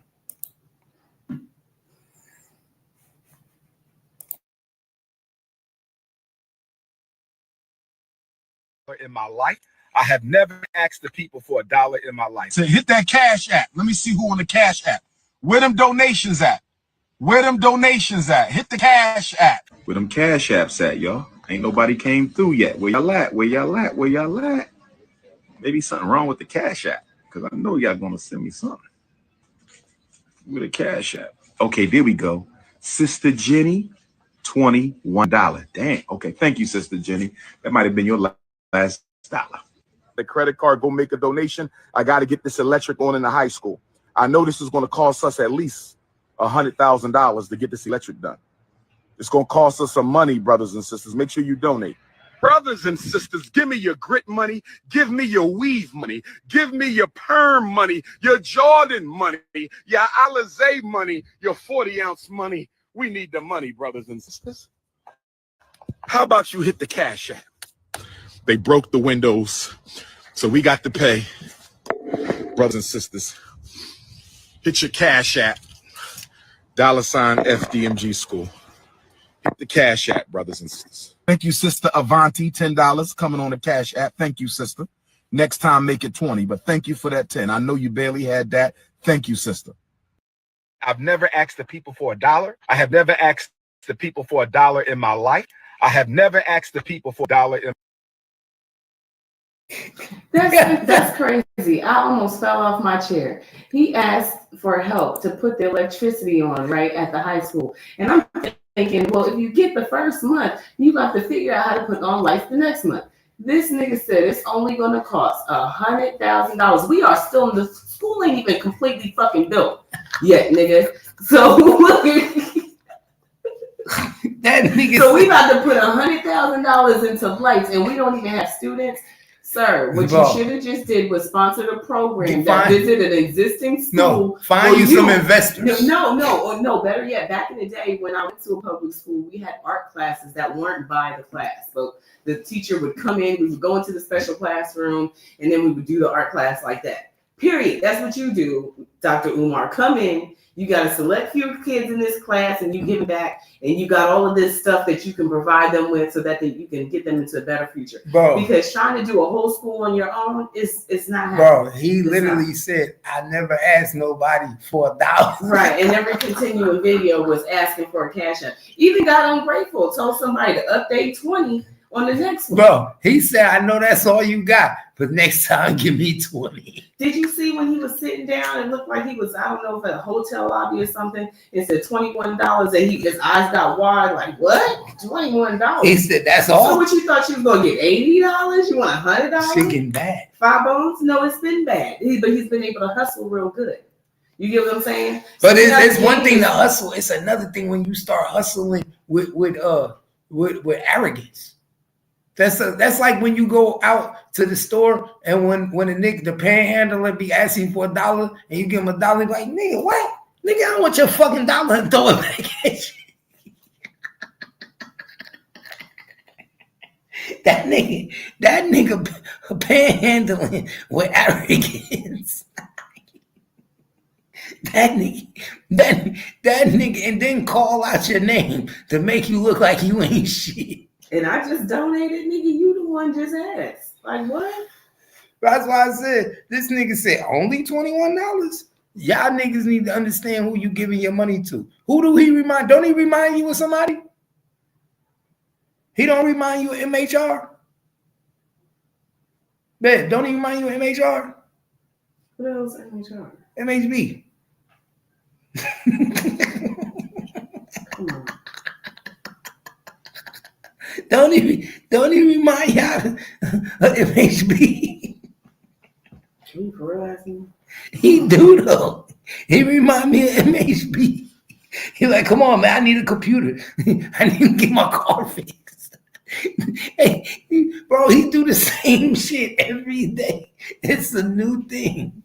In my life, I have never asked the people for $1 in my life. So hit that Cash App. Let me see who on the Cash App. Where them donations at? Where them donations at? Hit the Cash App. Where them Cash Apps at, y'all? Ain't nobody came through yet. Where y'all at? Where y'all at? Where y'all at? Maybe something wrong with the Cash App, because I know y'all gonna send me something. With a Cash App. Okay, there we go. Sister Jenny, $21. Dang. Okay, thank you, Sister Jenny. That might have been your last dollar. The credit card, go make a donation. I got to get this electric on in the high school. I know this is going to cost us at least $100,000 to get this electric done. It's going to cost us some money, brothers and sisters. Make sure you donate. Brothers and sisters, give me your grit money. Give me your weave money. Give me your perm money, your Jordan money, your Alizé money, your 40-ounce money. We need the money, brothers and sisters. How about you hit the Cash App? They broke the windows, so we got to pay. Brothers and sisters, hit your Cash App, $ FDMG School. Hit the Cash App, brothers and sisters. Thank you, Sister Avanti, $10 coming on the Cash App. Thank you, sister. Next time, make it 20, but thank you for that 10. I know you barely had that. Thank you, sister. I've never asked the people for $1. I have never asked the people for $1 in my life. I have never asked the people for $1 in That's crazy. I almost fell off my chair. He asked for help to put the electricity on, right, at the high school. And I'm thinking, well, if you get the first month, you have to figure out how to put on lights the next month. This nigga said it's only going to cost $100,000. We are still in the school ain't even completely fucking built yet, nigga. So That nigga. so we about to put $100,000 into lights, and we don't even have students. Sir, what Bro. you should have just did was sponsor a program You that find- visited an existing school. No, find for you some investors. No, better yet, back in the day when I went to a public school, we had art classes that weren't by the class. So the teacher would come in, we would go into the special classroom, and then we would do the art class like that. Period. That's what you do, Dr. Umar. Come in, you got a select few kids in this class, and you give it back, and you got all of this stuff that you can provide them with so that you can get them into a better future. Bro, Because trying to do a whole school on your own is not happening. bro, he It's literally said, I never asked nobody for $1. Right, and every continuing video was asking for a cash app. Even got ungrateful, told somebody to update 20 on the next one. Bro, he said, I know that's all you got, but next time give me 20. Did you see when he was sitting down and looked like he was, I don't know, if at a hotel lobby or something, it said $21 and his eyes got wide, like, what? $21? He said, that's So all. what you thought you was gonna get $80? You want $100? Shit getting bad. 5 bones? No, it's been bad. But he's been able to hustle real good. You get what I'm saying? But So it's one thing to hustle. It's another thing when you start hustling with arrogance. That's like when you go out to the store and when the panhandler be asking for $1 and you give him $1, like, nigga, what? Nigga, I don't want your fucking dollar and throw it back at you. That nigga panhandling with arrogance. That nigga, and then call out your name to make you look like you ain't shit. And I just donated, nigga. You the one just asked. Like what? That's why I said this nigga said only $21. Y'all niggas need to understand who you giving your money to. Who do he remind? Don't he remind you of somebody? He don't remind you of MHR? Man, don't he remind you of MHR? What else MHR? MHB. Come on. Don't he remind y'all of MHB? You realizing? He do though. He remind me of MHB. He like, come on, man, I need a computer. I need to get my car fixed. Hey, bro, he do the same shit every day. It's a new thing.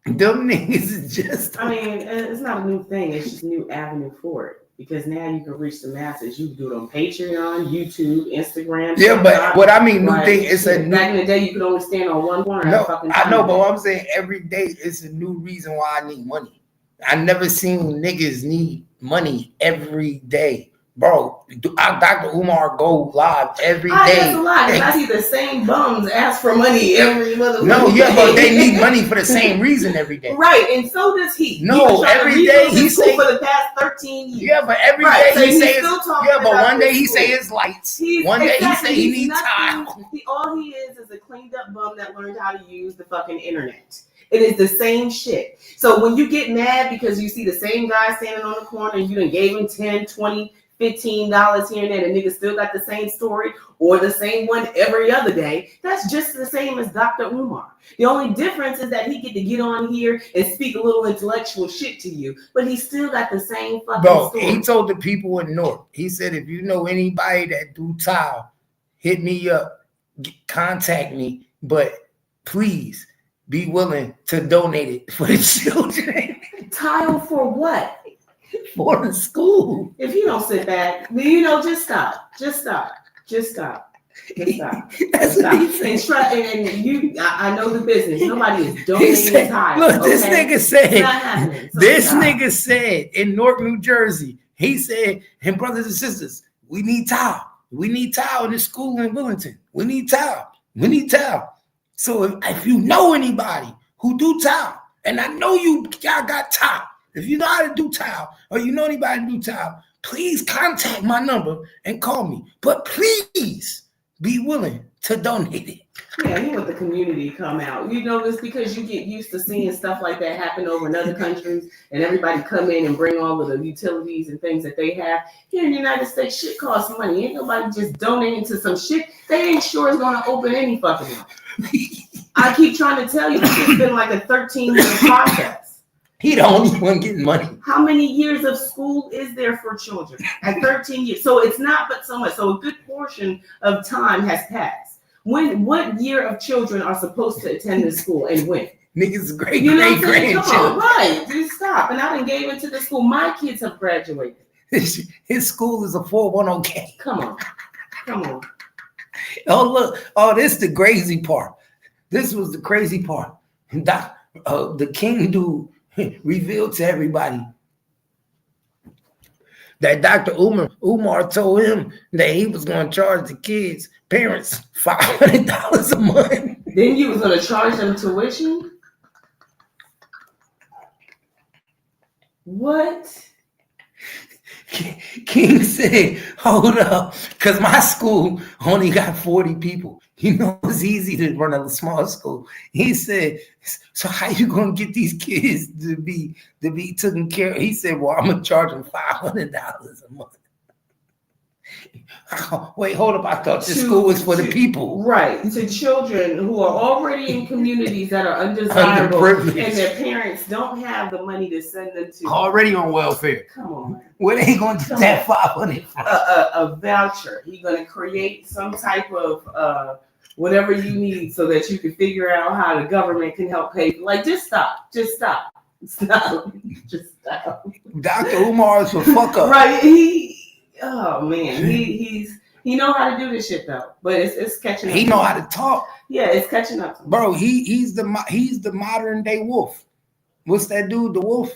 Them niggas is just. I mean, it's not a new thing. It's just a new avenue for it. Because now you can reach the masses. You can do it on Patreon, YouTube, Instagram. Yeah, TikTok. but what I mean, new Like, thing, it's a new. back in the day, you could only stand on one corner. No, I know, but what I'm saying, every day it's a new reason why I need money. I never seen niggas need money every day. Bro, Dr. Umar go live every day. That's a lie. Because I see the same bums ask for money every motherfucking No, yeah, day. but they need money for the same reason every day. Right, and so does he. No, every day he say for the past 13 years. Yeah, but every Right, day so he he's say still it's, talking yeah, but about one day this he school. say it's lights. One day Exactly, he say he he's needs nothing. tile. All he is a cleaned up bum that learned how to use the fucking internet. It is the same shit. So when you get mad because you see the same guy standing on the corner and you done gave him 10, 20, $15 here and there, the nigga still got the same story or the same one every other day, that's just the same as Dr. Umar. The only difference is that he get to get on here and speak a little intellectual shit to you, but he still got the same fucking Bro, story. he told the people in North, he said, if you know anybody that do tile, hit me up, contact me, but please be willing to donate it for the children. Tile for what? For the school. If you don't sit back, just stop. Just stop. Just stop. Just stop. That's Just what stop. he said. I know the business. Nobody is donating tile. Look, this okay? nigga said, It's not happening. So this stop. nigga said in Newark, New Jersey, he said, and brothers and sisters, we need tile. We need tile in the school in Willington. We need tile. We need tile. So if you know anybody who do tile, and I know y'all got tile, if you know how to do tile, or you know anybody who do tile, please contact my number and call me. But please be willing to donate it. Yeah, you want the community to come out. You know this because you get used to seeing stuff like that happen over in other countries, and everybody come in and bring all of the utilities and things that they have. Here in the United States, shit costs money. Ain't nobody just donating to some shit they ain't sure is going to open any fucking one. I keep trying to tell you, this has been like a 13-year process. He the only one getting money. How many years of school is there for children? At 13 years. So it's not but so much. So a good portion of time has passed. What year of children are supposed to attend this school and when? Niggas great Come on, grandchildren. right. Just stop. And I done gave it to the school. My kids have graduated. His school is a 410K. Come on. Come on. Oh, look. Oh, this is the crazy part. This was the crazy part. The king dude revealed to everybody that Dr. Umar told him that he was going to charge the kids' parents $500 a month. Then you was going to charge them tuition? What? King said, hold up, because my school only got 40 people. You know, it's easy to run a small school. He said, so how you gonna get these kids to be taken care of? He said, well, I'm gonna charge them $500 a month. Wait, hold up. I thought the school was for the people. Right, to children who are already in communities that are undesirable and their parents don't have the money to send them to. Already on welfare. Come on. Where they going to get that 500 from? A voucher. You're going to create some type of whatever you need so that you can figure out how the government can help pay. Like, just stop. Just stop. Stop. Just stop. Dr. Umar is a fuck up. Right. Oh man, he know how to do this shit though, but it's catching up. He know how to talk. Yeah, it's catching up. Bro, he's the modern day wolf. What's that dude? The wolf.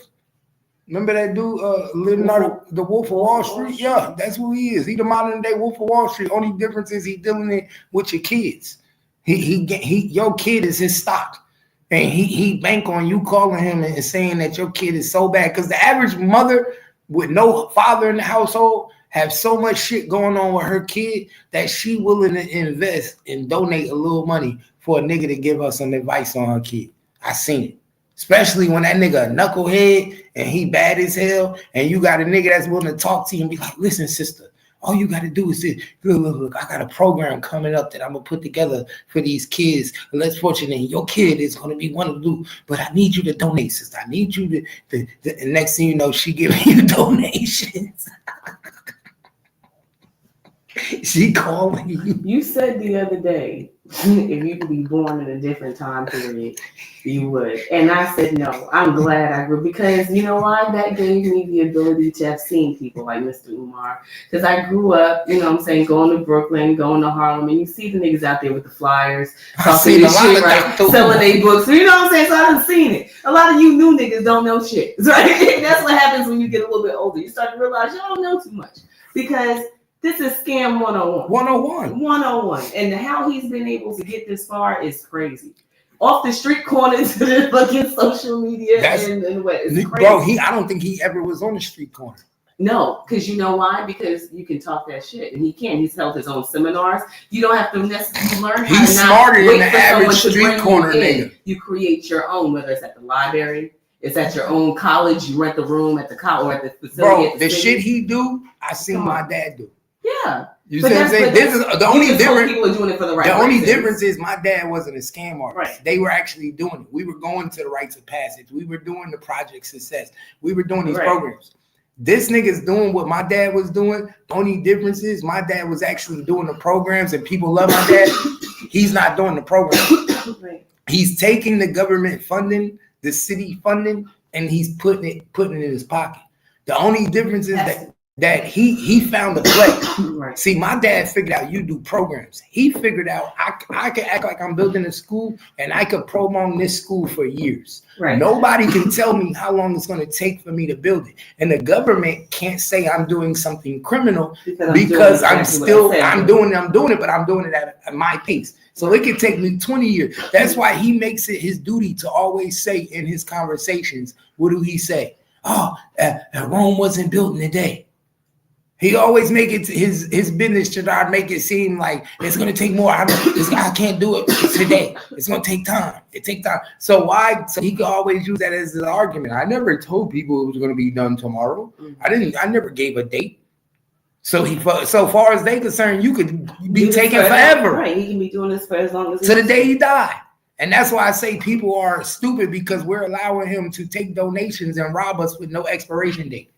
Remember that dude, Leonardo, the Wolf of Wall Street? Yeah, that's who he is. He the modern day Wolf of Wall Street. Only difference is he dealing with your kids. Your kid is his stock. And he bank on you calling him and saying that your kid is so bad. Because the average mother with no father in the household have so much shit going on with her kid that she willing to invest and donate a little money for a nigga to give her some advice on her kid. I seen it. Especially when that nigga a knucklehead and he bad as hell, and you got a nigga that's willing to talk to you and be like, listen, sister, all you got to do is say, look, I got a program coming up that I'm going to put together for these kids. Let's fortunate your kid is going to be one of them, but I need you to donate, sister. I need you to and next thing you know, she giving you donations. She calling you. You said the other day, if you could be born in a different time period, you would. And I said, no, I'm glad I grew, because you know why? That gave me the ability to have seen people like Mr. Umar. Because I grew up, you know what I'm saying, going to Brooklyn, going to Harlem, and you see the niggas out there with the flyers, talking this shit, right? Selling their books. You know what I'm saying? So I done seen it. A lot of you new niggas don't know shit, right? That's what happens when you get a little bit older. You start to realize you don't know too much. Because this is scam 101. 101. 101. And how he's been able to get this far is crazy. Off the street corner to the fucking social media and what? It's crazy. Bro, I don't think he ever was on the street corner. No, because you know why? Because you can talk that shit, and he can. He's held his own seminars. You don't have to necessarily learn how He's to smarter than the average street corner nigga. You create your own, whether it's at the library, it's at your own college. You rent the room at the college or at the facility. Bro, the shit he do, I seen my dad do. Yeah. You see what I'm saying? This is the only difference. People are doing it for the right The only reasons. difference is my dad wasn't a scam artist. Right. They were actually doing it. We were going to the rites of passage. We were doing the Project Success. We were doing these programs. This nigga's doing what my dad was doing. The only difference is my dad was actually doing the programs and people love my dad. He's not doing the program. Right. He's taking the government funding, the city funding, and he's putting it in his pocket. The only difference is that he found a play. Right. See, my dad figured out you do programs. He figured out I can act like I'm building a school and I could prolong this school for years. Right. Nobody can tell me how long it's going to take for me to build it. And the government can't say I'm doing something criminal because I'm doing it, but I'm doing it at my pace. So it could take me 20 years. That's why he makes it his duty to always say in his conversations, what do he say? Oh, Rome wasn't built in a day. He always make it his business to try to make it seem like it's going to take more. I can't do it today. It's going to take time. It takes time. So he could always use that as an argument. I never told people it was going to be done tomorrow. I never gave a date. So so far as they concerned, you could be taking forever. Right. He can be doing this for as long as to the day he died. And that's why I say people are stupid, because we're allowing him to take donations and rob us with no expiration date.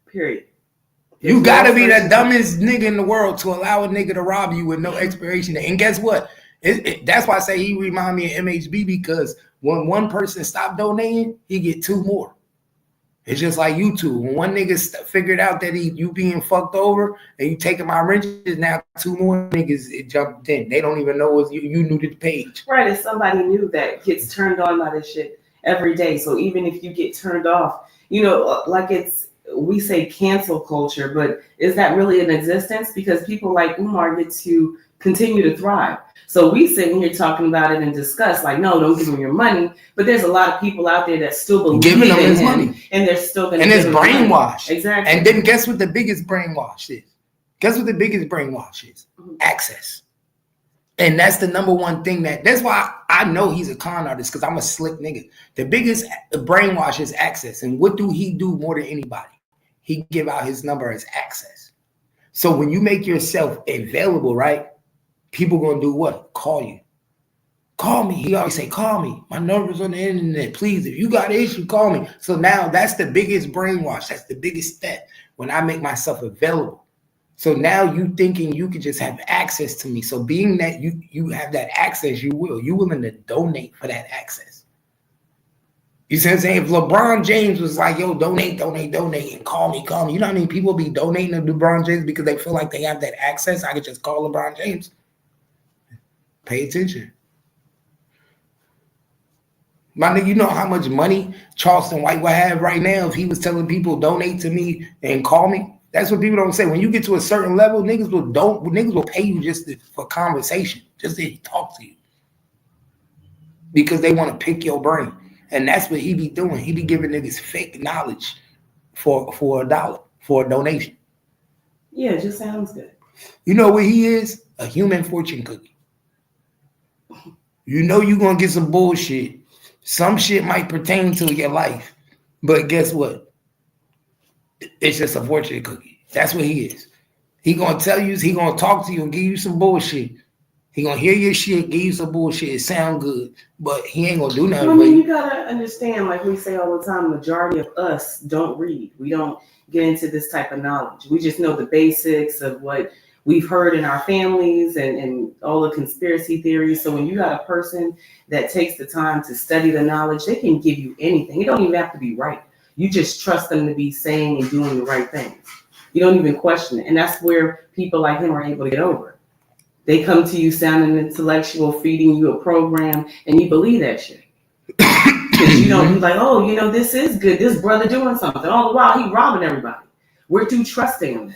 Period. You gotta be the dumbest nigga in the world to allow a nigga to rob you with no expiration date. And guess what? That's why I say he remind me of MHB, because when one person stop donating, he get two more. It's just like YouTube. When one nigga figured out that you being fucked over and you taking my riches, now two more niggas jumped in. They don't even know it was you knew the page. Right, if somebody new that gets turned on by this shit every day. So even if you get turned off, you know, like we say cancel culture, but is that really in existence? Because people like Umar get to continue to thrive. So we sitting here talking about it and discuss like, no, don't give him your money. But there's a lot of people out there that still believe Giving him in his him, money. and they're still going to And give it's him money. brainwashed. Exactly. And then guess what the biggest brainwash is? Guess what the biggest brainwash is? Access. And that's the number one thing that's why I know he's a con artist, because I'm a slick nigga. The biggest brainwash is access. And what do he do more than anybody? He give out his number as access. So when you make yourself available, right? People gonna do what? Call you. Call me. He always say, call me. My number's on the internet. Please, if you got an issue, call me. So now that's the biggest brainwash. That's the biggest step when I make myself available. So now you thinking you could just have access to me. So being that you have that access, you willing to donate for that access. You see what I'm saying? If LeBron James was like, yo, donate, and call me. You know what I mean? People be donating to LeBron James because they feel like they have that access. I could just call LeBron James. Pay attention. My nigga, you know how much money Charleston White would have right now if he was telling people donate to me and call me? That's what people don't say. When you get to a certain level, niggas will pay you just for conversation, just to talk to you. Because they want to pick your brain. And that's what he be doing. He be giving niggas fake knowledge for $1, for a donation. Yeah, it just sounds good. You know what he is? A human fortune cookie. You know you're going to get some bullshit. Some shit might pertain to your life. But guess what? It's just a fortune cookie. That's what he is. He gonna tell you, he gonna talk to you and give you some bullshit. He gonna hear your shit, give you some bullshit. It sound good, but he ain't gonna do nothing. I mean, you gotta understand, like we say all the time, majority of us don't read. We don't get into this type of knowledge. We just know the basics of what we've heard in our families and all the conspiracy theories. So when you got a person that takes the time to study the knowledge, they can give you anything. It don't even have to be right. You just trust them to be saying and doing the right things. You don't even question it. And that's where people like him are able to get over it. They come to you sounding intellectual, feeding you a program, and you believe that shit. Because you're like, oh, this is good. This brother doing something. All the while, he robbing everybody. We're too trusting him.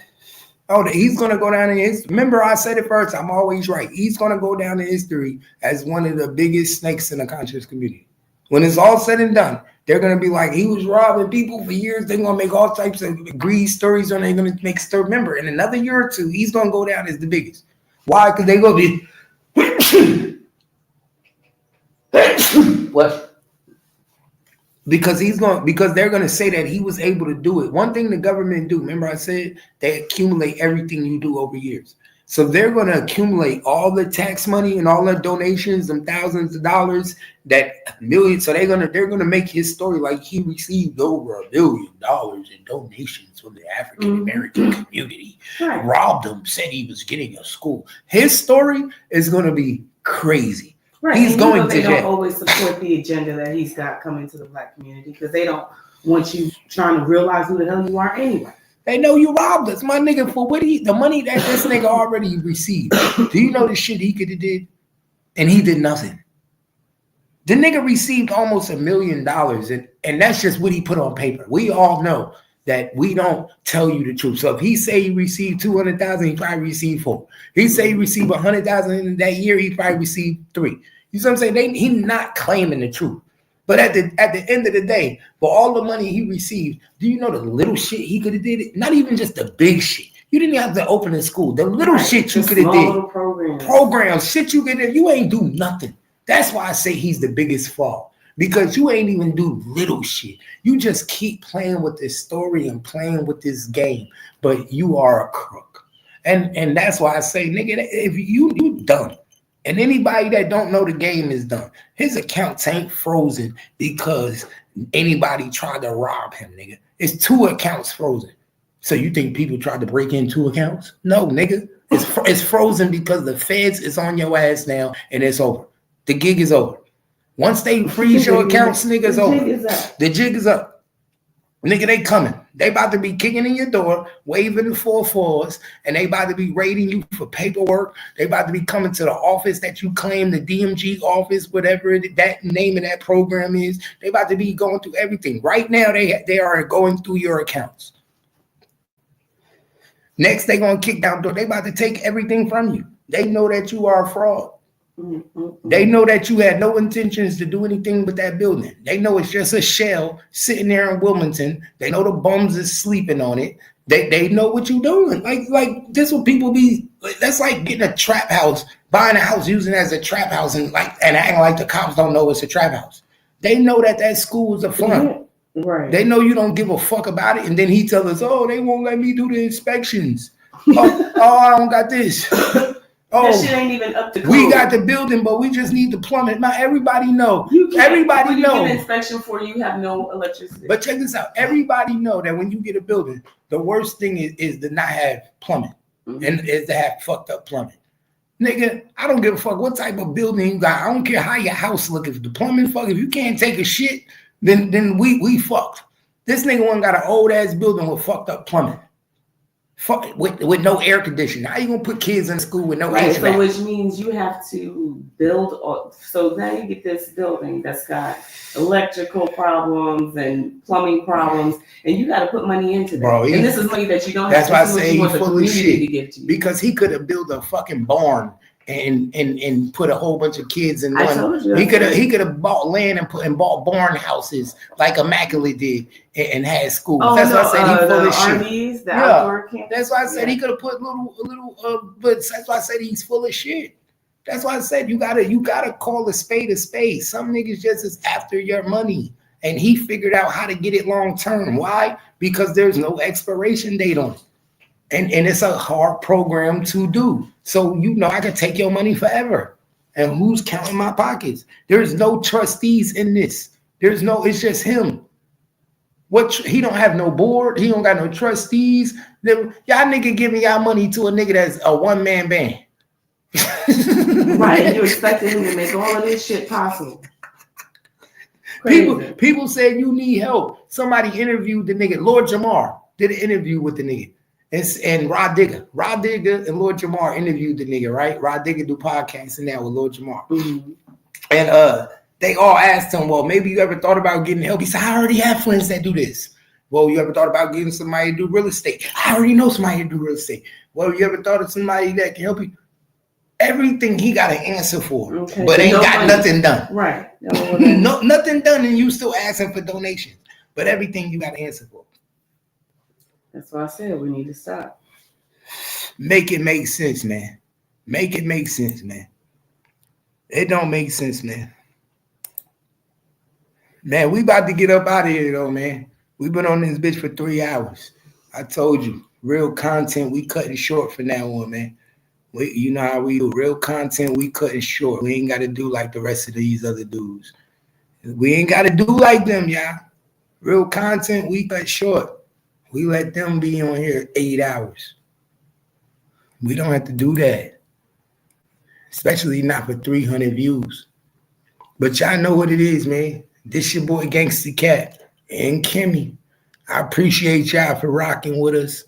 Oh, he's going to go down in history. Remember, I said it first. I'm always right. He's going to go down in history as one of the biggest snakes in the conscious community. When it's all said and done, they're going to be like, he was robbing people for years. They're going to make all types of greed stories, and they're going to make stories. Remember, in another year or two, he's going to go down as the biggest. Why? Because they're going to be... What? Because they're going to say that he was able to do it. One thing the government do, remember I said, they accumulate everything you do over years. So they're going to accumulate all the tax money and all the donations and thousands of dollars, that millions. So they're going to make his story like he received over $1 billion in donations from the African American community. Right. Robbed him, said he was getting a school. His story is going to be crazy. Right. He's going to they jail. Don't always support the agenda that he's got coming to the Black community because they don't want you trying to realize who the hell you are anyway. They know you robbed us, my nigga, for the money that this nigga already received. Do you know the shit he could have did? And he did nothing. The nigga received almost $1 million, and that's just what he put on paper. We all know that we don't tell you the truth. So if he say he received 200,000, he probably received 4. He say he received 100,000 in that year, he probably received 3. You see what I'm saying? He's not claiming the truth. But at the end of the day, for all the money he received, do you know the little shit he could have did it? Not even just the big shit. You didn't have to open a school. The little shit you could have did. Programs, shit you could have. You ain't do nothing. That's why I say he's the biggest flaw. Because you ain't even do little shit. You just keep playing with this story and playing with this game. But you are a crook. And that's why I say, nigga, if you done. And anybody that don't know the game is done. His accounts ain't frozen because anybody tried to rob him, nigga. It's 2 accounts frozen. So you think people tried to break in 2 accounts? No, nigga. It's frozen because the feds is on your ass now and it's over. The gig is over. Once they freeze your accounts, nigga, it's over. The jig is up. Nigga, they coming. They about to be kicking in your door, waving the 4-4s, and they about to be raiding you for paperwork. They about to be coming to the office that you claim, the DMG office, whatever that name of that program is. They about to be going through everything. Right now, they are going through your accounts. Next, they going to kick down the door. They about to take everything from you. They know that you are a fraud. Mm-hmm. They know that you had no intentions to do anything with that building. They know it's just a shell sitting there in Wilmington. They know the bums is sleeping on it. They know what you're doing. Like this what people be. That's like getting a trap house, buying a house, using it as a trap house, and acting like the cops don't know it's a trap house. They know that school is a front. Right. They know you don't give a fuck about it, and then he tells us, "Oh, they won't let me do the inspections. Oh, I don't got this. Oh, that shit ain't even up to code. We got the building, but we just need the plumbing." Now everybody know. Everybody know. You get an inspection for you have no electricity. But check this out. Everybody know that when you get a building, the worst thing is to not have plumbing, and is to have fucked up plumbing. Nigga, I don't give a fuck what type of building you got. I don't care how your house look. If the plumbing fuck, if you can't take a shit, then we fucked. This nigga one got an old ass building with fucked up plumbing. Fuck with no air conditioning. How you gonna put kids in school with no HVAC? So which means you have to build. So now you get this building that's got electrical problems and plumbing problems, and you got to put money into that. Bro, and this is money that you don't have. That's why I say he's full of shit. Because he could have built a fucking barn and put a whole bunch of kids in one. He could have bought land and bought barn houses like Immaculate did and had schools. That's why I said he full of shit. Outdoor campus. That's why I said he could have put but that's why I said he's full of shit. That's why I said you gotta call a spade a spade. Some niggas just is after your money, and he figured out how to get it long term. Why? Because there's no expiration date on it. And it's a hard program to do. So, I can take your money forever. And who's counting my pockets? There's no trustees in this. It's just him. He don't have no board. He don't got no trustees. Y'all nigga giving y'all money to a nigga that's a one-man band. Right, and you expecting him to make all of this shit possible. People said you need help. Somebody interviewed the nigga. Lord Jamar did an interview with the nigga. And Rod Digger and Lord Jamar interviewed the nigga, right? Rod Digger do podcasts and that with Lord Jamar. Mm-hmm. And they all asked him, well, maybe you ever thought about getting help? He said, I already have friends that do this. Well, you ever thought about getting somebody to do real estate? I already know somebody to do real estate. Well, you ever thought of somebody that can help you? Everything he got an answer for, but ain't got nothing done. Right. Nothing done, and you still asking for donations. But everything you got an answer for. That's why I said we need to stop. Make it make sense, man. Make it make sense, man. It don't make sense, man. Man, we about to get up out of here, though, man. We've been on this bitch for 3 hours. I told you, real content, we cutting short for now on, man. You know how we do. Real content, we cutting short. We ain't got to do like the rest of these other dudes. We ain't got to do like them, y'all. Real content, we cut short. We let them be on here 8 hours. We don't have to do that. Especially not for 300 views. But y'all know what it is, man. This your boy Gangsta Cat and Kimmy. I appreciate y'all for rocking with us.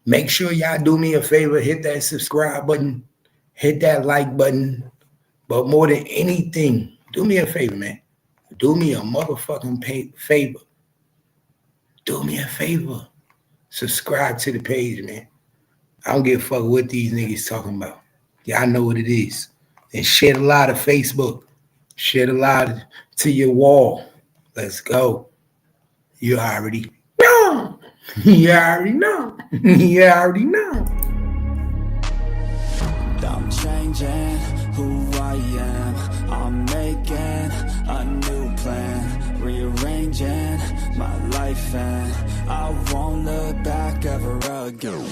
Make sure y'all do me a favor. Hit that subscribe button. Hit that like button. But more than anything, do me a favor, man. Do me a motherfucking favor. Do me a favor. Subscribe to the page, man. I don't give a fuck what these niggas talking about. Y'all know what it is. And share a lot of Facebook. Share a lot to your wall. Let's go. You already know. You already know. You already know. I'm changing who I am. I'm making a new plan. Rearranging my life and I won't look back ever again.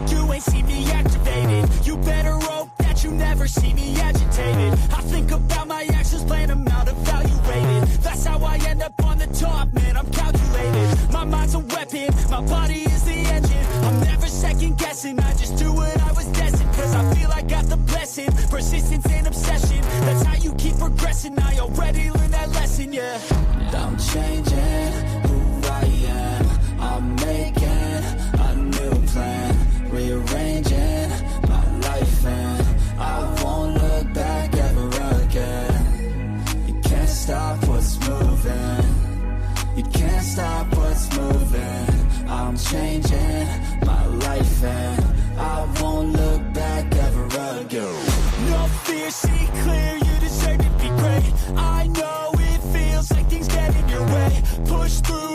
You ain't see me activated. You better hope that you never see me agitated. I think about my actions, plan them out, evaluated. That's how I end up on the top, man, I'm calculated. My mind's a weapon, my body is the engine. I'm never second guessing, I just do what I was destined. Cause I feel I got the blessing, persistence and obsession. That's how you keep progressing, I already learned that lesson, yeah. I'm changing who I am. I'm making a new plan. Rearranging my life and I won't look back ever again. You can't stop what's moving. You can't stop what's moving. I'm changing my life and I won't look back push through